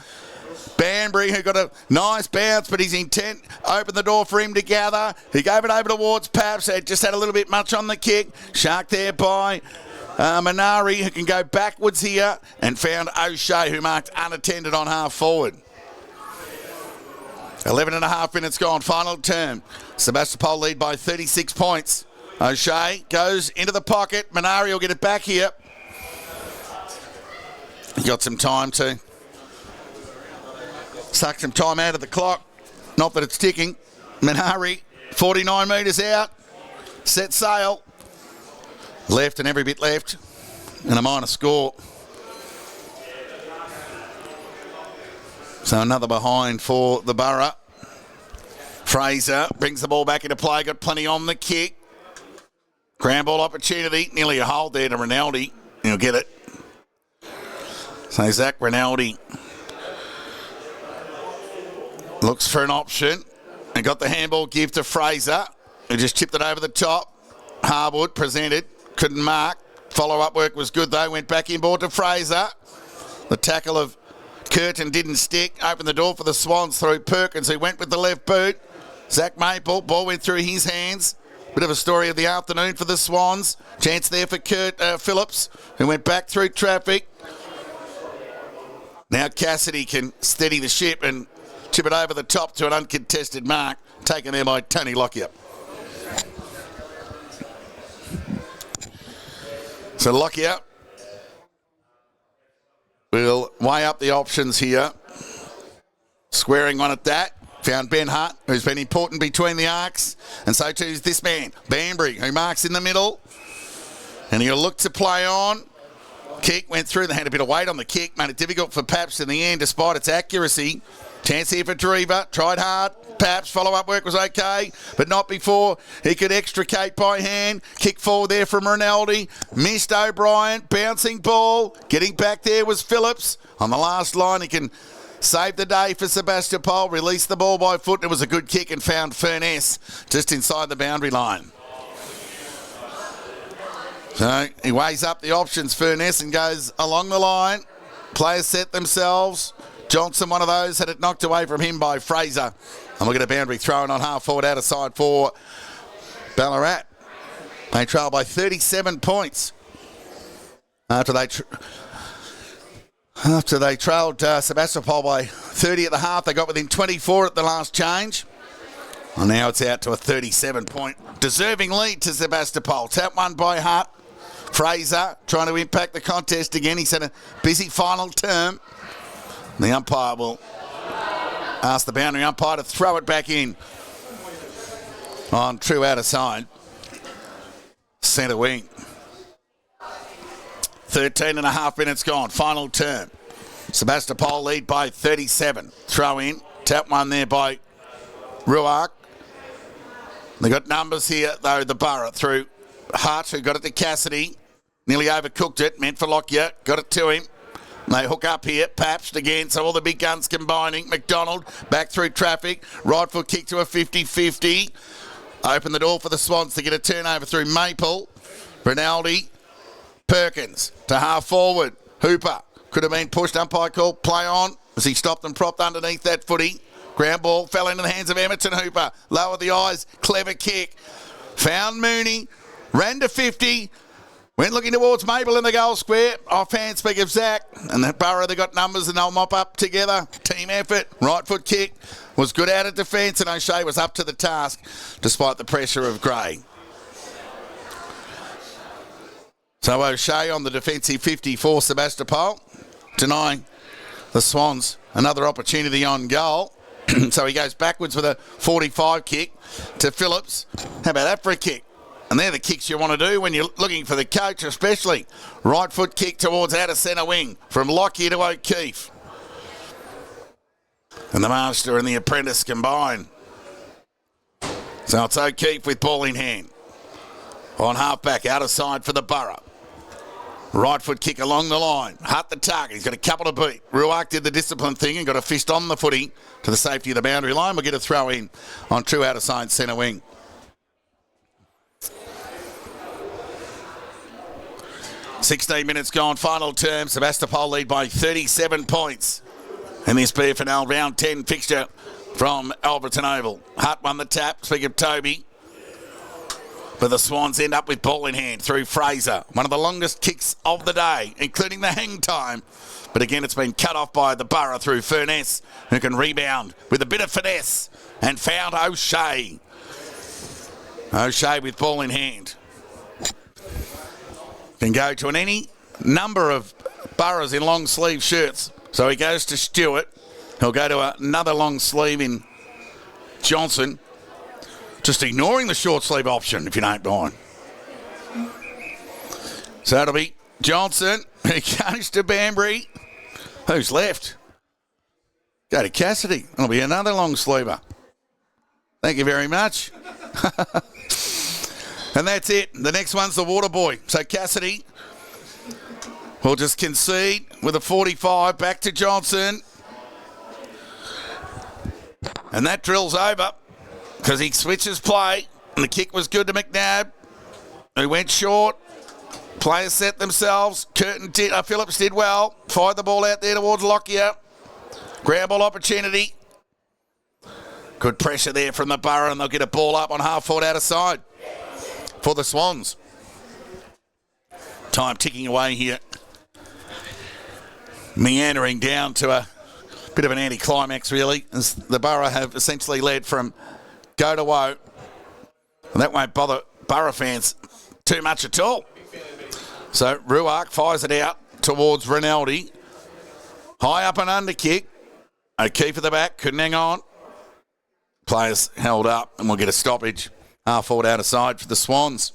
Banbury, who got a nice bounce, but his intent opened the door for him to gather. He gave it over towards Paps, just had a little bit much on the kick. Shark there by Minari, who can go backwards here, and found O'Shea, who marked unattended on half forward. 11 and a half minutes gone, final term. Sebastopol lead by 36 points. O'Shea goes into the pocket. Minari will get it back here. He got some time to suck some time out of the clock. Not that it's ticking. Minari, 49 metres out. Set sail. Left and every bit left. And a minor score. So another behind for the Borough. Fraser brings the ball back into play. Got plenty on the kick. Ground ball opportunity. Nearly a hold there to Rinaldi. He'll get it. So Zach Rinaldi looks for an option. And got the handball give to Fraser, who just chipped it over the top. Harwood presented. Couldn't mark. Follow-up work was good though. Went back inboard to Fraser. The tackle of Curtin didn't stick. Opened the door for the Swans through Perkins, who went with the left boot. Zach Maple, ball went through his hands. Bit of a story of the afternoon for the Swans. Chance there for Kurt Phillips, who went back through traffic. Now Cassidy can steady the ship and chip it over the top to an uncontested mark, taken there by Tony Lockyer. So Lockyer will weigh up the options here. Squaring one at that. Found Ben Hutt, who's been important between the arcs. And so too is this man, Banbury, who marks in the middle. And he'll look to play on. Kick went through. They had a bit of weight on the kick. Made it difficult for Paps in the end, despite its accuracy. Chance here for Drever. Tried hard. Paps, follow-up work was okay, but not before he could extricate by hand. Kick forward there from Rinaldi. Missed O'Brien. Bouncing ball. Getting back there was Phillips. On the last line, he can save the day for Sebastopol. Released the ball by foot. It was a good kick and found Furness just inside the boundary line. So he weighs up the options, Furness, and goes along the line. Players set themselves. Johnson, one of those, had it knocked away from him by Fraser. And we'll get a boundary thrown on half forward out of side for Ballarat. They trail by 37 points. After they trailed Sebastopol by 30 at the half, they got within 24 at the last change. Well, now it's out to a 37-point deserving lead to Sebastopol. Tap one by Hutt. Fraser trying to impact the contest again. He's had a busy final term. The umpire will ask the boundary umpire to throw it back in on true outer side. Centre wing. 13 and a half minutes gone. Final term. Sebastopol lead by 37. Throw in. Tap one there by Ruark. They got numbers here, though, the Borough through Hart, who got it to Cassidy. Nearly overcooked it. Meant for Lockyer. Got it to him. They hook up here. Papst again, so all the big guns combining. McDonald back through traffic. Right foot kick to a 50-50. Open the door for the Swans to get a turnover through Maple. Rinaldi. Perkins to half forward. Hooper could have been pushed. Umpire call play on as he stopped and propped underneath that footy. Ground ball fell into the hands of Emerton Hooper. Lowered the eyes. Clever kick. Found Mooney. Ran to 50. Went looking towards Maple in the goal square. Offhand speak of Zach. And that Borough, they got numbers and they'll mop up together. Team effort. Right foot kick. Was good out of defence and O'Shea was up to the task despite the pressure of Gray. So O'Shea on the defensive 50 for Sebastopol, denying the Swans another opportunity on goal. So he goes backwards with a 45 kick to Phillips. How about that for a kick? And they're the kicks you want to do when you're looking for the coach, especially. Right foot kick towards outer centre wing from Lockyer to O'Keefe. And the master and the apprentice combine. So it's O'Keefe with ball in hand. On half-back, outer side for the Borough. Right foot kick along the line. Hutt the target. He's got a couple to beat. Ruark did the discipline thing and got a fist on the footy to the safety of the boundary line. We'll get a throw in on true outer side centre wing. "16 minutes gone. Final term. Sebastopol lead by 37 points in this FNL round 10 fixture from Alberton Oval. Hutt won the tap. Speak of Toby. But the Swans end up with ball in hand through Fraser. One of the longest kicks of the day, including the hang time. But again, it's been cut off by the Borough through Furness, who can rebound with a bit of finesse and found O'Shea. O'Shea with ball in hand. Can go to any number of Boroughs in long sleeve shirts. So he goes to Stewart. He'll go to another long sleeve in Johnson. Just ignoring the short sleeve option, if you don't mind. So it'll be Johnson. He goes to Banbury. Who's left? Go to Cassidy. It'll be another long sleever. Thank you very much. And that's it. The next one's the water boy. So Cassidy will just concede with a 45 back to Johnson. And that drill's over because he switches play. And the kick was good to McNabb, who went short. Players set themselves. Phillips did well. Fired the ball out there towards Lockyer. Ground ball opportunity. Good pressure there from the Borough, and they'll get a ball up on half forward outer side for the Swans. Time ticking away here. Meandering down to a bit of an anticlimax, really, as the Borough have essentially led from go to woe. And that won't bother Borough fans too much at all. So Ruark fires it out towards Rinaldi. High up and under kick. O'Keefe at the back, couldn't hang on. Players held up, and we'll get a stoppage. Half forward outer side for the Swans.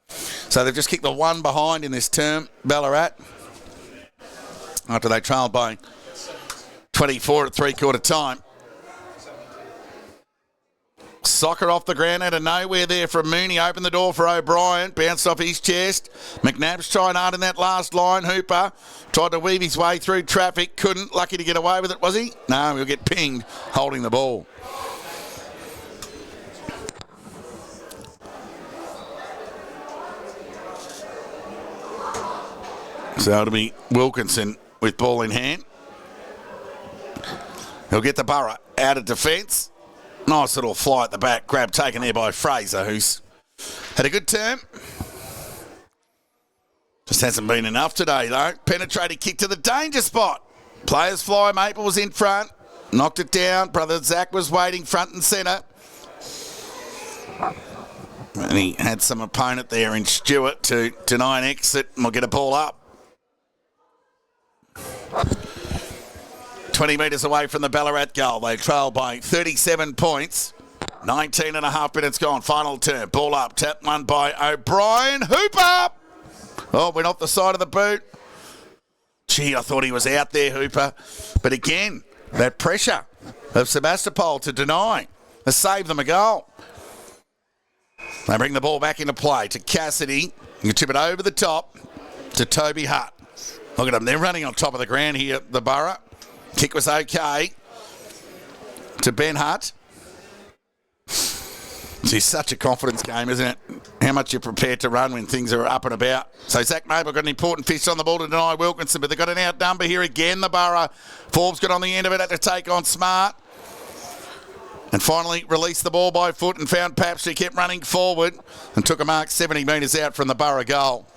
So they've just kicked the one behind in this term, Ballarat, after they trailed by 24 at three-quarter time. Soccer off the ground out of nowhere there from Mooney. Opened the door for O'Brien. Bounced off his chest. McNabb's trying hard in that last line. Hooper tried to weave his way through traffic. Couldn't. Lucky to get away with it, was he? No, he'll get pinged holding the ball. So it'll be Wilkinson with ball in hand. He'll get the Borough out of defence. Nice little fly at the back. Grab taken there by Fraser, who's had a good term. Just hasn't been enough today, though. Penetrating kick to the danger spot. Players fly. Maple was in front. Knocked it down. Brother Zach was waiting front and centre. And he had some opponent there in Stewart to deny an exit, and we'll get a ball up. 20 metres away from the Ballarat goal. They trail by 37 points. 19 and a half minutes gone. Final turn. Ball up. Tap one by O'Brien. Hooper! Oh, went off the side of the boot. Gee, I thought he was out there, Hooper. But again, that pressure of Sebastopol to deny has saved them a goal. They bring the ball back into play to Cassidy. You tip it over the top to Toby Hutt. Look at them. They're running on top of the ground here, the Borough. Kick was okay to Ben Hutt. It's such a confidence game, isn't it? How much you're prepared to run when things are up and about. So Zach Mabel got an important fish on the ball to deny Wilkinson, but they've got an outnumber here again, the Borough. Forbes got on the end of it, had to take on Smart. And finally released the ball by foot and found Paps, who kept running forward and took a mark 70 metres out from the Borough goal.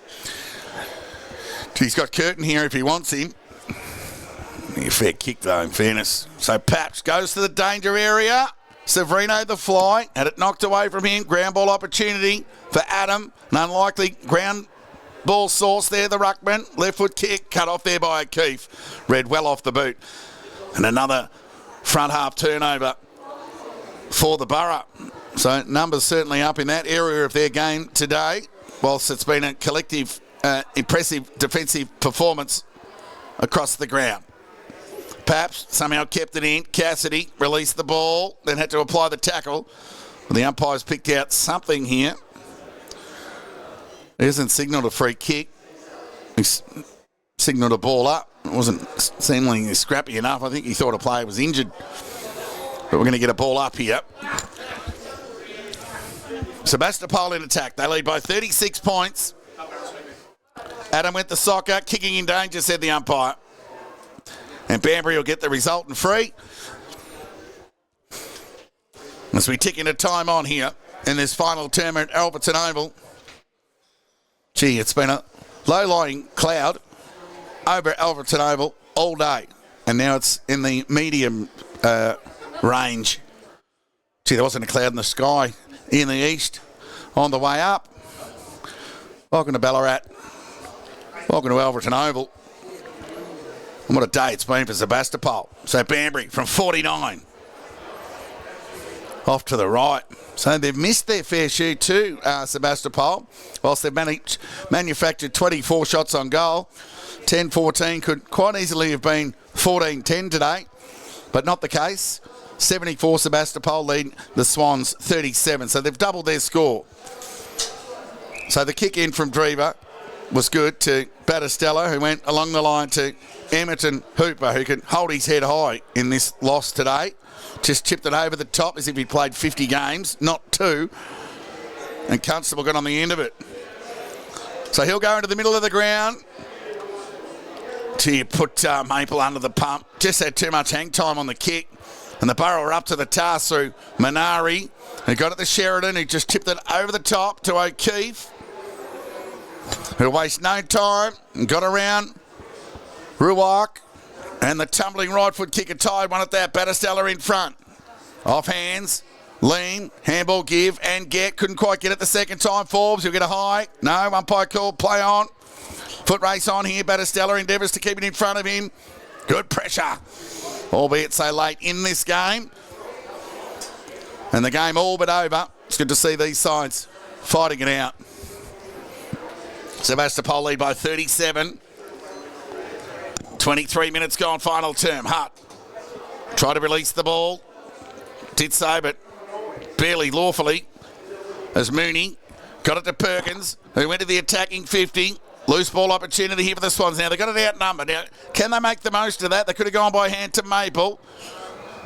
He's got Curtin here if he wants him. A fair kick though, in fairness. So Paps goes to the danger area. Severino the fly, had it knocked away from him. Ground ball opportunity for Adam. An unlikely ground ball source there, the ruckman. Left foot kick, cut off there by O'Keefe. Read well off the boot. And another front half turnover for the Borough. So numbers certainly up in that area of their game today, whilst it's been a collective, impressive defensive performance across the ground. Paps somehow kept it in. Cassidy released the ball, then had to apply the tackle. Well, the umpires picked out something here. He hasn't signalled a free kick. He's signalled a ball up. It wasn't seemingly scrappy enough. I think he thought a player was injured. But we're going to get a ball up here. Sebastopol in attack. They lead by 36 points. Adam went the soccer. Kicking in danger, said the umpire. And Banbury will get the resultant free. As we tick into time on here in this final term at Alberton Oval. Gee, it's been a low-lying cloud over Alberton Oval all day. And now it's in the medium range. Gee, there wasn't a cloud in the sky in the east on the way up. Welcome to Ballarat. Welcome to Alberton Oval. And what a day it's been for Sebastopol. So Banbury from 49 off to the right. So they've missed their fair share too, Sebastopol, whilst they've manufactured 24 shots on goal. 10-14 could quite easily have been 14-10 today, but not the case. 74 Sebastopol lead the Swans 37. So they've doubled their score. So the kick in from Drever was good to Battistella, who went along the line to Emmett and Hooper, who can hold his head high in this loss today. Just chipped it over the top as if he'd played 50 games, not 2. And Constable got on the end of it. So he'll go into the middle of the ground. To put Maple under the pump. Just had too much hang time on the kick. And the Borough are up to the task through Minari, who got it to Sheridan, who just tipped it over the top to O'Keefe, who waste no time and got around Ruark, and the tumbling right foot kicker tied one at that. Battistella in front. Off hands. Lean. Handball give and get. Couldn't quite get it the second time. Forbes, he'll get a high. No, umpire call. Play on. Foot race on here. Battistella endeavours to keep it in front of him. Good pressure. Albeit so late in this game. And the game all but over. It's good to see these sides fighting it out. Sebastopol lead by 37. 23 minutes gone, final term. Hutt tried to release the ball. Did so, but barely lawfully. As Mooney got it to Perkins, who went to the attacking 50. Loose ball opportunity here for the Swans. Now, they've got it outnumbered. Now, can they make the most of that? They could have gone by hand to Maple,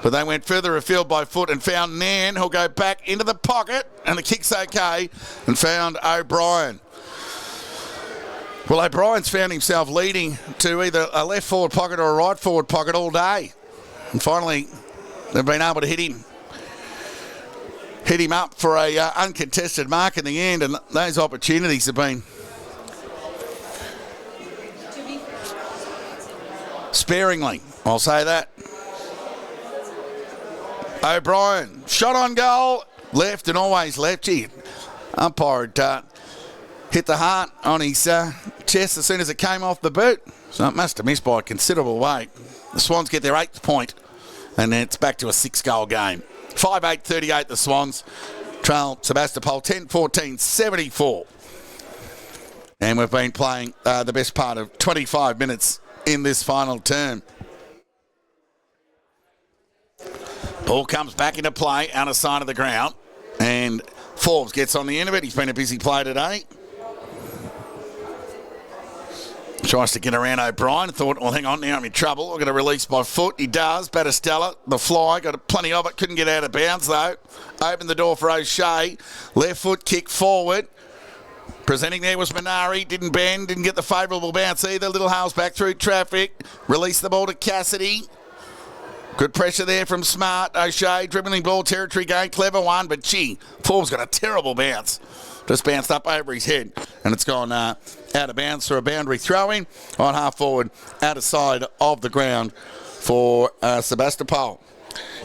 but they went further afield by foot and found Nan, who'll go back into the pocket, and the kick's okay, and found O'Brien. Well, O'Brien's found himself leading to either a left forward pocket or a right forward pocket all day. And finally, they've been able to hit him up for a uncontested mark in the end, and those opportunities have been sparingly, I'll say that. O'Brien, shot on goal, left and always left. Gee, umpire hit the heart on his chest as soon as it came off the boot. So it must have missed by a considerable way. The Swans get their 8th point, and then it's back to a 6-goal game. 5-8-38 the Swans trail Sebastopol 10-14, 74. And we've been playing the best part of 25 minutes in this final term. Ball comes back into play out of side of the ground, and Forbes gets on the end of it. He's been a busy player today. Tries to get around O'Brien. Thought, well, hang on, now I'm in trouble. I'm going to release my foot. He does. Battistella, the fly, got plenty of it. Couldn't get out of bounds, though. Opened the door for O'Shea. Left foot kick forward. Presenting there was Minari. Didn't bend. Didn't get the favourable bounce either. Little Hales back through traffic. Released the ball to Cassidy. Good pressure there from Smart. O'Shea, dribbling ball, territory gain. Clever one, but gee, Forbes got a terrible bounce. Just bounced up over his head, and it's gone out of bounds for a boundary throw-in on half forward, out of side of the ground for Sebastopol.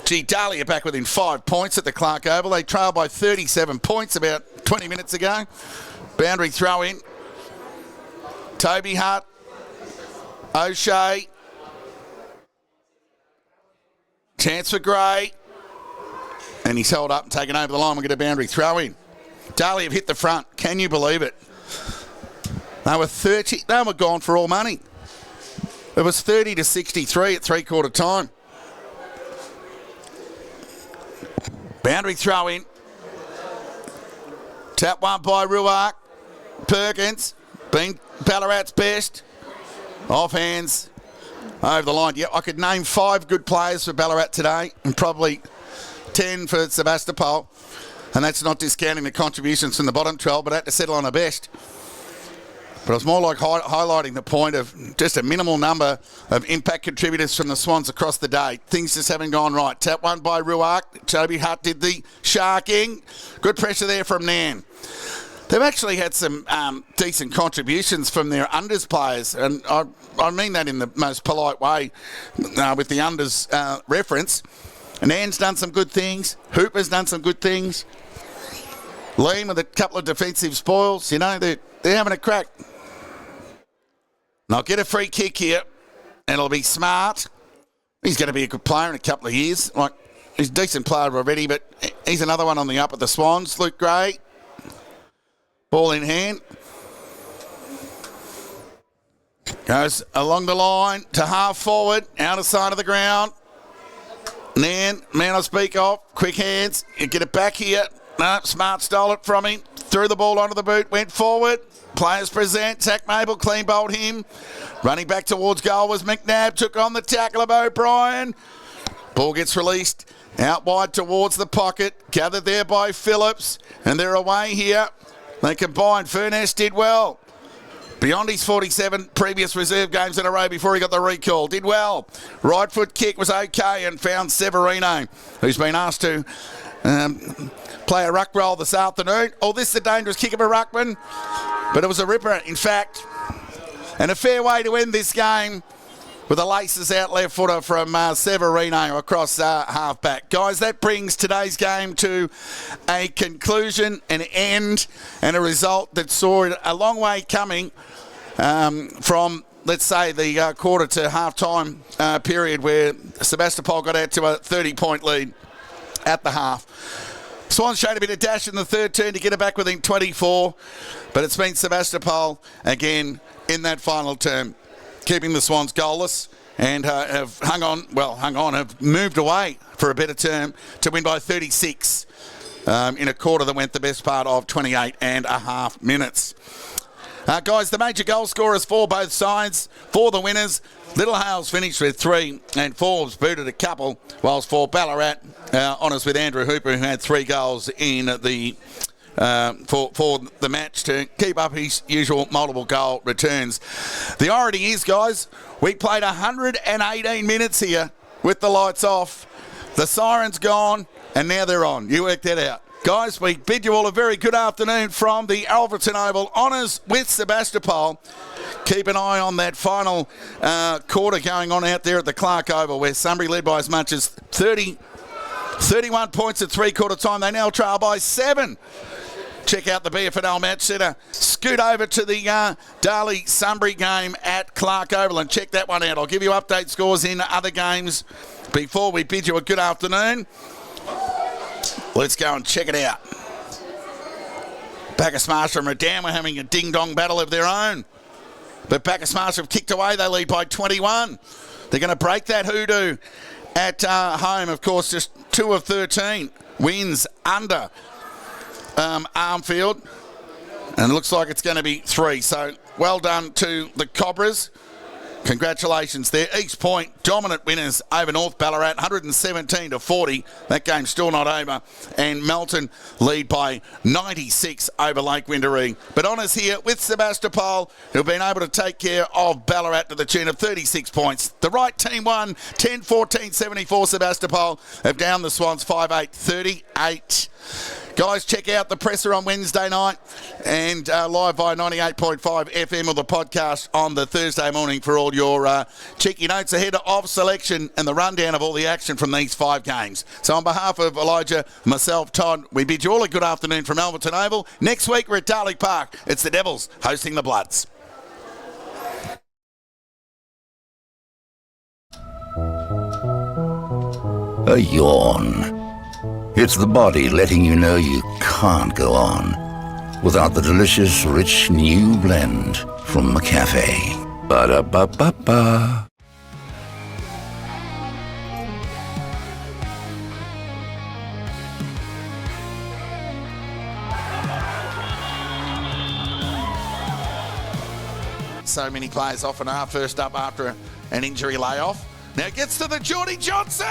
Gee, Dahlia back within 5 points at the Clark Oval. They trailed by 37 points about 20 minutes ago. Boundary throw-in. Toby Hutt, O'Shea, chance for Gray, and he's held up and taken over the line. We'll get a boundary throw-in. Dahlia have hit the front. Can you believe it? They were gone for all money. It was 30-63 at three-quarter time. Boundary throw-in. Tap one by Ruark. Perkins, being Ballarat's best. Off hands. Over the line. Yeah, I could name 5 good players for Ballarat today and probably 10 for Sebastopol. And that's not discounting the contributions from the bottom 12, but I had to settle on a best. But it was more like highlighting the point of just a minimal number of impact contributors from the Swans across the day. Things just haven't gone right. Tap one by Ruark. Toby Hutt did the sharking. Good pressure there from Nan. They've actually had some decent contributions from their unders players, and I mean that in the most polite way with the unders reference. And Ann's done some good things. Hooper's done some good things. Liam with a couple of defensive spoils. You know, they're having a crack. And I'll get a free kick here, and it'll be Smart. He's going to be a good player in a couple of years. Like, he's a decent player already, but he's another one on the up at the Swans. Luke Gray. Ball in hand. Goes along the line to half forward, outer side of the ground. Nan, man I speak of, quick hands. You get it back here. No, Smart stole it from him. Threw the ball onto the boot, went forward. Players present. Zach Mabel clean bowled him. Running back towards goal was McNabb. Took on the tackle of O'Brien. Ball gets released out wide towards the pocket. Gathered there by Phillips. And they're away here. They combined. Furness did well. Beyond his 47 previous reserve games in a row before he got the recall. Did well. Right foot kick was okay and found Severino, who's been asked to play a ruck roll this afternoon. Oh, this is a dangerous kick of a ruckman. But it was a ripper, in fact. And a fair way to end this game with a laces out left footer from Severino across half-back. Guys, that brings today's game to a conclusion, an end, and a result that saw it a long way coming from, let's say, the quarter to half-time period where Sebastopol got out to a 30-point lead at the half. Swans showed a bit of dash in the third turn to get it back within 24, but it's been Sebastopol again in that final term, keeping the Swans goalless and have have moved away for a better term to win by 36 in a quarter that went the best part of 28 and a half minutes. Guys, the major goal scorers for both sides. For the winners, Little Hales finished with 3 and Forbes booted a couple, whilst for Ballarat, honours with Andrew Hooper, who had 3 goals in the for the match to keep up his usual multiple goal returns. The irony is, guys, we played 118 minutes here with the lights off. The siren's gone, and now they're on. You work that out. Guys, we bid you all a very good afternoon from the Alfredton Oval. Honours with Sebastopol. Keep an eye on that final quarter going on out there at the Clark Oval, where Sunbury led by as much as 31 points at three-quarter time. They now trail by 7. Check out the BFNL Match Centre. scoot over to the Darley-Sunbury game at Clark Oval and check that one out. I'll give you update scores in other games before we bid you a good afternoon. Let's go and check it out. Bacchus Marshall and Redan were having a ding-dong battle of their own. But Bacchus Marshall have kicked away. They lead by 21. They're going to break that hoodoo at home. Of course, just 2 of 13 wins under Armfield. And it looks like it's going to be 3. So well done to the Cobras. Congratulations there. East Point, dominant winners over North Ballarat, 117-40. That game's still not over. And Melton lead by 96 over Lake Windaree. But honours here with Sebastopol, who've been able to take care of Ballarat to the tune of 36 points. The right team won 10-14-74. Sebastopol have down the Swans 5-8-38. Guys, check out the presser on Wednesday night and live via 98.5 FM or the podcast on the Thursday morning for all your cheeky notes ahead of selection and the rundown of all the action from these 5 games. So on behalf of Elijah, myself, Todd, we bid you all a good afternoon from Alberton Oval. Next week we're at Darley Park. It's the Devils hosting the Bloods. A yawn. It's the body letting you know you can't go on without the delicious, rich, new blend from McCafe. Ba-da-ba-ba-ba. So many players off and are first up after an injury layoff. Now it gets to the Geordie Johnson.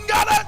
Got it!